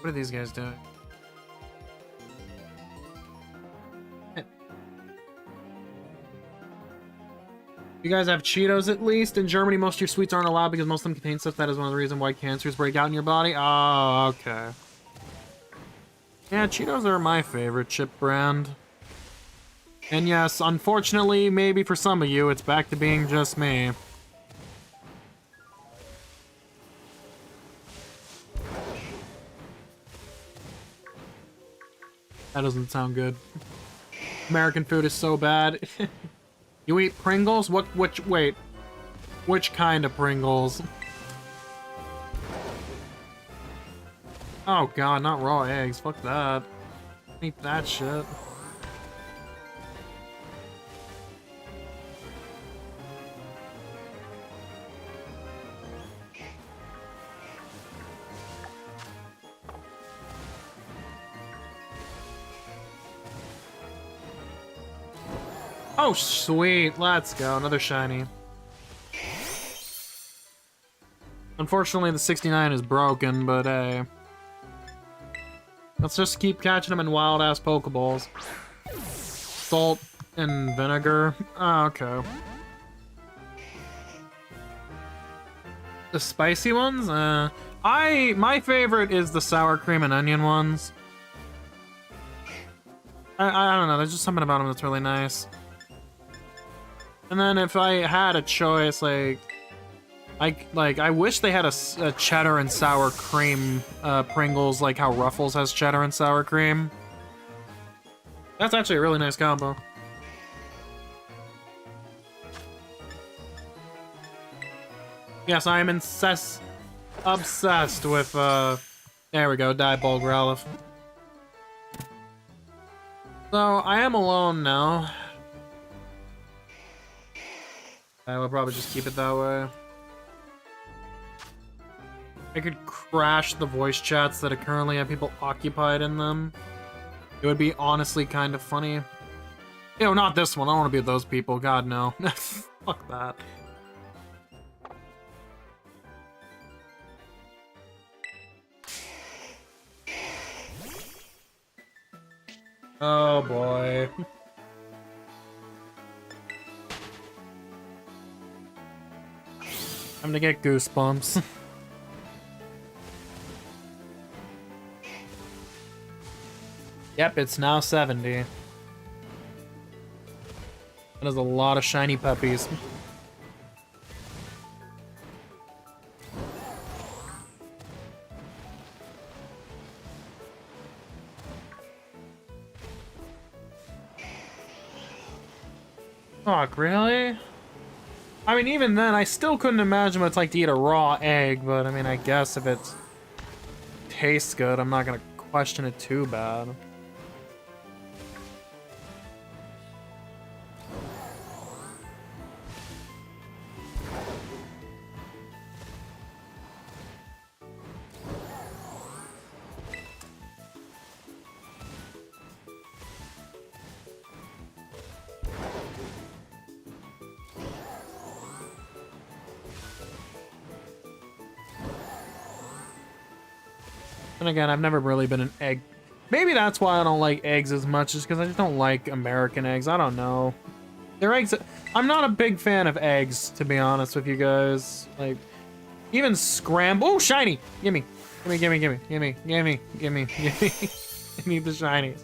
What are these guys doing? You guys have Cheetos at least? In Germany, most of your sweets aren't allowed because most of them contain stuff that is one of the reasons why cancers break out in your body. Oh, okay. Yeah, Cheetos are my favorite chip brand. And yes, unfortunately, maybe for some of you, it's back to being just me. That doesn't sound good. American food is so bad. You eat Pringles? Wait. Which kind of Pringles? Oh god, not raw eggs. Fuck that. Eat that shit. Oh, sweet. Let's go. Another shiny. Unfortunately, the 69 is broken, but hey. Let's just keep catching them in wild-ass Pokeballs. Salt and vinegar. Oh, okay. The spicy ones? My favorite is the sour cream and onion ones. I don't know, there's just something about them that's really nice. And then if I had a choice, I wish they had a cheddar and sour cream Pringles, like how Ruffles has cheddar and sour cream. That's actually a really nice combo. Yes, I am obsessed with, there we go, Diebold Growlithe. So, I am alone now. I will probably just keep it that way. I could crash the voice chats that currently have people occupied in them. It would be honestly kind of funny. You know, not this one. I don't want to be those people. God, no. Fuck that. Oh, boy. I'm gonna get goosebumps. Yep, it's now 70. That is a lot of shiny puppies. Fuck, really? I mean, even then, I still couldn't imagine what it's like to eat a raw egg, but I mean, I guess if it tastes good, I'm not gonna question it too bad. And again, I've never really been an egg. Maybe that's why I don't like eggs as much, is because I just don't like American eggs. I don't know. They're eggs. I'm not a big fan of eggs, to be honest with you guys. Like, even scramble. Oh, shiny! Gimme. Gimme, gimme, gimme, gimme, gimme, gimme, gimme. I need the shinies.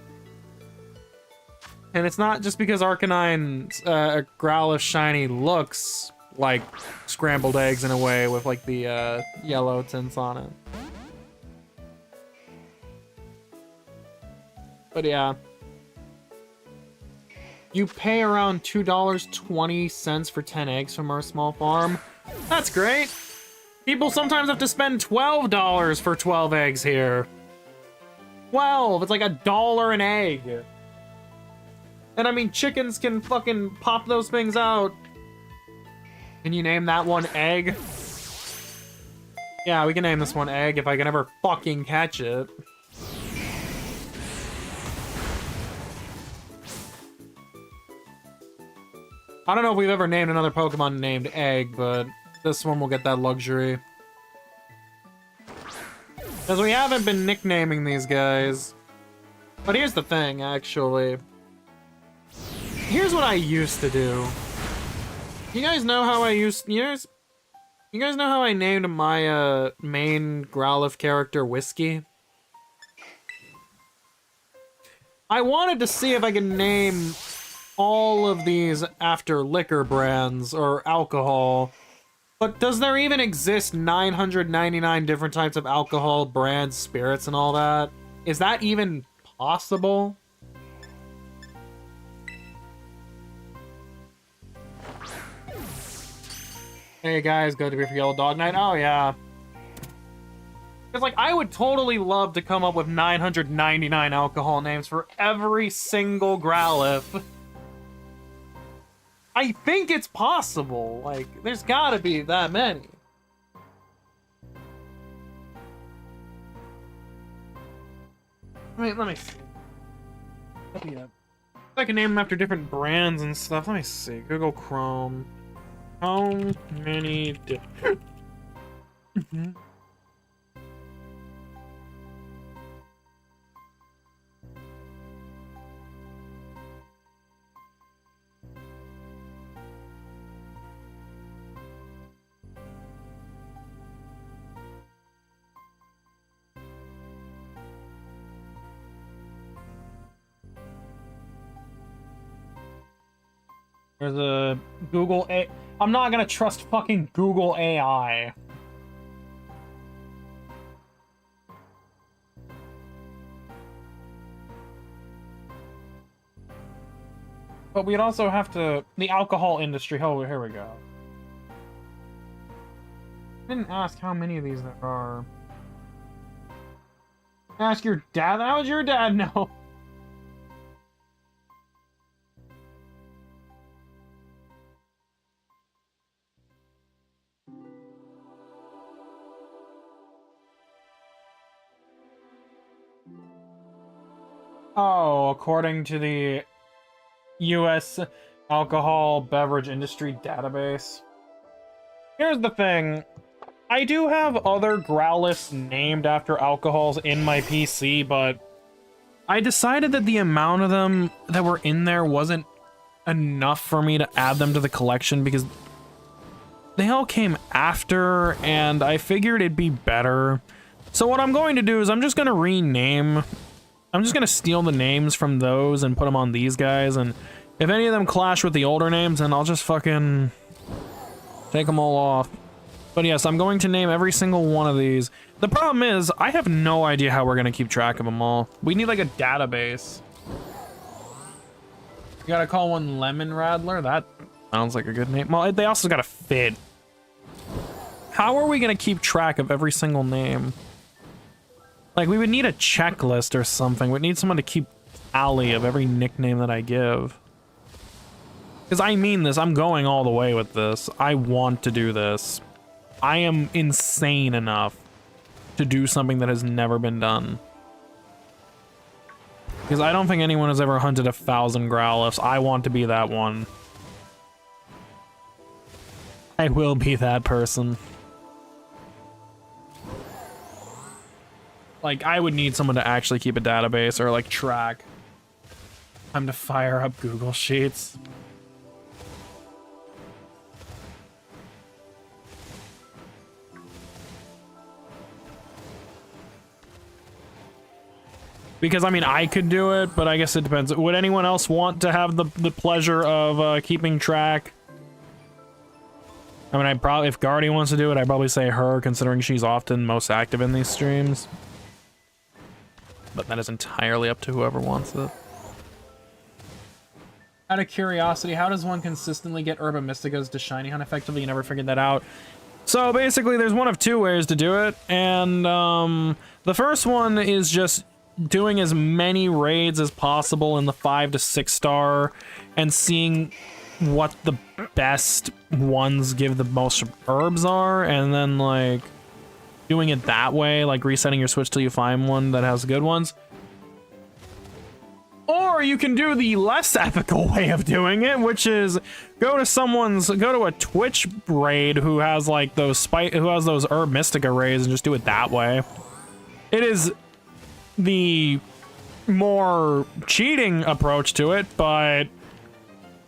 And it's not just because Arcanine's Growlithe shiny looks like scrambled eggs in a way with like the yellow tints on it. But yeah. You pay around $2.20 for 10 eggs from our small farm. That's great. People sometimes have to spend $12 for 12 eggs here. 12, it's like $1 an egg. And I mean, chickens can fucking pop those things out. Can you name that one Egg? Yeah, we can name this one Egg if I can ever fucking catch it. I don't know if we've ever named another Pokemon named Egg, but this one will get that luxury. Because we haven't been nicknaming these guys. But here's the thing, actually. Here's what I used to do. You guys know how I used... You guys know how I named my main Growlithe character Whiskey? I wanted to see if I could name all of these after liquor brands or alcohol, but does there even exist 999 different types of alcohol, brands, spirits, and all that? Is that even possible? Hey guys, good to be for Yellow Dog Night. Oh yeah. Because, like, I would totally love to come up with 999 alcohol names for every single Growlithe. I think it's possible. Like, there's gotta be that many. Let me see. I can name them after different brands and stuff. Let me see. Google Chrome. How many different... There's a Google A... I'm not gonna trust fucking Google AI. But we'd also have to... The alcohol industry... Oh, here we go. I didn't ask how many of these there are. Ask your dad? How would your dad know? Oh, according to the U.S. Alcohol Beverage Industry Database. Here's the thing. I do have other Growlithes named after alcohols in my PC, but I decided that the amount of them that were in there wasn't enough for me to add them to the collection because they all came after, and I figured it'd be better. So what I'm going to do is I'm just going to rename. I'm just going to steal the names from those and put them on these guys, and if any of them clash with the older names, then I'll just fucking take them all off. But yes, I'm going to name every single one of these. The problem is, I have no idea how we're going to keep track of them all. We need like a database. You gotta call one Lemon Rattler? That sounds like a good name. Well, they also gotta fit. How are we gonna keep track of every single name? Like, we would need a checklist or something. We'd need someone to keep tally of every nickname that I give. Because I mean this, I'm going all the way with this. I want to do this. I am insane enough to do something that has never been done. Because I don't think anyone has ever hunted 1,000 Growlithes. I want to be that one. I will be that person. Like, I would need someone to actually keep a database or, like, track. Time to fire up Google Sheets. Because, I mean, I could do it, but I guess it depends. Would anyone else want to have the pleasure of keeping track? I mean, if Guardy wants to do it, I'd probably say her, considering she's often most active in these streams. But that is entirely up to whoever wants it. Out of curiosity, how does one consistently get Herba Mysticas to shiny hunt effectively? You never figured that out. So basically, there's one of two ways to do it, and the first one is just doing as many raids as possible in the 5 to 6 star and seeing what the best ones give the most herbs are, and then like doing it that way, like resetting your switch till you find one that has good ones. Or you can do the less ethical way of doing it, which is go to a Twitch raid who has like those Herb Mystica raids and just do it that way. It is the more cheating approach to it, but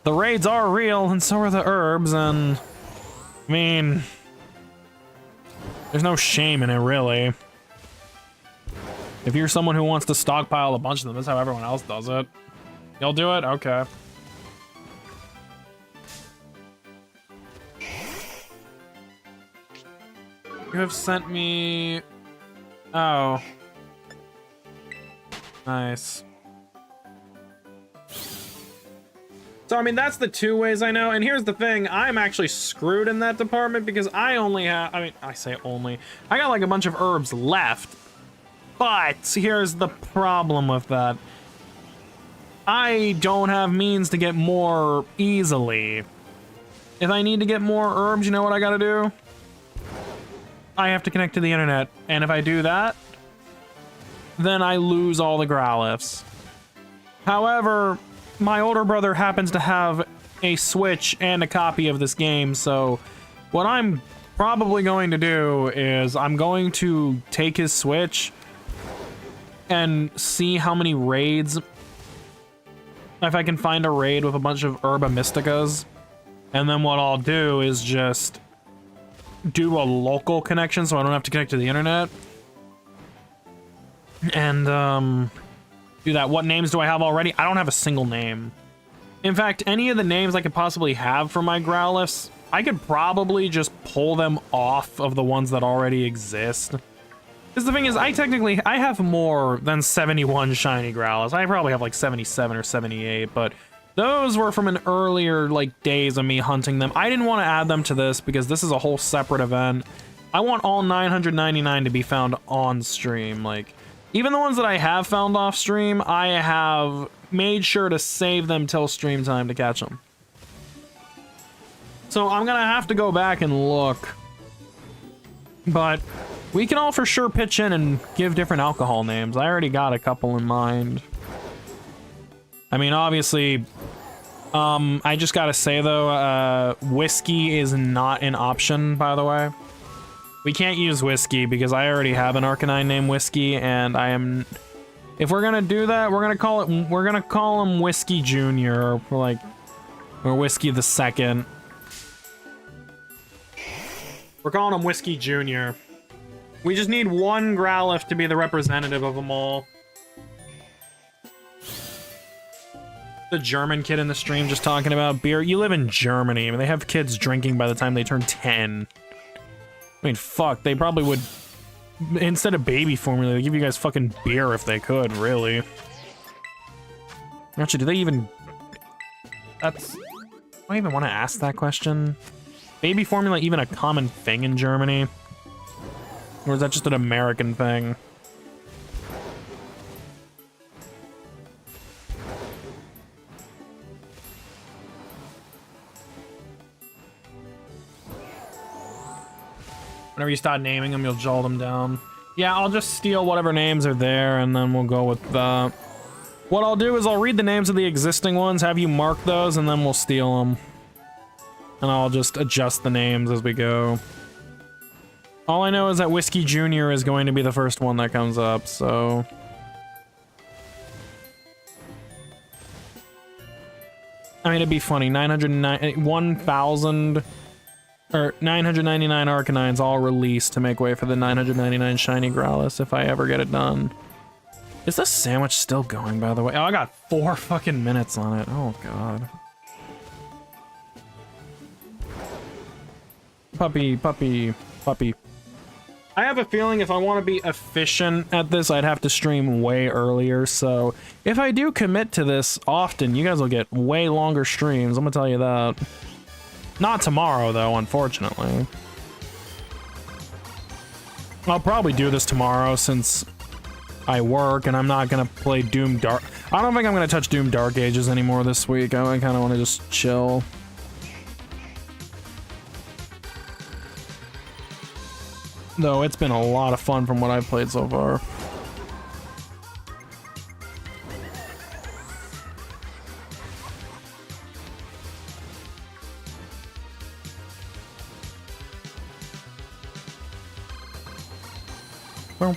the raids are real and so are the herbs, and I mean, there's no shame in it, really. If you're someone who wants to stockpile a bunch of them, that's how everyone else does it. You'll do it? Okay. You have sent me... Oh. Nice. So, I mean, that's the two ways I know, and here's the thing, I'm actually screwed in that department because I only have, I mean, I say only, I got like a bunch of herbs left, but here's the problem with that. I don't have means to get more easily. If I need to get more herbs, you know what I gotta do? I have to connect to the internet, and if I do that, then I lose all the Growlithes. However, my older brother happens to have a Switch and a copy of this game, so what I'm probably going to do is I'm going to take his Switch and see how many raids, if I can find a raid with a bunch of Herba Mysticas, and then what I'll do is just do a local connection so I don't have to connect to the internet. And, do that. What names do I have already? I don't have a single name. In fact, any of the names I could possibly have for my Growlithes, I could probably just pull them off of the ones that already exist. Because the thing is, I have more than 71 shiny Growlithes. I probably have like 77 or 78, but those were from an earlier, like, days of me hunting them. I didn't want to add them to this because this is a whole separate event. I want all 999 to be found on stream, like... Even the ones that I have found off stream, I have made sure to save them till stream time to catch them. So I'm gonna have to go back and look. But we can all for sure pitch in and give different alcohol names. I already got a couple in mind. I mean, obviously, I just gotta say though, whiskey is not an option, by the way. We can't use whiskey because I already have an Arcanine named Whiskey, and I am. If we're gonna do that, we're gonna call him Whiskey Junior, or Whiskey the Second. We're calling him Whiskey Junior. We just need one Growlithe to be the representative of them all. The German kid in the stream just talking about beer. You live in Germany. I mean, they have kids drinking by the time they turn 10. I mean, fuck, they probably would, instead of baby formula, they'd give you guys fucking beer if they could, really. Actually, do they even... Do I even want to ask that question? Baby formula even a common thing in Germany? Or is that just an American thing? Whenever you start naming them, you'll jolt them down. Yeah, I'll just steal whatever names are there, and then we'll go with that. What I'll do is I'll read the names of the existing ones, have you mark those, and then we'll steal them. And I'll just adjust the names as we go. All I know is that Whiskey Jr. is going to be the first one that comes up, so... I mean, it'd be funny, 1,000... Or 999 Arcanines all released to make way for the 999 Shiny Growlithe if I ever get it done. Is this sandwich still going, by the way? Oh, I got 4 fucking minutes on it. Oh, God. Puppy, puppy, puppy. I have a feeling if I want to be efficient at this, I'd have to stream way earlier, so if I do commit to this often, you guys will get way longer streams, I'm gonna tell you that. Not tomorrow, though, unfortunately. I'll probably do this tomorrow since I work, and I'm not gonna play Doom Dark. I don't think I'm gonna touch Doom Dark Ages anymore this week. I kind of want to just chill. Though it's been a lot of fun from what I've played so far. You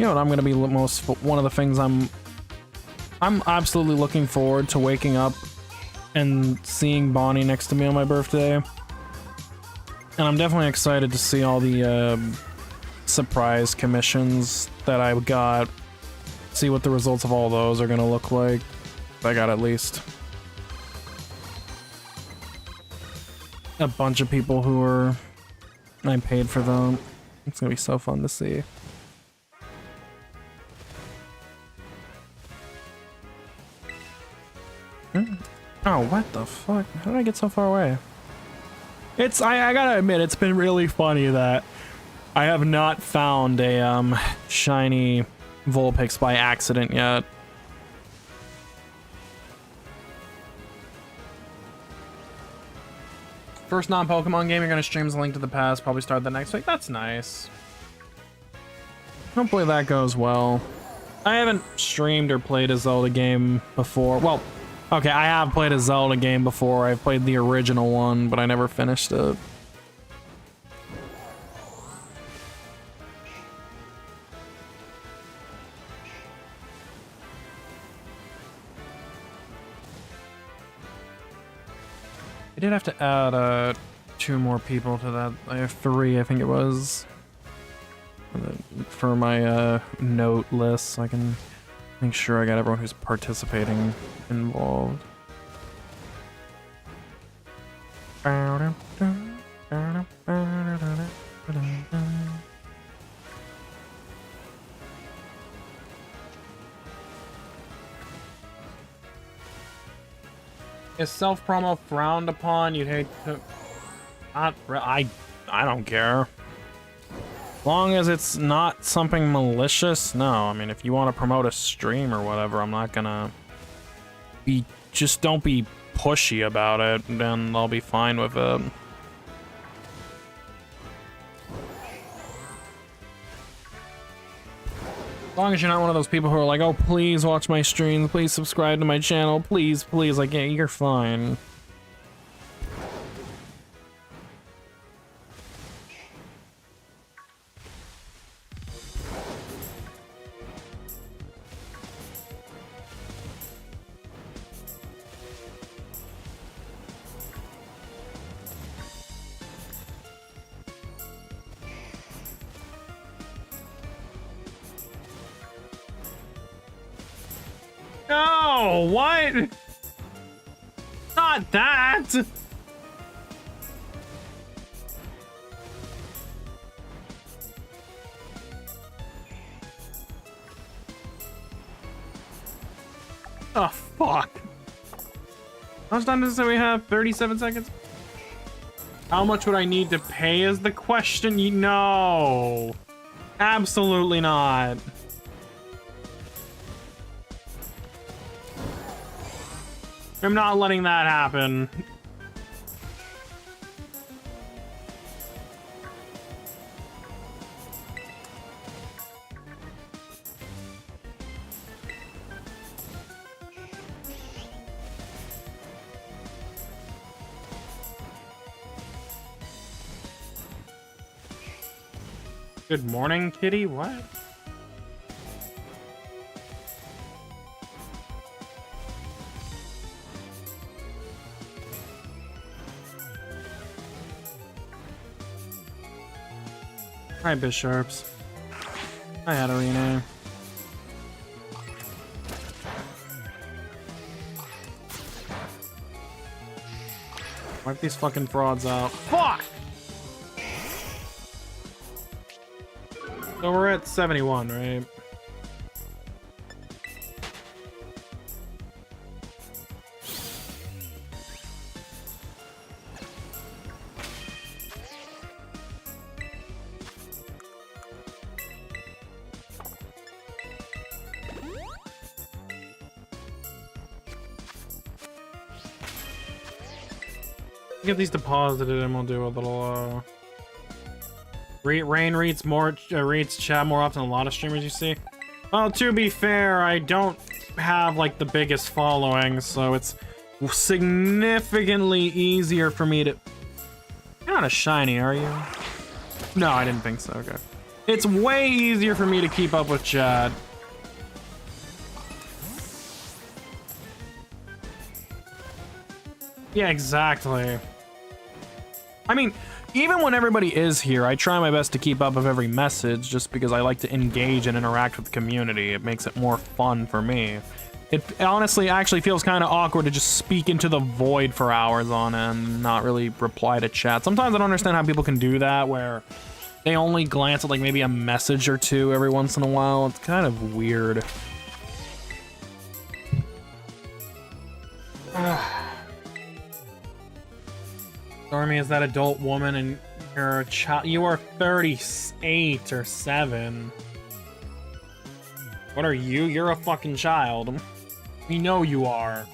know what I'm gonna be one of the things I'm absolutely looking forward to waking up and seeing Bonnie next to me on my birthday. And I'm definitely excited to see all the surprise commissions that I got. See what the results of all those are gonna look like. I got at least a bunch of people who are... I paid for them. It's gonna be so fun to see. Oh, what the fuck? How did I get so far away? I gotta admit, it's been really funny that I have not found a, shiny Vulpix by accident yet. First non-Pokemon game you're gonna stream is A Link to the Past, probably start the next week. That's nice. Hopefully that goes well. I haven't streamed or played a Zelda game before. Well, okay, I have played a Zelda game before. I've played the original one, but I never finished it. I did have to add 2 more people to that. I have 3, I think it was, for my note list, so I can make sure I got everyone who's participating involved. Is self-promo frowned upon? You'd hate to... I don't care. As long as it's not something malicious, no. I mean, if you want to promote a stream or whatever, I'm not gonna be... Just don't be pushy about it, then I'll be fine with it. As long as you're not one of those people who are like, oh, please watch my streams, please subscribe to my channel, please, please, like, yeah, you're fine. No, what? Not that. Oh, fuck. How much time does it say we have? 37 seconds? How much would I need to pay is the question? No. Absolutely not. I'm not letting that happen. Good morning, kitty. What? Hi, Bisharps. Hi, Adelina. Wipe these fucking frauds out. Fuck! So we're at 71, right? Get these deposited and we'll do a little Rain reads chat more often than a lot of streamers you see. Well, to be fair, I don't have like the biggest following, so it's significantly easier for me to... You're not a shiny, are you? No, I didn't think so. Okay. It's way easier for me to keep up with chat. Yeah, exactly. I mean, even when everybody is here, I try my best to keep up with every message just because I like to engage and interact with the community. It makes it more fun for me. It honestly actually feels kind of awkward to just speak into the void for hours on end and not really reply to chat. Sometimes I don't understand how people can do that, where they only glance at like maybe a message or two every once in a while. It's kind of weird. Stormy is that adult woman and you're a child. You are 38 or 7. What are you? You're a fucking child. We know you are.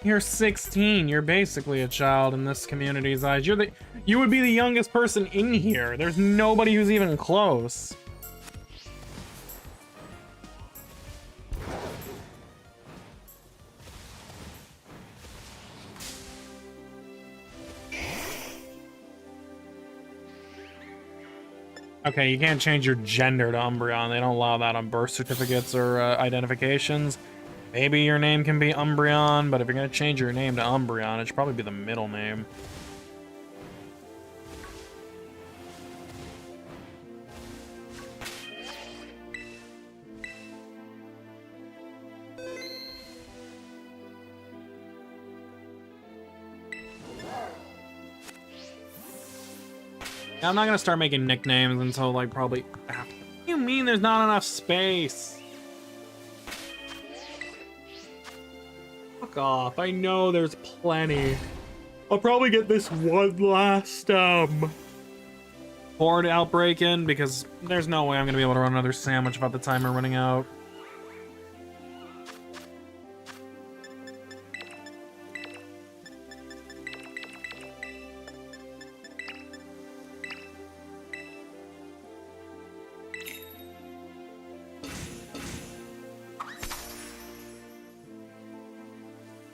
You're 16. You're basically a child in this community's eyes. You would be the youngest person in here. There's nobody who's even close. Okay, you can't change your gender to Umbreon. They don't allow that on birth certificates or identifications. Maybe your name can be Umbreon, but if you're gonna change your name to Umbreon, it should probably be the middle name. Yeah, I'm not gonna start making nicknames until like probably after. What do you mean there's not enough space? Fuck off. I know there's plenty. I'll probably get this one last horde outbreak in because there's no way I'm gonna be able to run another sandwich about the time we're running out.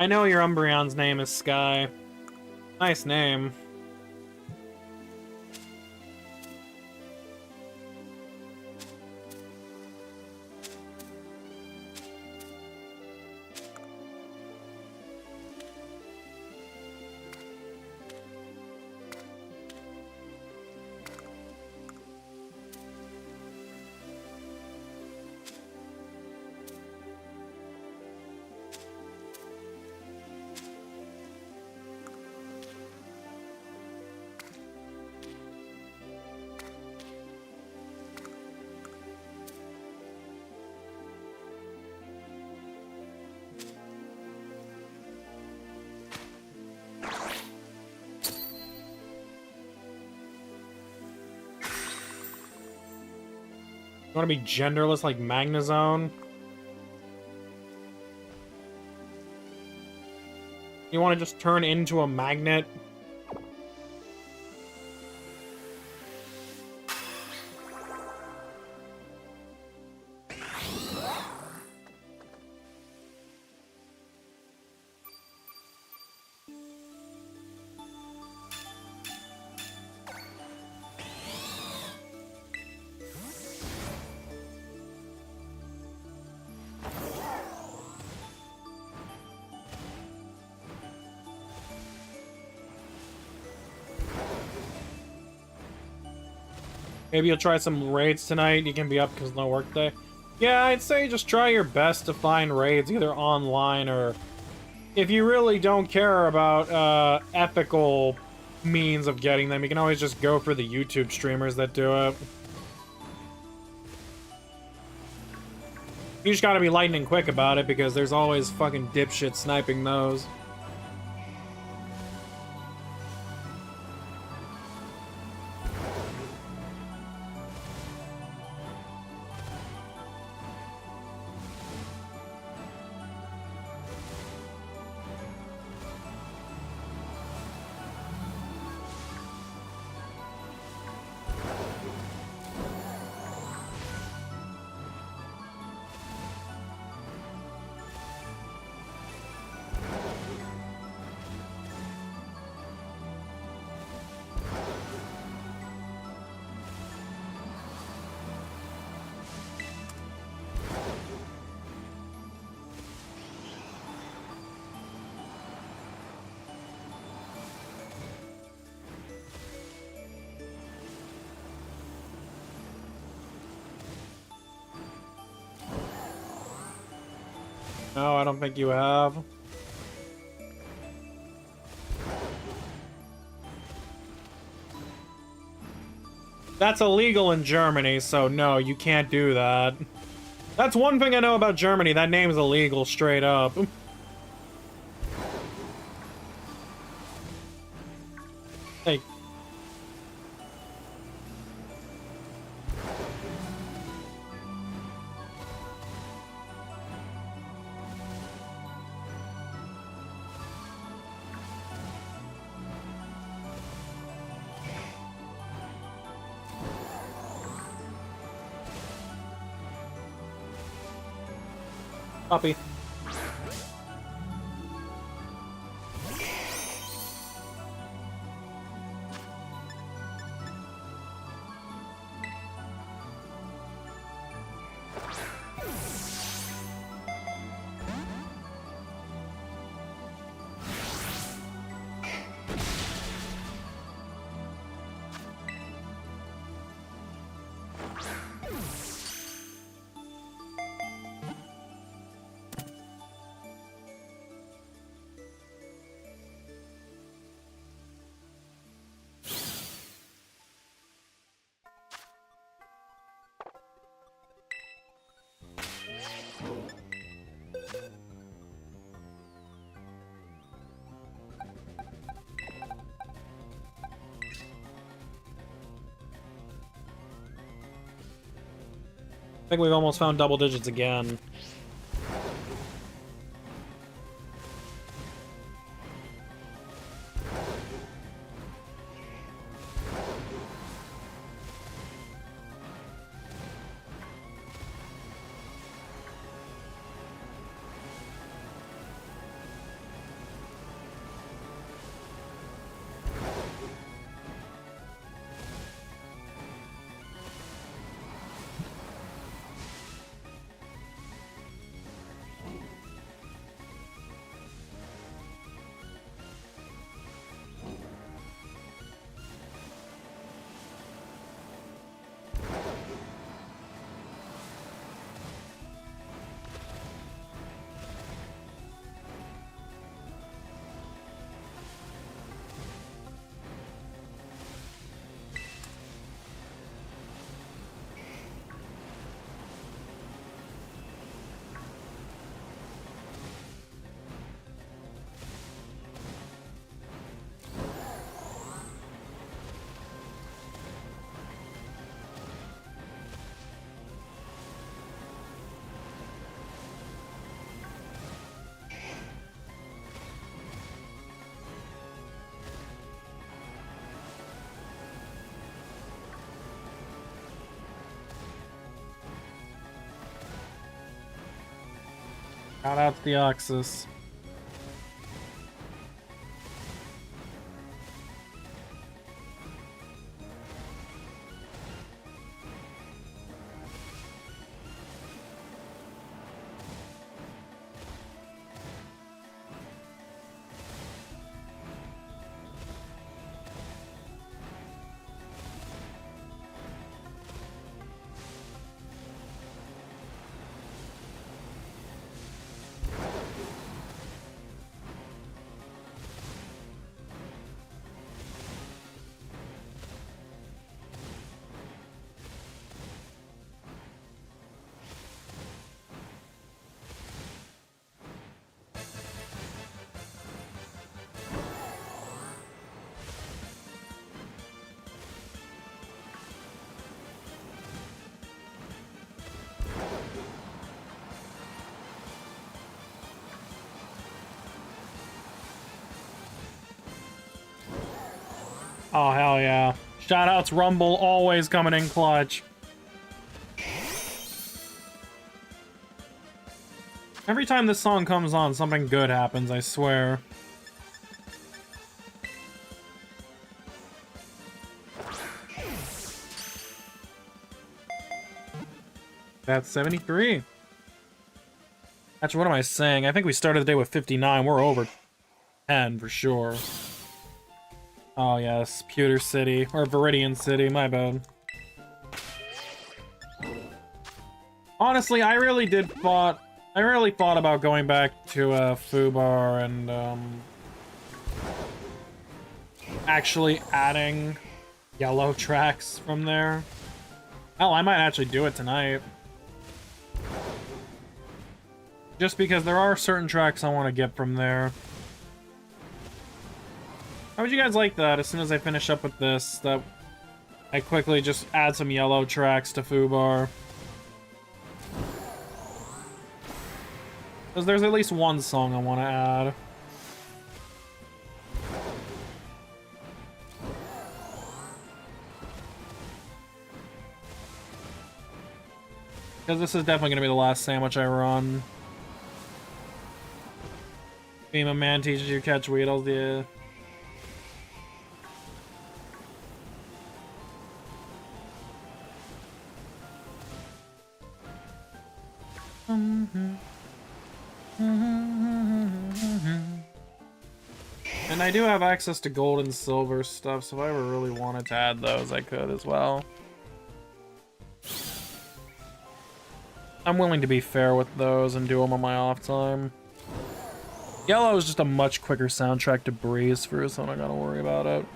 I know your Umbreon's name is Sky. Nice name. You want to be genderless like Magnezone? You want to just turn into a magnet? Maybe you'll try some raids tonight. You can be up because no work day. Yeah, I'd say just try your best to find raids, either online or... If you really don't care about ethical means of getting them, you can always just go for the YouTube streamers that do it. You just gotta be lightning quick about it, because there's always fucking dipshit sniping those. No, I don't think you have. That's illegal in Germany, so no, you can't do that. That's one thing I know about Germany, that name is illegal straight up. Hey. Puppy. I think we've almost found double digits again. Shout out to the Oxus. Oh, hell yeah. Shoutouts Rumble, always coming in clutch. Every time this song comes on, something good happens, I swear. That's 73. Actually, what am I saying? I think we started the day with 59. We're over 10 for sure. Oh yes, Pewter City, or Viridian City, my bad. Honestly, I really thought about going back to Fubar and actually adding yellow tracks from there. Hell, I might actually do it tonight. Just because there are certain tracks I want to get from there. How would you guys like that, as soon as I finish up with this, that I quickly just add some yellow tracks to Fubar? Because there's at least one song I want to add. Because this is definitely going to be the last sandwich I run. FEMA man teaches you to catch Weedles, yeah. And I do have access to gold and silver stuff, so if I ever really wanted to add those, I could as well. I'm willing to be fair with those and do them on my off time. Yellow is just a much quicker soundtrack to breeze through, so I'm not gonna worry about it.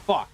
Fuck.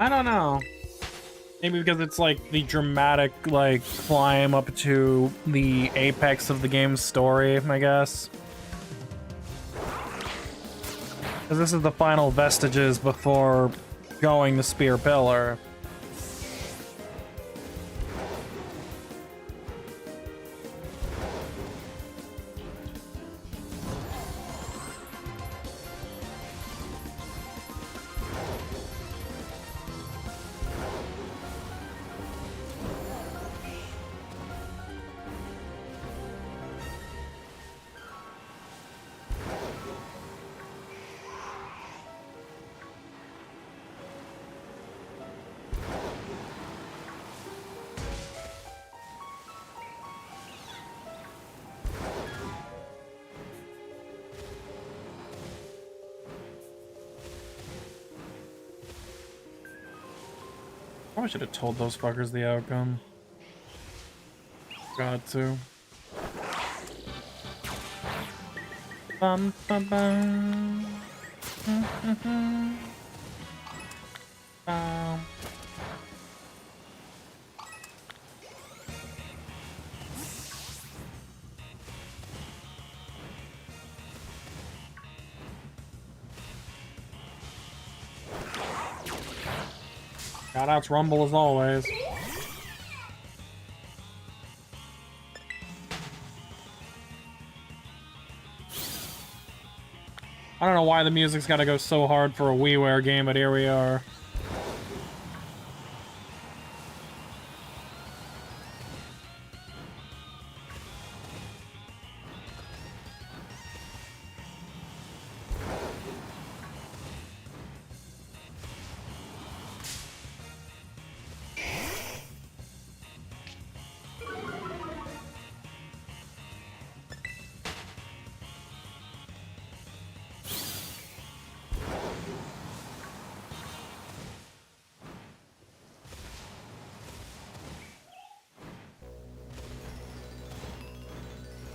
I don't know. Maybe because it's like the dramatic like climb up to the apex of the game's story, I guess. Because this is the final vestiges before going to Spear Pillar. Probably should have told those fuckers the outcome. Got to. Bum, bum, bum. Bum. Shoutouts Rumble as always. I don't know why the music's gotta go so hard for a WiiWare game, but here we are.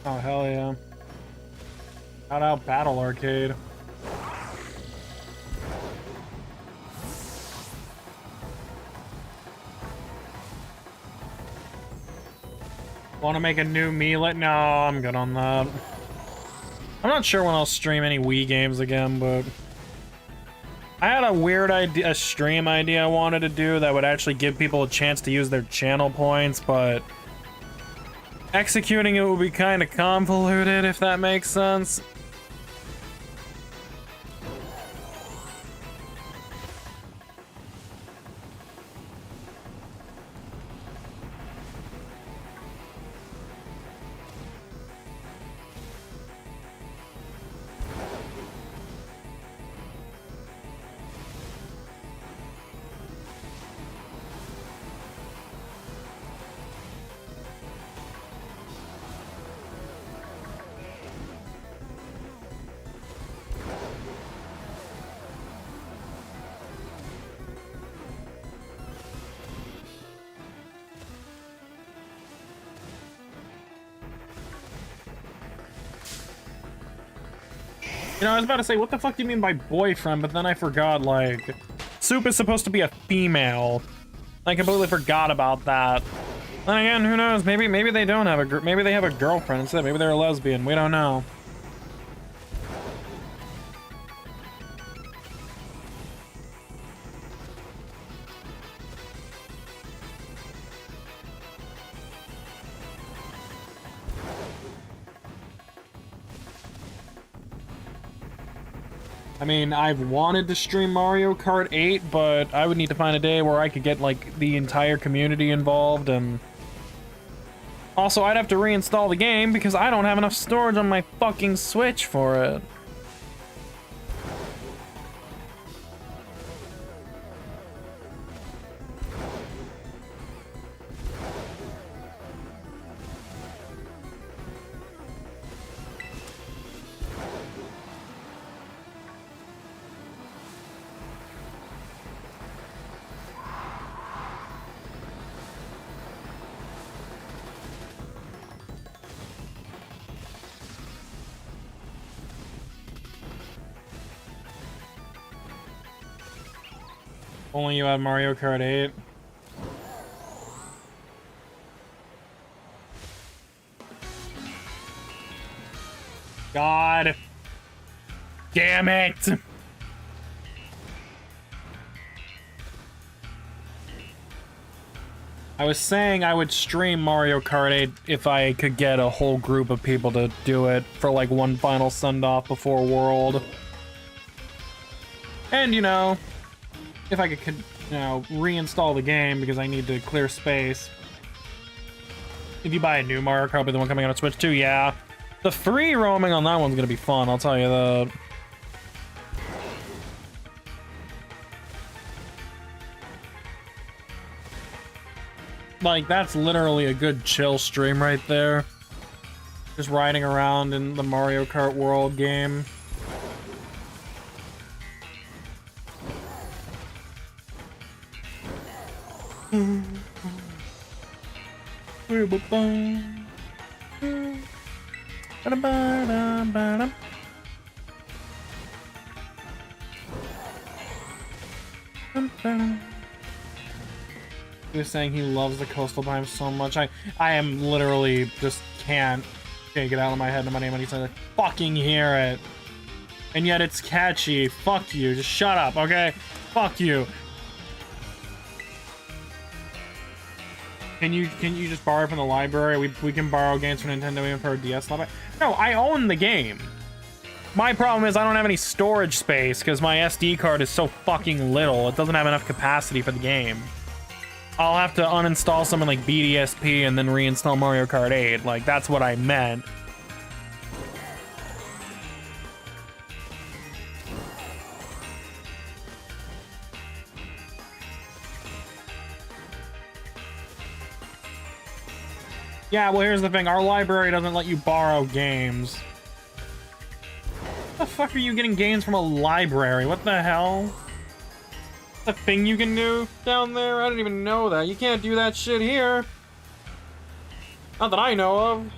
Oh, hell yeah. Shout out Battle Arcade. Want to make a new melee? No, I'm good on that. I'm not sure when I'll stream any Wii games again, but I had a weird idea, a stream idea I wanted to do that would actually give people a chance to use their channel points, but executing it would be kind of convoluted, if that makes sense. You know, I was about to say, what the fuck do you mean by boyfriend? But then I forgot, like, Soup is supposed to be a female. I completely forgot about that. Then again, who knows? Maybe they don't have a maybe they have a girlfriend instead. Maybe they're a lesbian. We don't know. I mean, I've wanted to stream Mario Kart 8, but I would need to find a day where I could get, like, the entire community involved, and also, I'd have to reinstall the game because I don't have enough storage on my fucking Switch for it. Only you had Mario Kart 8. God. Damn it. I was saying I would stream Mario Kart 8 if I could get a whole group of people to do it for like one final send-off before World. And, you know, if I could, you know, reinstall the game because I need to clear space. If you buy a new Mario Kart, but the one coming out on Switch too, yeah. The free roaming on that one's gonna be fun, I'll tell you that. Like, that's literally a good chill stream right there. Just riding around in the Mario Kart World game. He was saying he loves the coastal biome so much. I am literally just can't get it out of my head no matter how many times I fucking hear it. And yet it's catchy. Fuck you. Just shut up, okay? Fuck you. Can you just borrow from the library? We can borrow games from Nintendo even for a DS library. No, I own the game. My problem is I don't have any storage space because my SD card is so fucking little. It doesn't have enough capacity for the game. I'll have to uninstall something like BDSP and then reinstall Mario Kart 8. Like, that's what I meant. Yeah, well, here's the thing. Our library doesn't let you borrow games. What the fuck are you getting games from a library? What the hell? A thing you can do down there? I didn't even know that. You can't do that shit here. Not that I know of.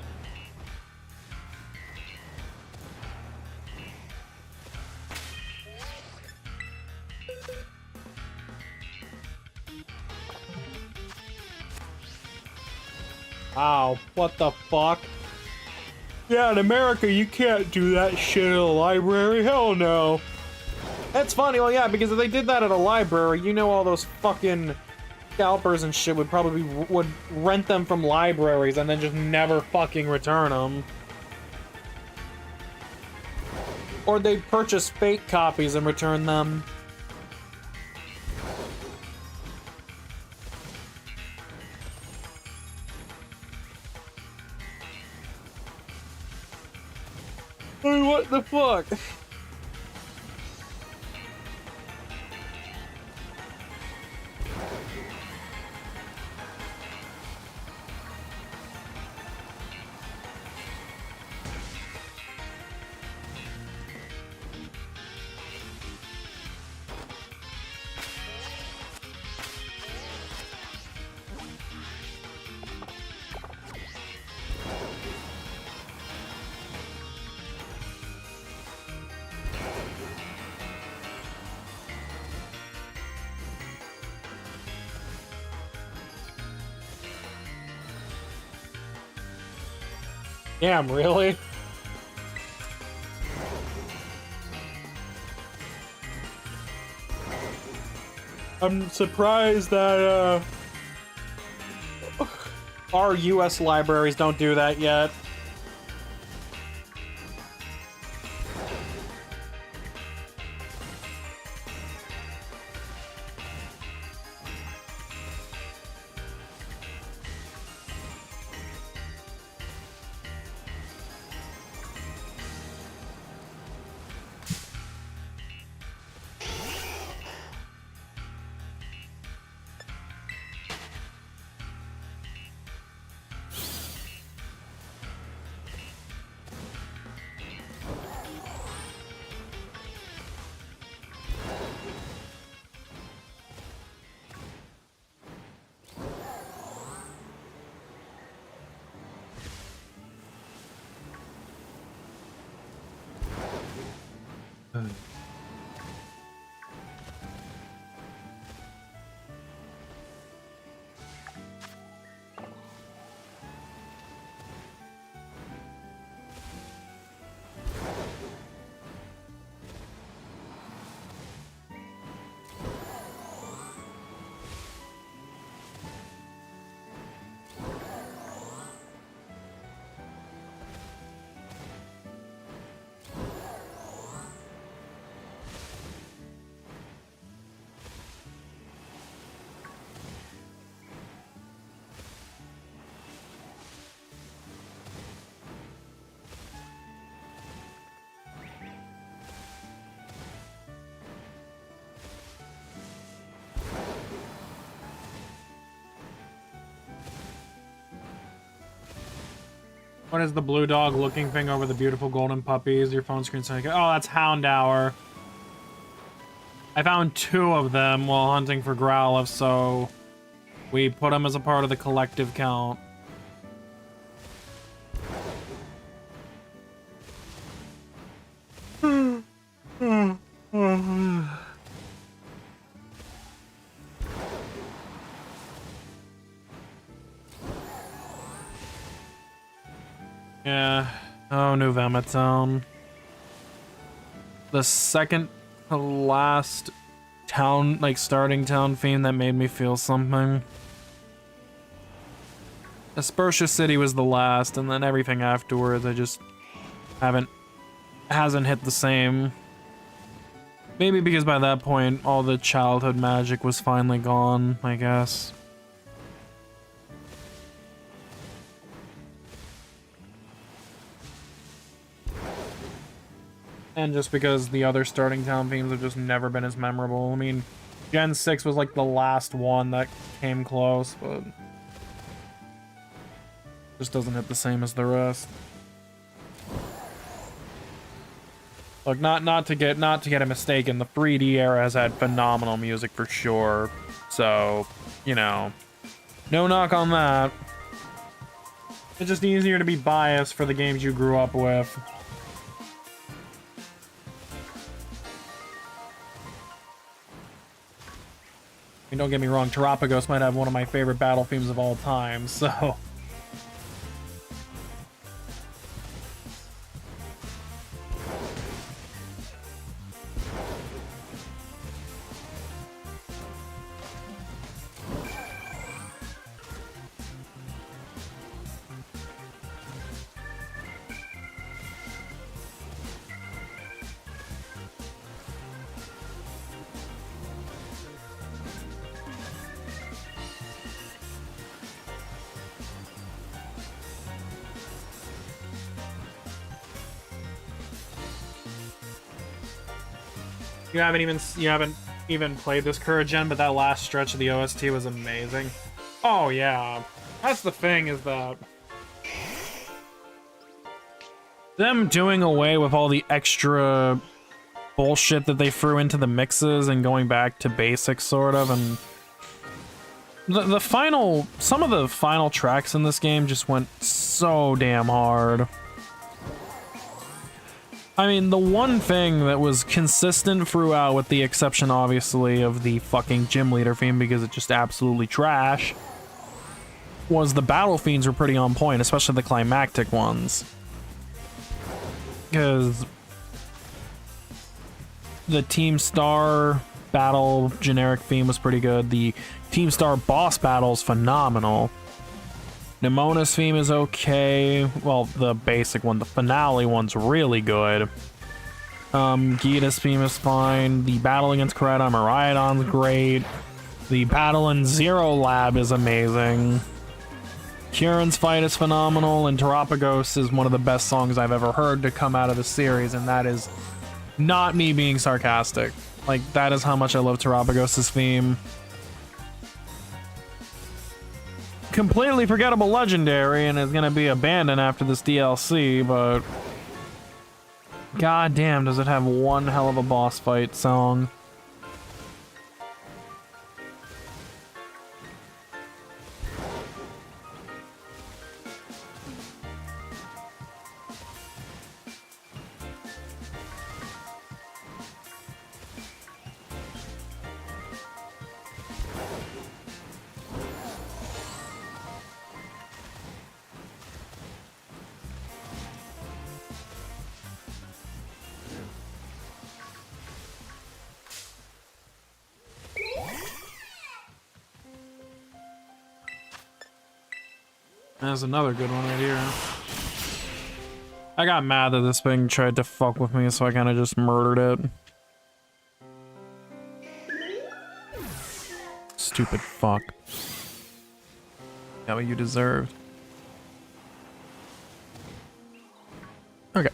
Ow, what the fuck? Yeah, in America, you can't do that shit in a library. Hell no. That's funny. Well, yeah, because if they did that at a library, you know all those fucking scalpers and shit would probably would rent them from libraries and then just never fucking return them. Or they'd purchase fake copies and return them. Hey, what the fuck? Damn, really? I'm surprised that, our US libraries don't do that yet. What is the blue dog looking thing over the beautiful golden puppies? Your phone screen saying, oh, that's Houndour. I found 2 of them while hunting for Growlithes, so we put them as a part of the collective count. Yeah. Oh, New Town. The second to last town, like starting town theme that made me feel something. Aspertia City was the last, and then everything afterwards I just hasn't hit the same. Maybe because by that point all the childhood magic was finally gone, I guess. And just because the other starting town themes have just never been as memorable. I mean, Gen 6 was like the last one that came close, but just doesn't hit the same as the rest. Look, not to get a mistaken, the 3D era has had phenomenal music for sure. So, you know, no knock on that. It's just easier to be biased for the games you grew up with. I mean, don't get me wrong, Terapagos might have one of my favorite battle themes of all time, so... You haven't even played this current gen, but that last stretch of the OST was amazing. Oh yeah, that's the thing, is that them doing away with all the extra bullshit that they threw into the mixes and going back to basics, sort of, and some of the final tracks in this game just went so damn hard. I mean, the one thing that was consistent throughout, with the exception, obviously, of the fucking gym leader theme, because it's just absolutely trash, was the battle themes were pretty on point, especially the climactic ones. Because the Team Star battle generic theme was pretty good. The Team Star boss battle is phenomenal. Nemona's theme is okay. Well, the basic one, the finale one's really good. Gita's theme is fine. The battle against Koraidon Miraidon's great. The battle in Zero Lab is amazing. Kieran's fight is phenomenal, and Terapagos is one of the best songs I've ever heard to come out of the series, and that is not me being sarcastic. Like, that is how much I love Terapagos' theme. Completely forgettable legendary and is gonna be abandoned after this DLC, but god damn, does it have one hell of a boss fight song. There's another good one right here. I got mad that this thing tried to fuck with me, so I kind of just murdered it. Stupid fuck. Got what you deserved. Okay.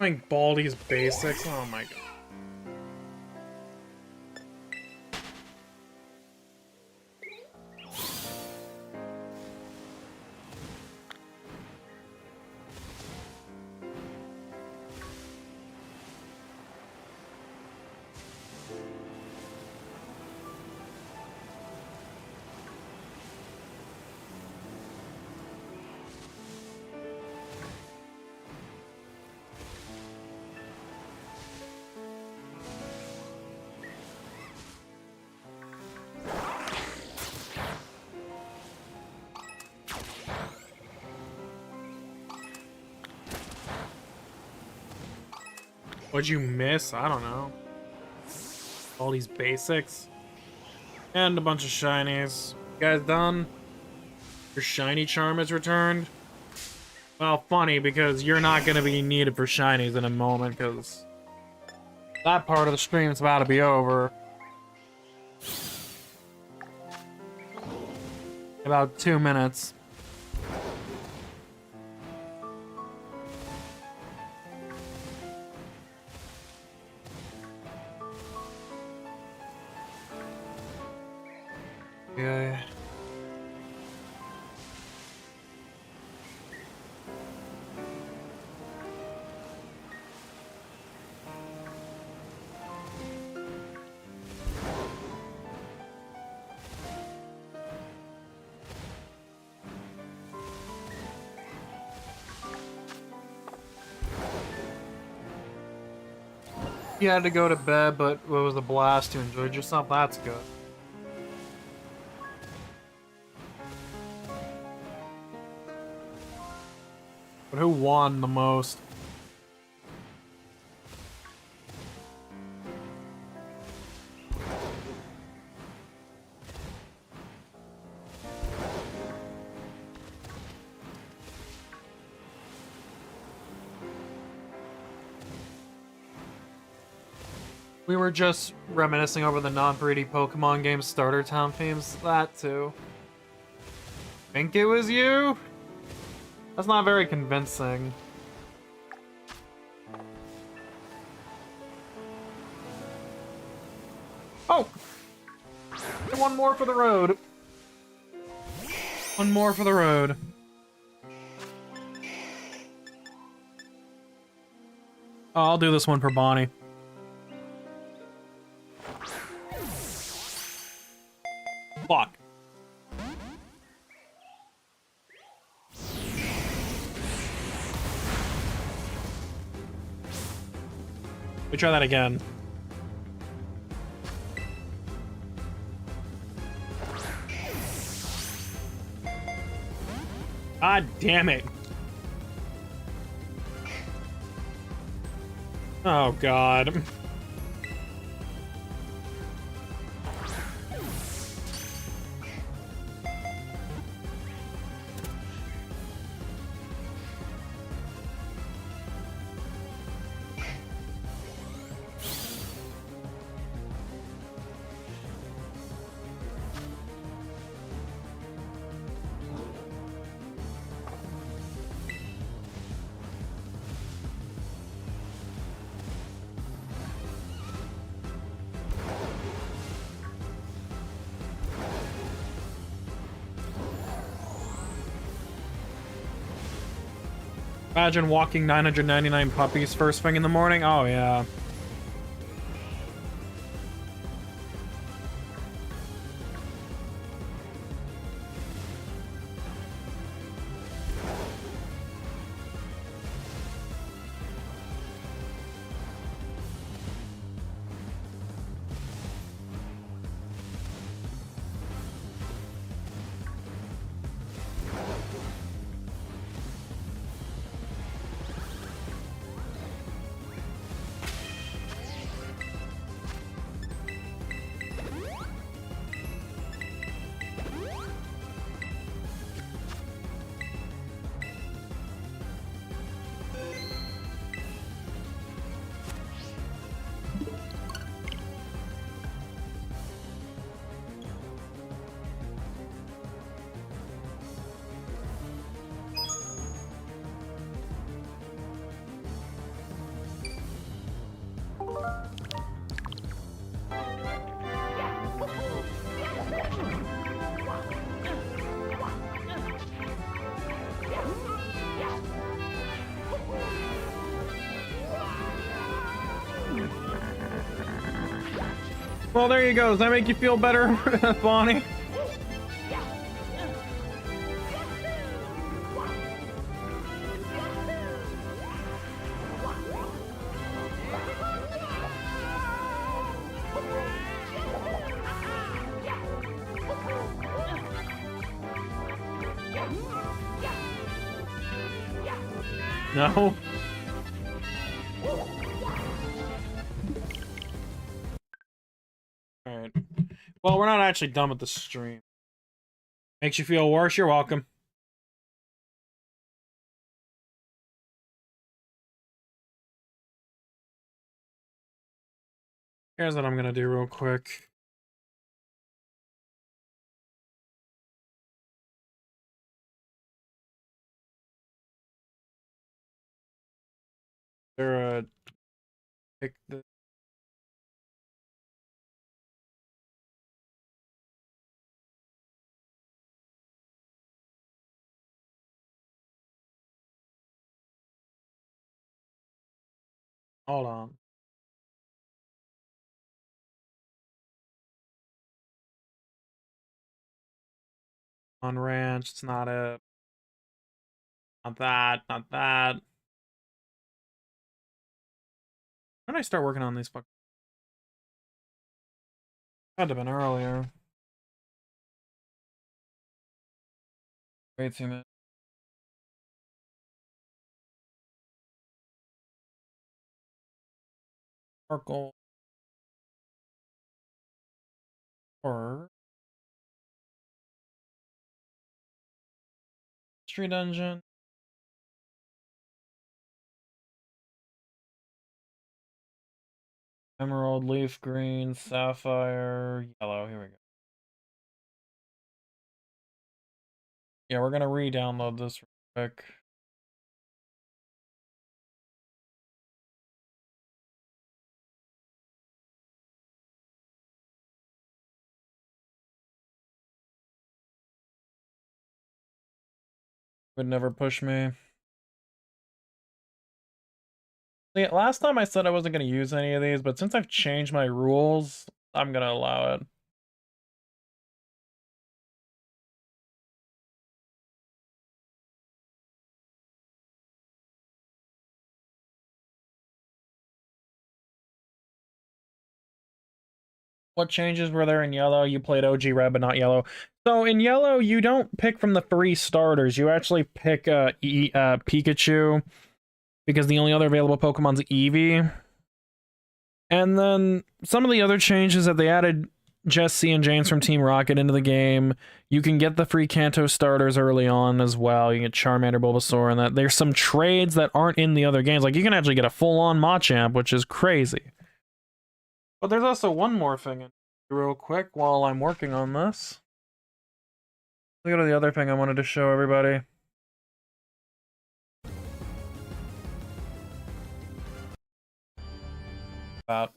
Like Baldi's Basics. Oh my god. What'd you miss? I don't know. All these basics. And a bunch of shinies. You guys done? Your shiny charm is returned? Well, funny, because you're not gonna be needed for shinies in a moment, because that part of the stream is about to be over. About 2 minutes. Yeah. You had to go to bed, but it was a blast. You enjoyed yourself. That's good. But who won the most? We were just reminiscing over the non-3D Pokemon game starter town themes. That too. Think it was you? That's not very convincing. Oh! One more for the road. One more for the road. Oh, I'll do this one for Bonnie. Fuck. We try that again. God damn it. Oh god. Imagine walking 999 puppies first thing in the morning. Oh, yeah. Well, there you go. Does that make you feel better, Bonnie? No. Alright. Well, we're not actually done with the stream. Makes you feel worse? You're welcome. Here's what I'm gonna do real quick. There, pick the... Hold on. On ranch, it's not it. Not that, not that. When did I start working on these fuck? Had to have been earlier. Wait 2 minutes. Sparkle. Or Street Dungeon. Emerald, leaf green, sapphire, yellow. Here we go. Yeah, we're gonna re-download this real quick. Would never push me. Yeah, last time I said I wasn't gonna use any of these, but since I've changed my rules, I'm gonna allow it. What changes were there in yellow? You played OG red, but not yellow. So in yellow, you don't pick from the 3 starters. You actually pick Pikachu, because the only other available Pokemon's Eevee. And then some of the other changes that they added Jesse and James from Team Rocket into the game. You can get the free Kanto starters early on as well. You can get Charmander, Bulbasaur, and that. There's some trades that aren't in the other games. Like, you can actually get a full-on Machamp, which is crazy. But there's also one more thing real quick while I'm working on this. Look at the other thing I wanted to show everybody. About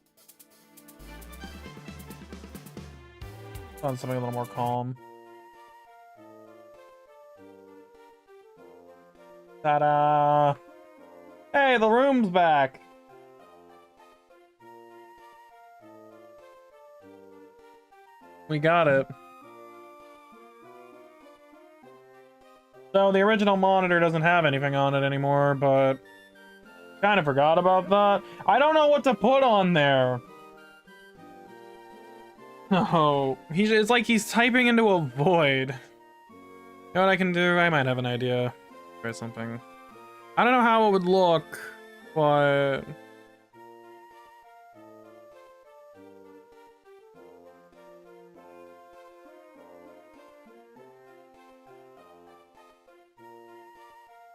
on something a little more calm. Ta-da! Hey, the room's back! We got it. So the original monitor doesn't have anything on it anymore, but kind of forgot about that. I don't know what to put on there. Oh, it's like he's typing into a void. You know what I can do? I might have an idea. Try something. I don't know how it would look, but...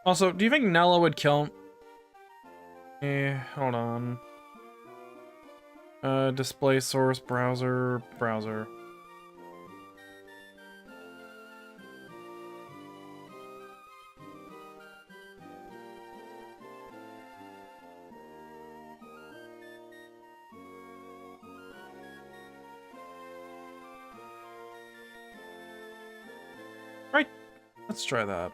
Also, do you think Nella would kill... hold on. Display source, browser. Right, let's try that.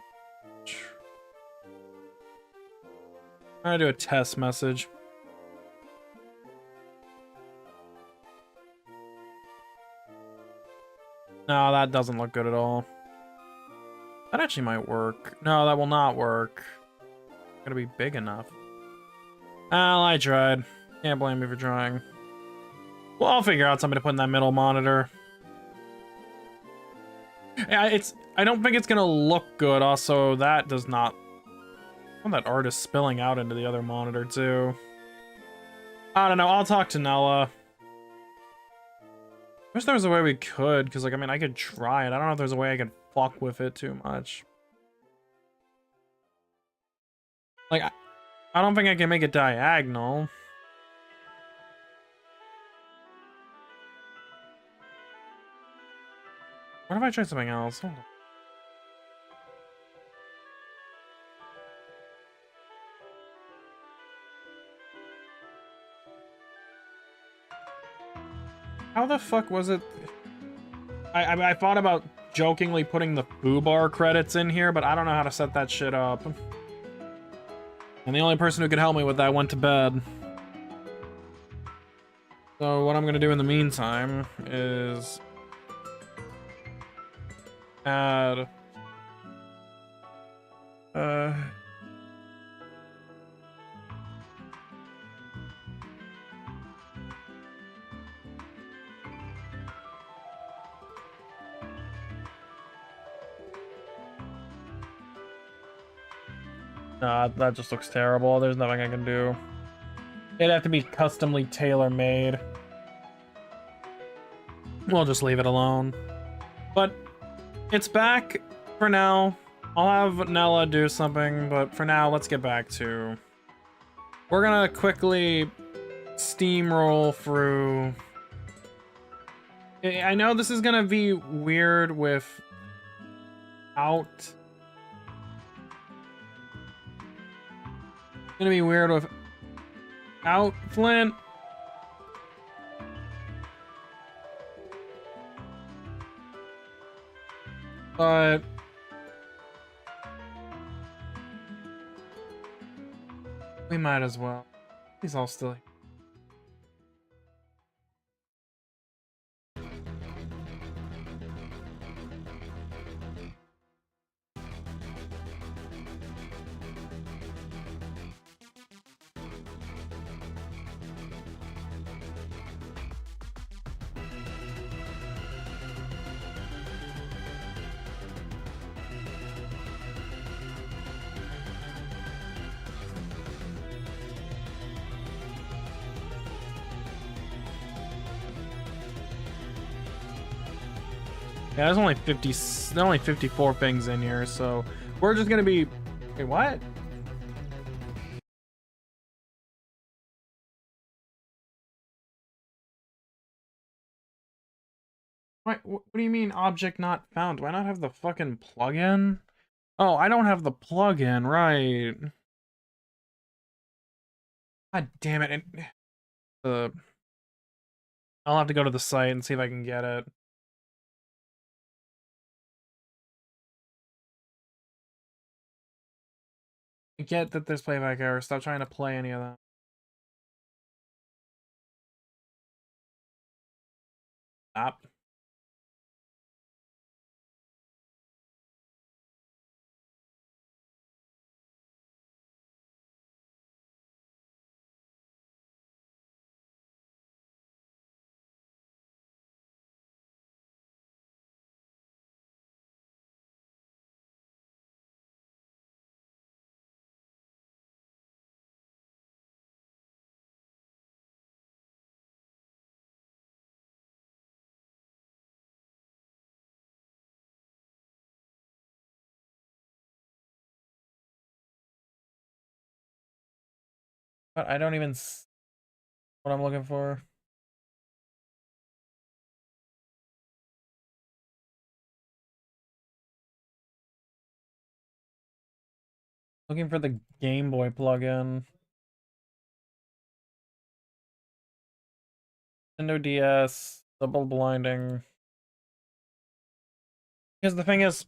I'm gonna do a test message. No, that doesn't look good at all. That actually might work. No, that will not work. Gotta be big enough. Well, I tried. Can't blame me for trying. Well, I'll figure out something to put in that middle monitor. Yeah, I don't think it's gonna look good. Also, that does not. Oh, that art is spilling out into the other monitor too. I don't know. I'll talk to Nella. Wish there was a way we could, because like I mean I could try it. I don't know if there's a way I could fuck with it too much. Like I don't think I can make it diagonal. What if I try something else? Hold on. How the fuck was it? I thought about jokingly putting the foobar credits in here, but I don't know how to set that shit up. And the only person who could help me with that went to bed. So what I'm gonna do in the meantime is add nah, that just looks terrible. There's nothing I can do. It'd have to be customly tailor-made. We'll just leave it alone. But it's back for now. I'll have Nella do something, but for now, let's get back to... We're gonna quickly steamroll through... I know this is gonna be weird with... It's gonna be weird with... Flint. But... we might as well. He's all still here. Yeah, there's only 54 things in here, so we're just gonna be... Wait, what? What do you mean object not found? Do I not have the fucking plugin? Oh, I don't have the plugin, right. God damn it. I'll have to go to the site and see if I can get it. I get that there's playback error. Stop trying to play any of that. Stop. But I don't even what I'm looking for. Looking for the Game Boy plugin. Nintendo DS, double blinding. Because the thing is,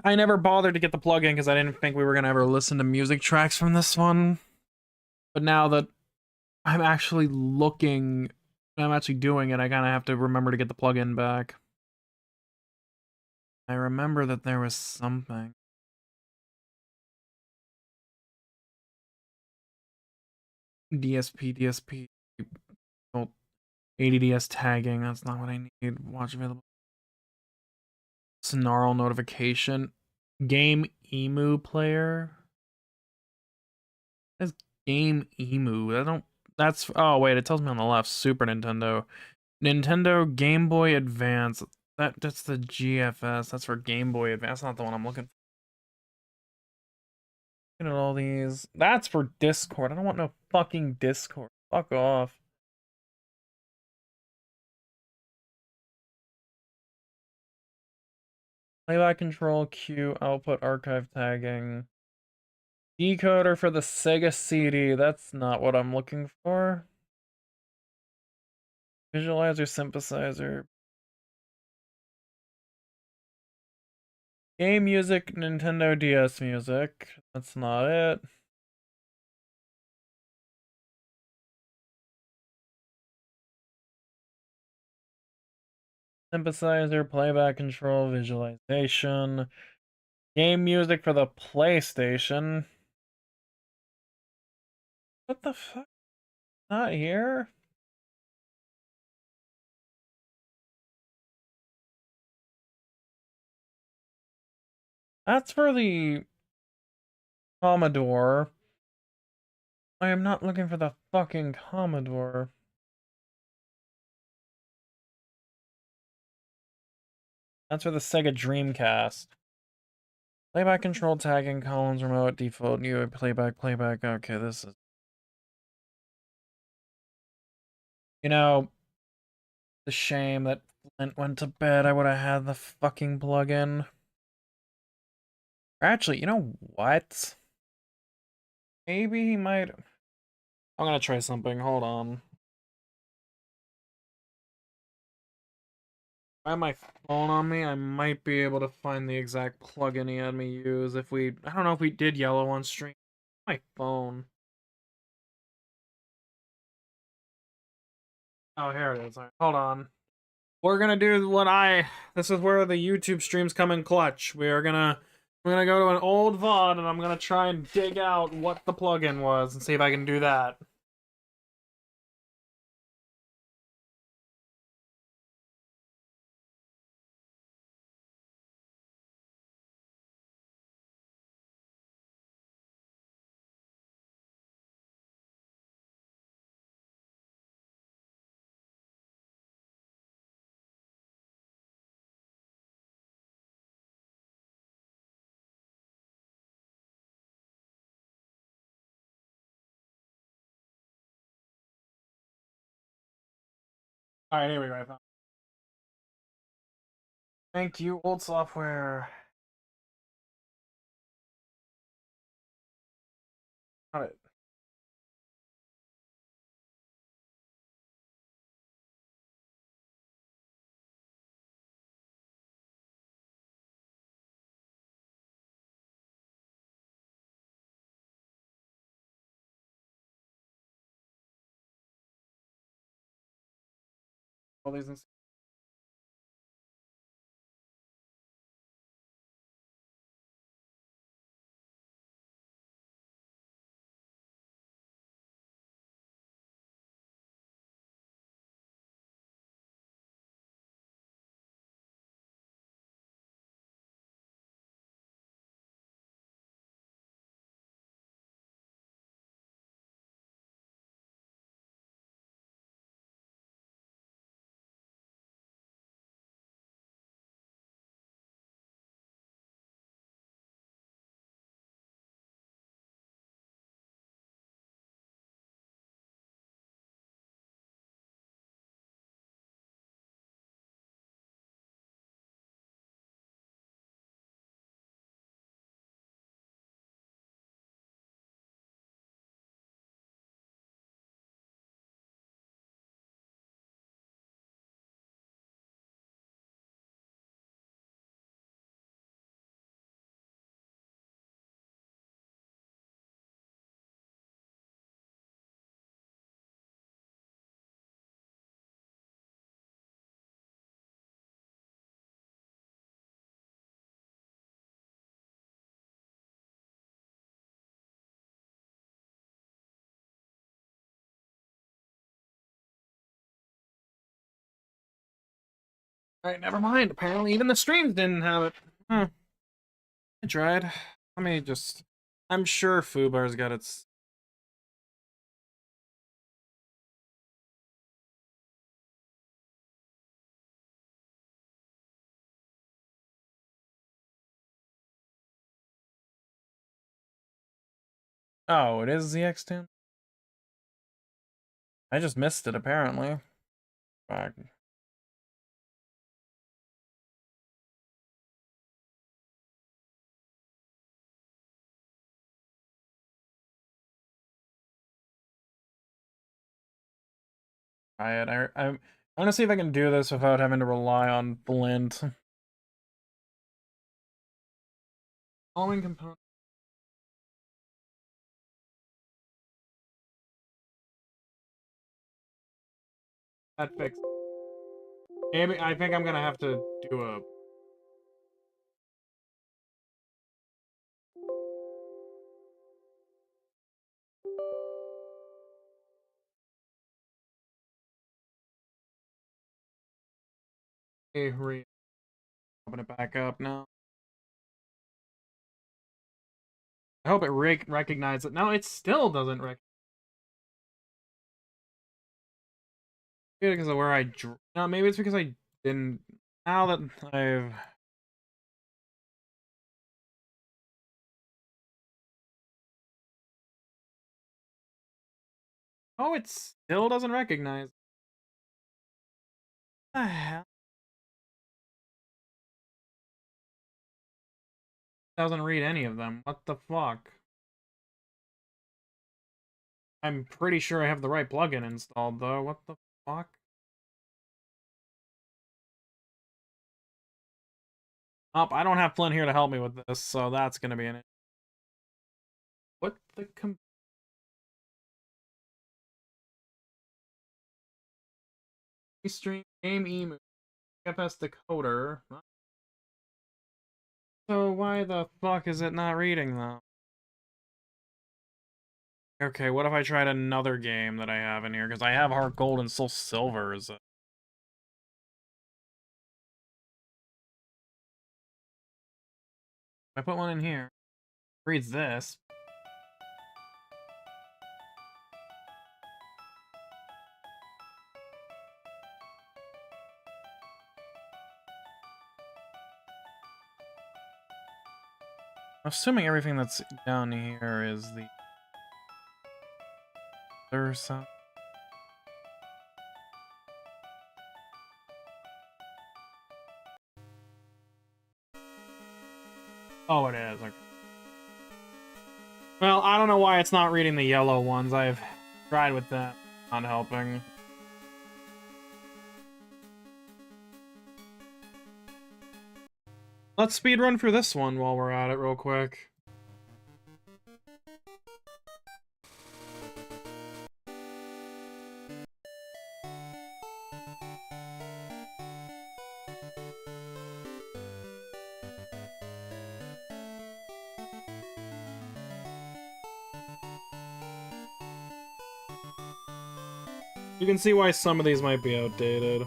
I never bothered to get the plugin because I didn't think we were gonna ever listen to music tracks from this one. But now that I'm actually doing it, I kind of have to remember to get the plugin back. I remember that there was something. DSP. Oh, ADDS tagging. That's not what I need. Watch available. Snarl notification. Game emu player. That's game emu. I don't. That's. Oh wait, it tells me on the left. Super Nintendo. Nintendo Game Boy Advance. That's the GFS. That's for Game Boy Advance. That's not the one I'm looking for. Looking at all these. That's for Discord. I don't want no fucking Discord. Fuck off. Playback control, queue, output, archive tagging. Decoder for the Sega CD. That's not what I'm looking for. Visualizer, synthesizer. Game music, Nintendo DS music. That's not it. Synthesizer, playback control, visualization. Game music for the PlayStation. What the fuck? Not here? That's for the Commodore. I am not looking for the fucking Commodore. That's for the Sega Dreamcast. Playback control tagging, columns, remote, default, new playback. Okay, this is. You know, the shame that Flint went to bed. I would have had the fucking plugin. Actually, you know what? Maybe he might. I'm gonna try something. Hold on. I have my phone on me. I might be able to find the exact plugin he had me use. If we, I don't know if we did yellow on stream. My phone. Oh, here it is. All right, hold on. We're gonna do what I. This is where the YouTube streams come in clutch. We're gonna go to an old VOD and I'm gonna try and dig out what the plugin was and see if I can do that. All right, here we go. I found. Thank you, old software. All right. All these. Alright, never mind. Apparently even the streams didn't have it. Huh. I tried. Let me just... I'm sure Fubar's got its... Oh, it is ZX10? I just missed it, apparently. Fuck. Try it. I'm gonna see if I can do this without having to rely on Blint. Following component. That fixed. Maybe I think I'm gonna have to do a... Hey, hurry. Open it back up now. I hope it recognizes it. No, it still doesn't recognize. Maybe because of where I drew. No, maybe it's because I didn't. Now that I've. Oh, it still doesn't recognize. What the hell? Doesn't read any of them. What the fuck? I'm pretty sure I have the right plugin installed, though. What the fuck? Oh, I don't have Flynn here to help me with this, so that's gonna be an it. What the stream game emu FS decoder? So why the fuck is it not reading though? Okay, what if I tried another game that I have in here? Because I have Heart Gold and Soul Silver. If I put one in here, it reads this. I'm assuming everything that's down here is the other side. Oh, it is. Okay. Well, I don't know why it's not reading the yellow ones. I've tried with that. Not helping. Let's speedrun through this one while we're at it real quick. You can see why some of these might be outdated.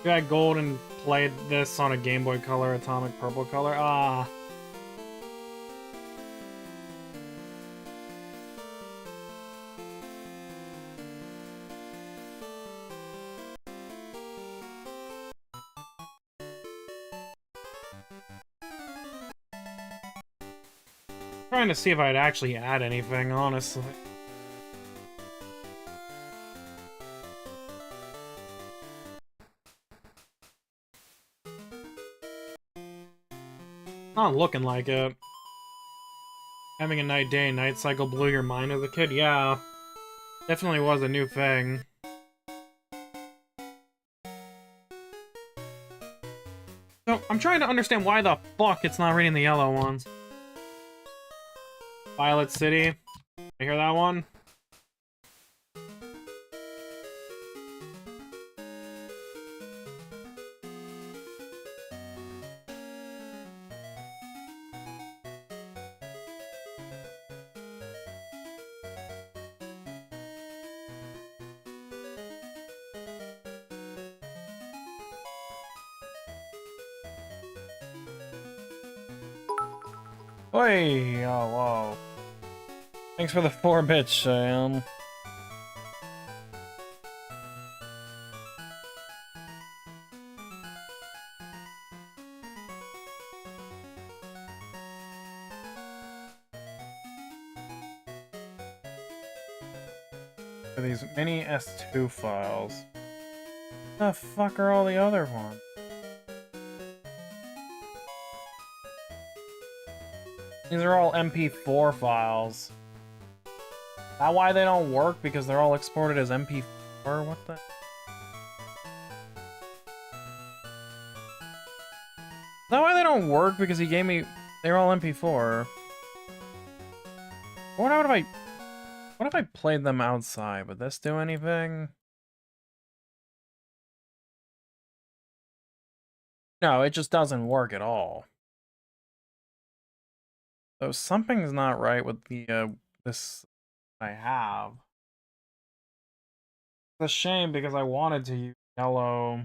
You got gold and played this on a Game Boy Color Atomic Purple color? Ah. Trying to see if I'd actually add anything, honestly. Not looking like it. Having a night day night cycle blew your mind as a kid? Yeah. Definitely was a new thing. So, I'm trying to understand why the fuck it's not reading the yellow ones. Violet City. I hear that one? Oi! Oh, whoa. Thanks for the 4 bits, Cheyenne. For these mini S2 files. The fuck are all the other ones? These are all MP4 files. Is that why they don't work? Because they're all exported as MP4? What the? Is that why they don't work? Because he gave me... They're all MP4. What if I played them outside? Would this do anything? No, it just doesn't work at all. So something's not right with the, this I have. It's a shame because I wanted to use yellow.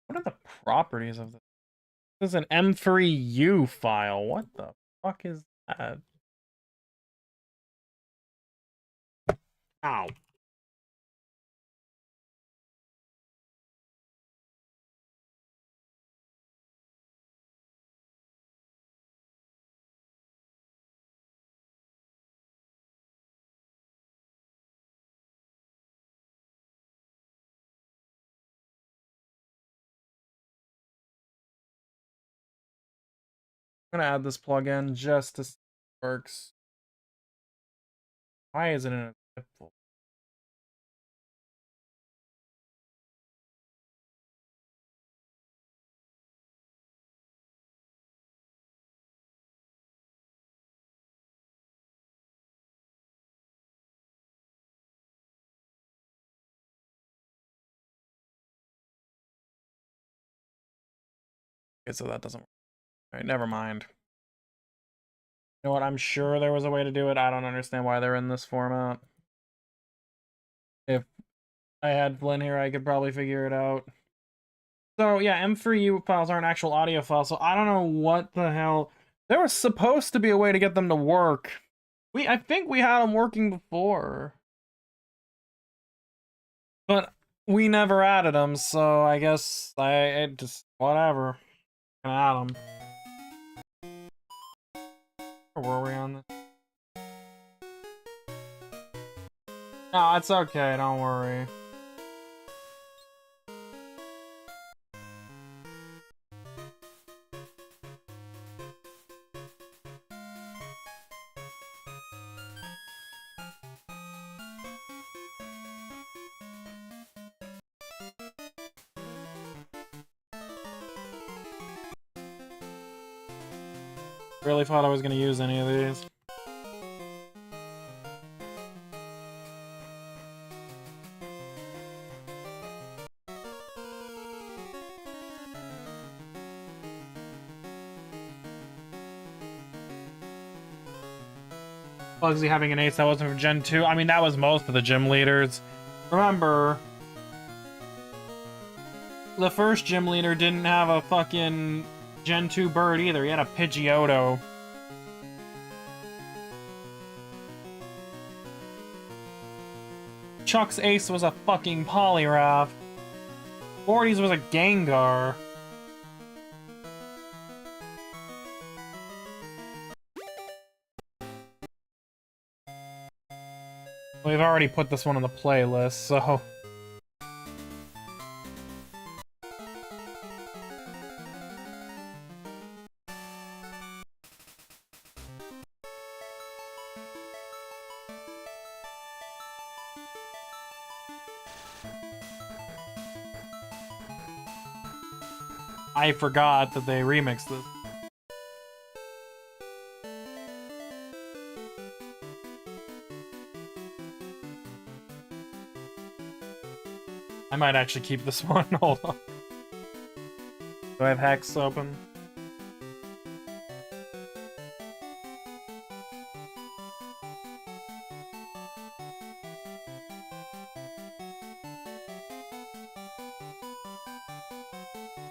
What are the properties of this? This is an M3U file. What the fuck is that? Ow. I'm gonna add this plugin just to see if it works. Why is it in a zip folder? Okay, so that doesn't work. Alright, never mind. You know what? I'm sure there was a way to do it. I don't understand why they're in this format. If I had Flynn here, I could probably figure it out. So, yeah, M3U files aren't actual audio files, so I don't know what the hell... There was supposed to be a way to get them to work. I think we had them working before. But we never added them, so I guess I just... Whatever. I'm gonna add them. Where were we on this? No, it's okay, don't worry. Really thought I was gonna use any of these. Bugsy having an ace that wasn't from Gen 2. I mean, that was most of the gym leaders. Remember, the first gym leader didn't have a fucking Gen 2 bird either. He had a Pidgeotto. Chuck's ace was a fucking Poliwrath. 40's was a Gengar. We've already put this one on the playlist, so... I forgot that they remixed this. I might actually keep this one. Hold on. Do I have Hex open?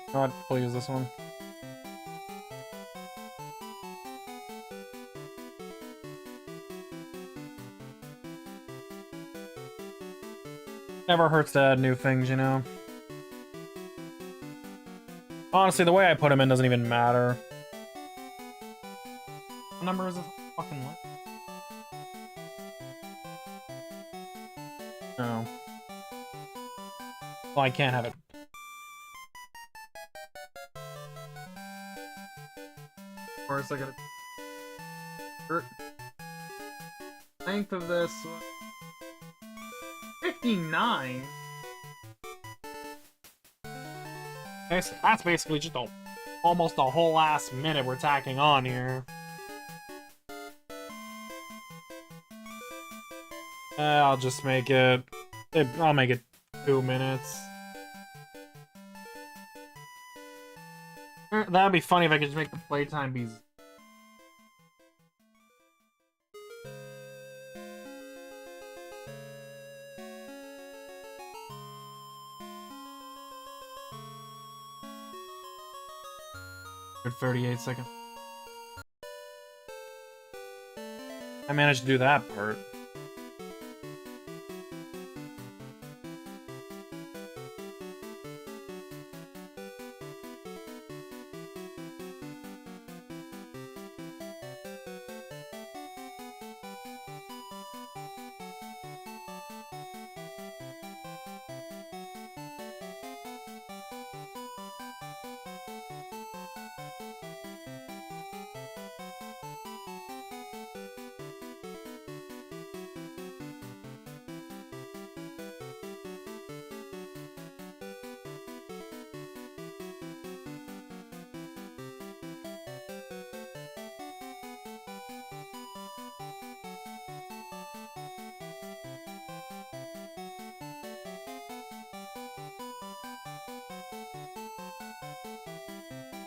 You know what? We'll use this one. Never hurts to add new things, you know? Honestly, the way I put them in doesn't even matter. What number is this fucking list? No. Well, I can't have it. Of course, I gotta... Length of this... 59? That's basically just almost a whole last minute we're tacking on here. I'll just make it... I'll make it 2 minutes. That'd be funny if I could just make the playtime be... For 38 seconds. I managed to do that part.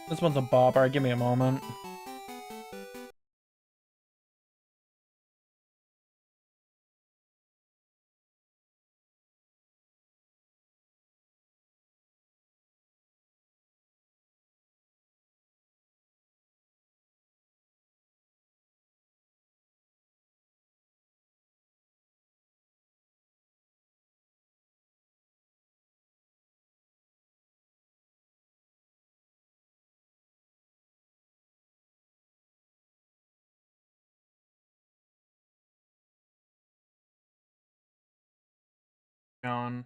This one's a bopper, give me a moment. Going.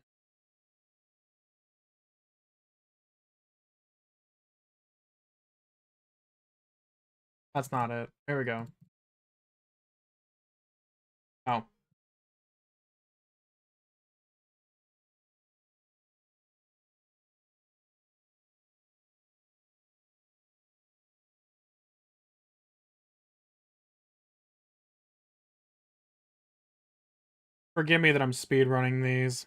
That's not it. Here we go. Oh. Forgive me that I'm speedrunning these.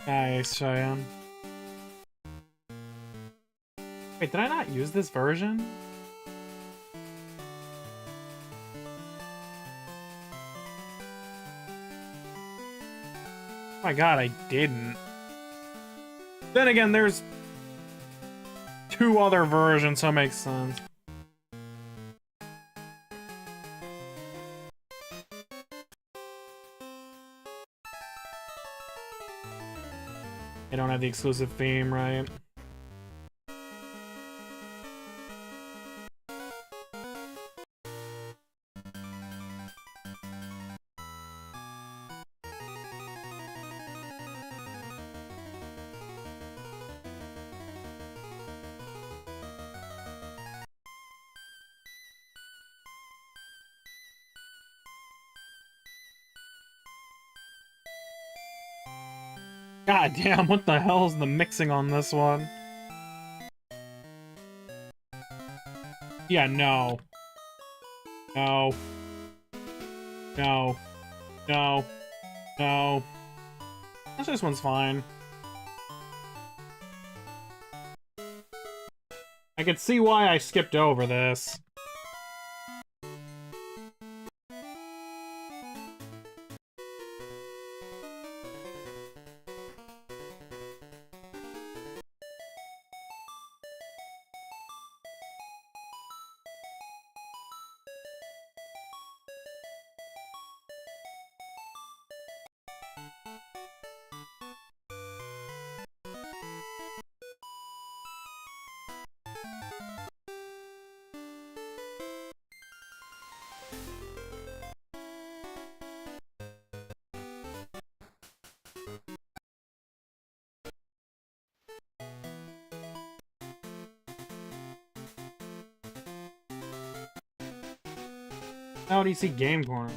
Nice, Cheyenne. Wait, did I not use this version? Oh my god, I didn't. Then again, there's 2 other versions, so it makes sense. I don't have the exclusive theme, right? God damn, what the hell is the mixing on this one? Yeah, no. No. No. No. No. This one's fine. I could see why I skipped over this. How do you see Game Corner?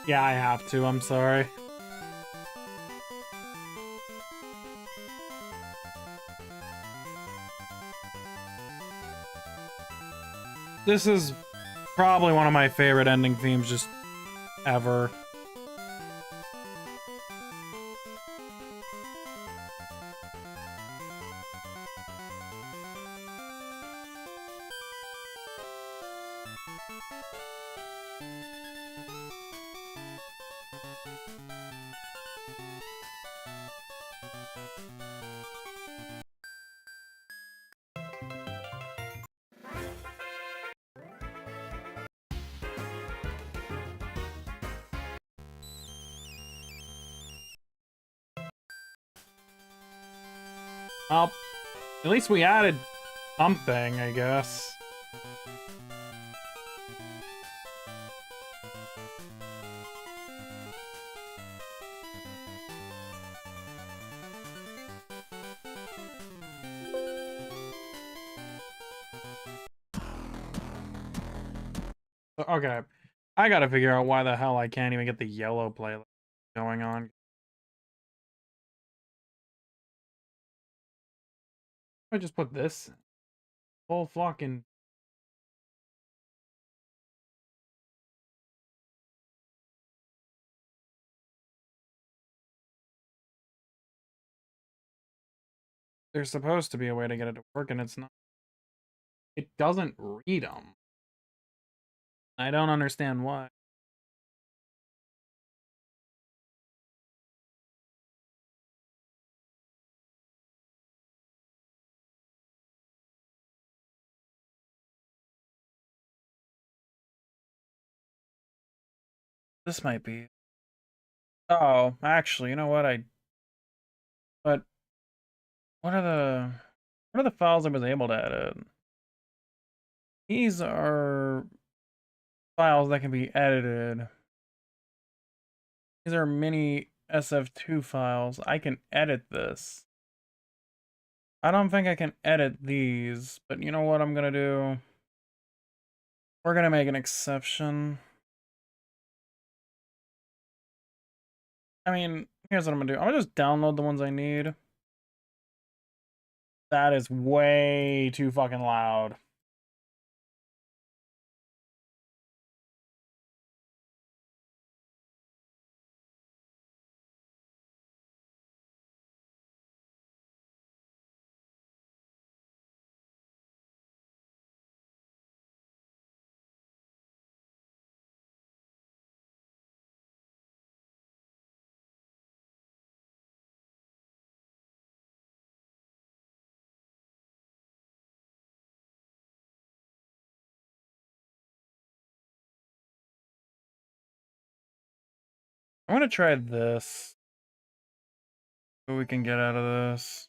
Yeah, I have to, I'm sorry. This is probably one of my favorite ending themes just ever. Well, at least we added something, I guess. Okay, I gotta figure out why the hell I can't even get the yellow playlist going on. I just put this whole fucking. There's supposed to be a way to get it to work, and it's not. It doesn't read them. I don't understand why. This might be. Oh, actually, you know what? But what are the files I was able to edit? These are files that can be edited. These are mini SF2 files. I can edit this. I don't think I can edit these, but you know what I'm gonna do? We're gonna make an exception. I mean, here's what I'm gonna do. I'm gonna just download the ones I need. That is way too fucking loud. I'm gonna try this. What we can get out of this.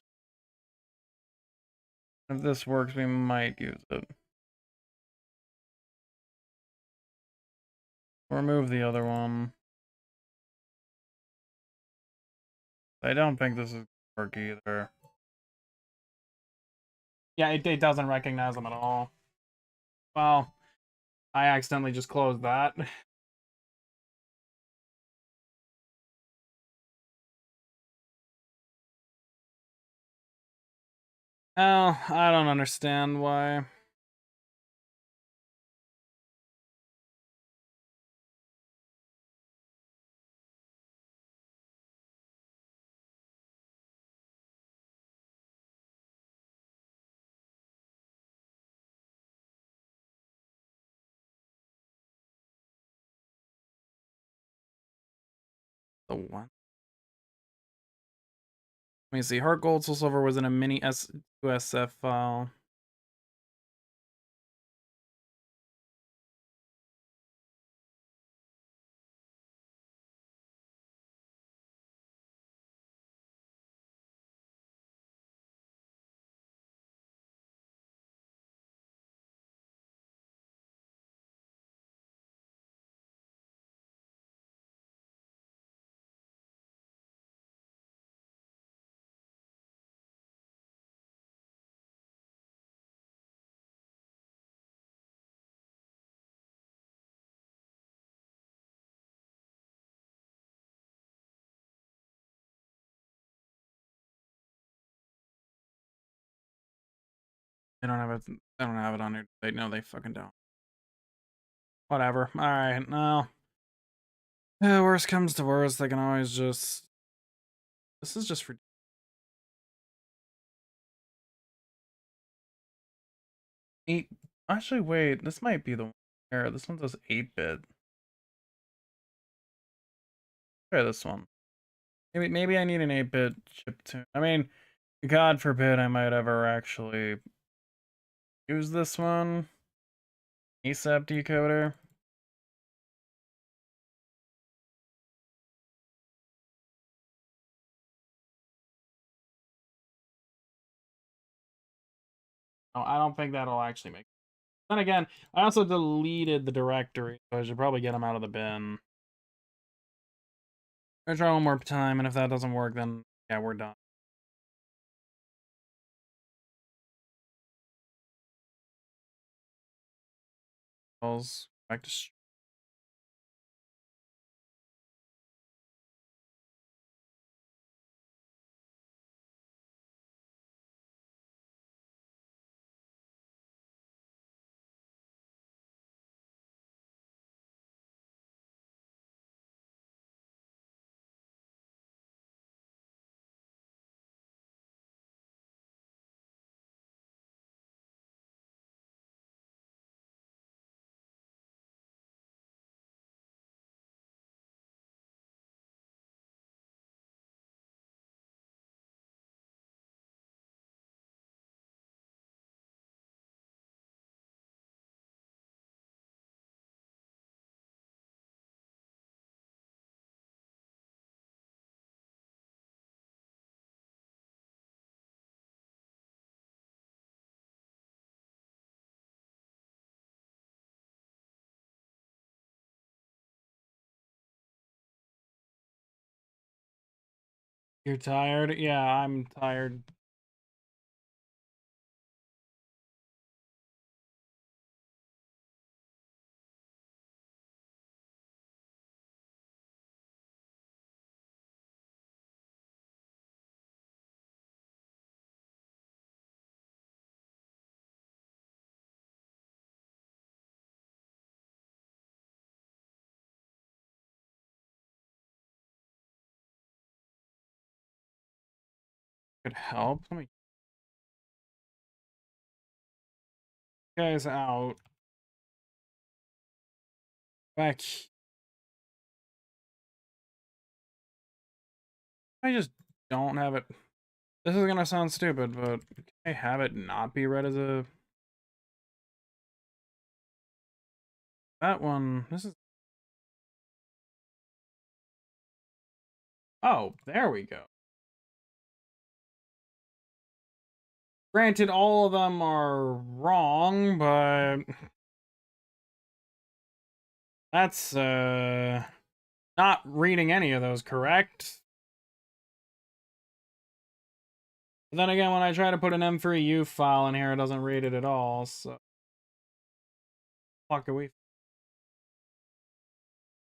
If this works, we might use it. Remove the other one. I don't think this is gonna work either. Yeah, it doesn't recognize them at all. Well, I accidentally just closed that. Oh, I don't understand why. The one. Let me see. Heart Gold Soul Silver was in a mini S2SF file. They don't have it. They don't have it on here. They no, they fucking don't. Whatever. All right. No. Yeah, worst comes to worst, they can always just. This is just for. Eight. Actually, wait. This might be the one here. This one says 8-bit. Try this one. Maybe I need an 8-bit chip tune. I mean, God forbid I might ever actually use this one. ASAP decoder. Oh, I don't think that'll actually make. Then again, I also deleted the directory, so I should probably get them out of the bin. I'll try one more time, and if that doesn't work, then yeah, we're done. Back to. You're tired? Yeah, I'm tired. Could help. Let me guys out. Back. I just don't have it. This is gonna sound stupid, but can I have it not be read as a. That one. This is. Oh, there we go. Granted, all of them are wrong, but that's not reading any of those correct. But then again, when I try to put an M3U file in here, it doesn't read it at all, so... Fuck are we...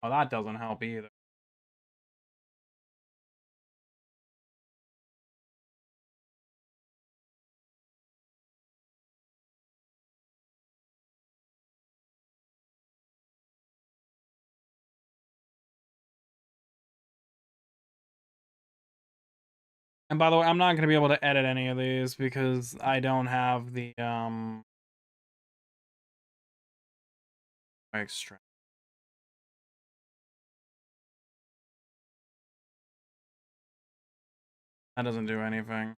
Oh, that doesn't help either. And by the way, I'm not going to be able to edit any of these because I don't have the, extract. That doesn't do anything.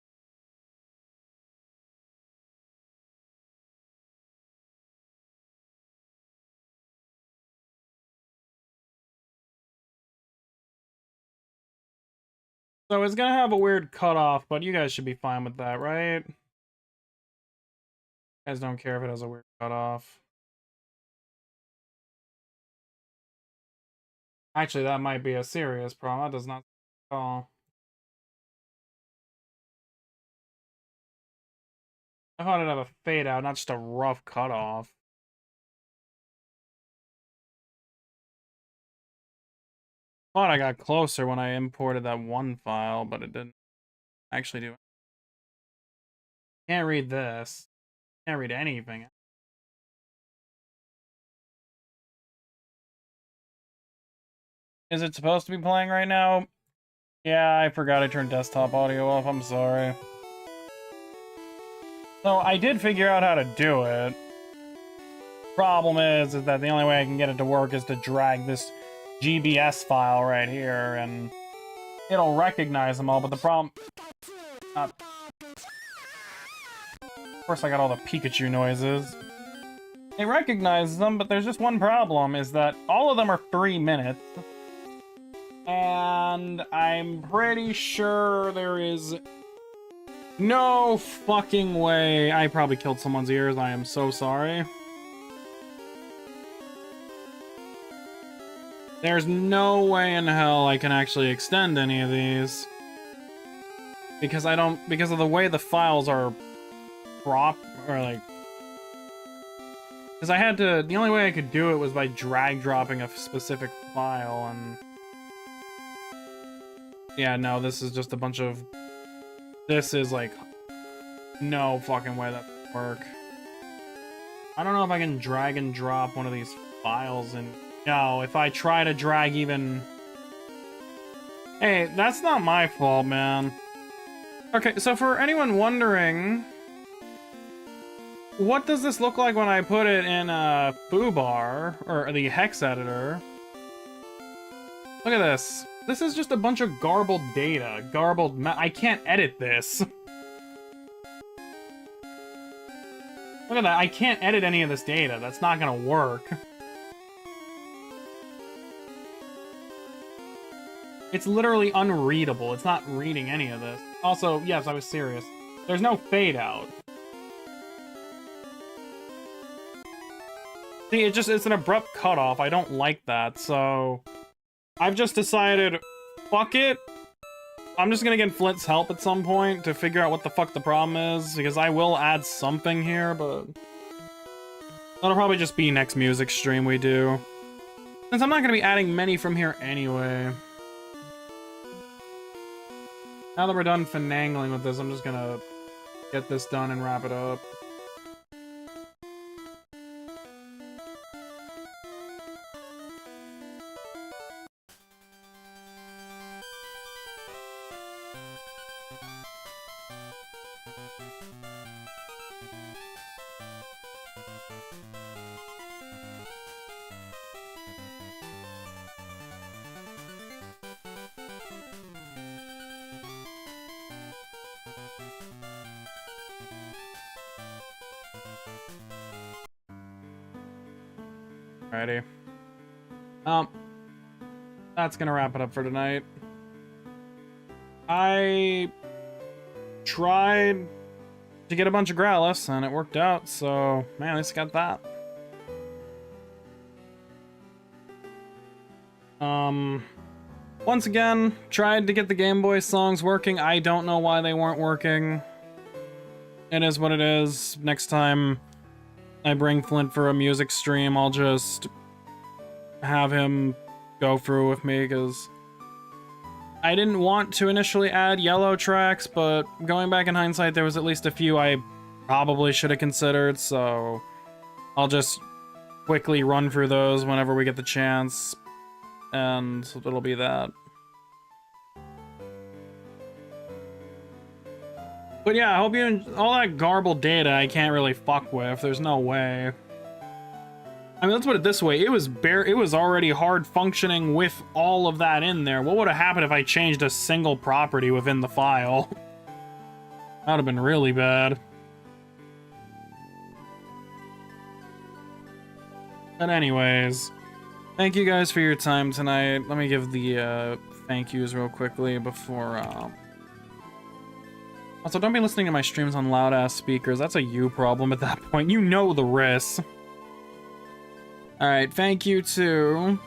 So it's gonna have a weird cutoff, but you guys should be fine with that, right? You guys don't care if it has a weird cutoff. Actually, that might be a serious problem. That does not at all. I thought it'd have a fade out, not just a rough cutoff. Thought I got closer when I imported that one file, but it didn't actually do it. Can't read this. Can't read anything. Is it supposed to be playing right now? Yeah, I forgot I turned desktop audio off. I'm sorry. So I did figure out how to do it. Problem is that the only way I can get it to work is to drag this GBS file right here, and it'll recognize them all, but the problem... of course I got all the Pikachu noises. It recognizes them, but there's just one problem, is that all of them are 3 minutes. And I'm pretty sure there is no fucking way... I probably killed someone's ears, I am so sorry. There's no way in hell I can actually extend any of these. Because of the way the files are dropped, or like... Because I had to, the only way I could do it was by drag dropping a specific file, and... Yeah, no, this is just a bunch of... This is like... No fucking way that would work. I don't know if I can drag and drop one of these files and... No, if I try to drag even... Hey, that's not my fault, man. Okay, so for anyone wondering... What does this look like when I put it in a foobar, or the hex editor? Look at this. This is just a bunch of garbled data. I can't edit this. Look at that, I can't edit any of this data. That's not gonna work. It's literally unreadable. It's not reading any of this. Also, yes, I was serious. There's no fade out. See, it's an abrupt cutoff. I don't like that, so... I've just decided, fuck it. I'm just gonna get Flint's help at some point to figure out what the fuck the problem is, because I will add something here, but... That'll probably just be next music stream we do. Since I'm not gonna be adding many from here anyway. Now that we're done finagling with this, I'm just gonna get this done and wrap it up. Alrighty. That's gonna wrap it up for tonight. I tried to get a bunch of Growlithes, and it worked out, so, man, at least I got that. Once again, tried to get the Game Boy songs working. I don't know why they weren't working. It is what it is. Next time I bring Flint for a music stream, I'll just have him go through with me, because I didn't want to initially add yellow tracks, but going back in hindsight, there was at least a few I probably should have considered, so I'll just quickly run through those whenever we get the chance, and it'll be that. But yeah, I hope you... all that garbled data I can't really fuck with. There's no way. I mean, let's put it this way. It was already hard functioning with all of that in there. What would have happened if I changed a single property within the file? That would have been really bad. But anyways, thank you guys for your time tonight. Let me give the thank yous real quickly before... Also, don't be listening to my streams on loud-ass speakers. That's a you problem at that point. You know the risks. Alright, thank you to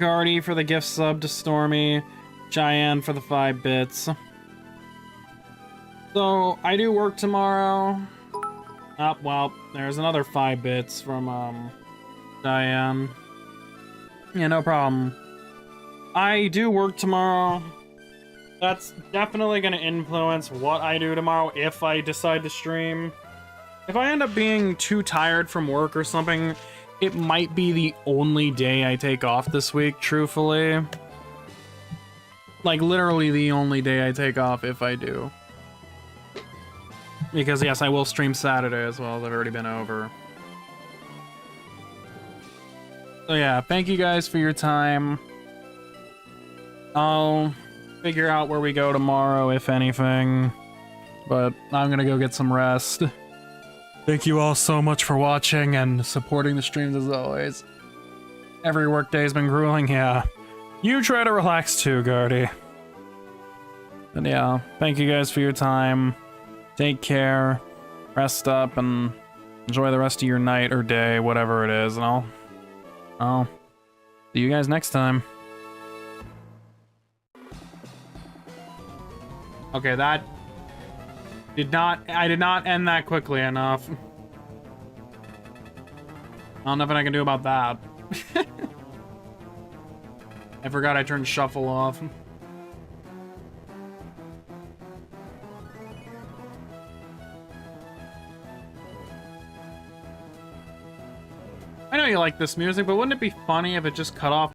Gardy for the gift sub to Stormy, Cheyenne for the 5 bits. So, I do work tomorrow. Oh, well, there's another 5 bits from, Diane. Yeah, no problem. I do work tomorrow. That's definitely gonna influence what I do tomorrow if I decide to stream. If I end up being too tired from work or something, it might be the only day I take off this week, truthfully. Like, literally the only day I take off if I do. Because, yes, I will stream Saturday as well. I've already been over. So, yeah, thank you guys for your time. I'll figure out where we go tomorrow, if anything. But I'm gonna go get some rest. Thank you all so much for watching and supporting the streams as always. Every workday has been grueling, yeah. You try to relax too, Gardy. But yeah, thank you guys for your time. Take care, rest up, and enjoy the rest of your night or day, whatever it is, and I'll see you guys next time. Okay, that I did not end that quickly enough. Nothing I can do about that. I forgot I turned shuffle off. I know you like this music, but wouldn't it be funny if it just cut off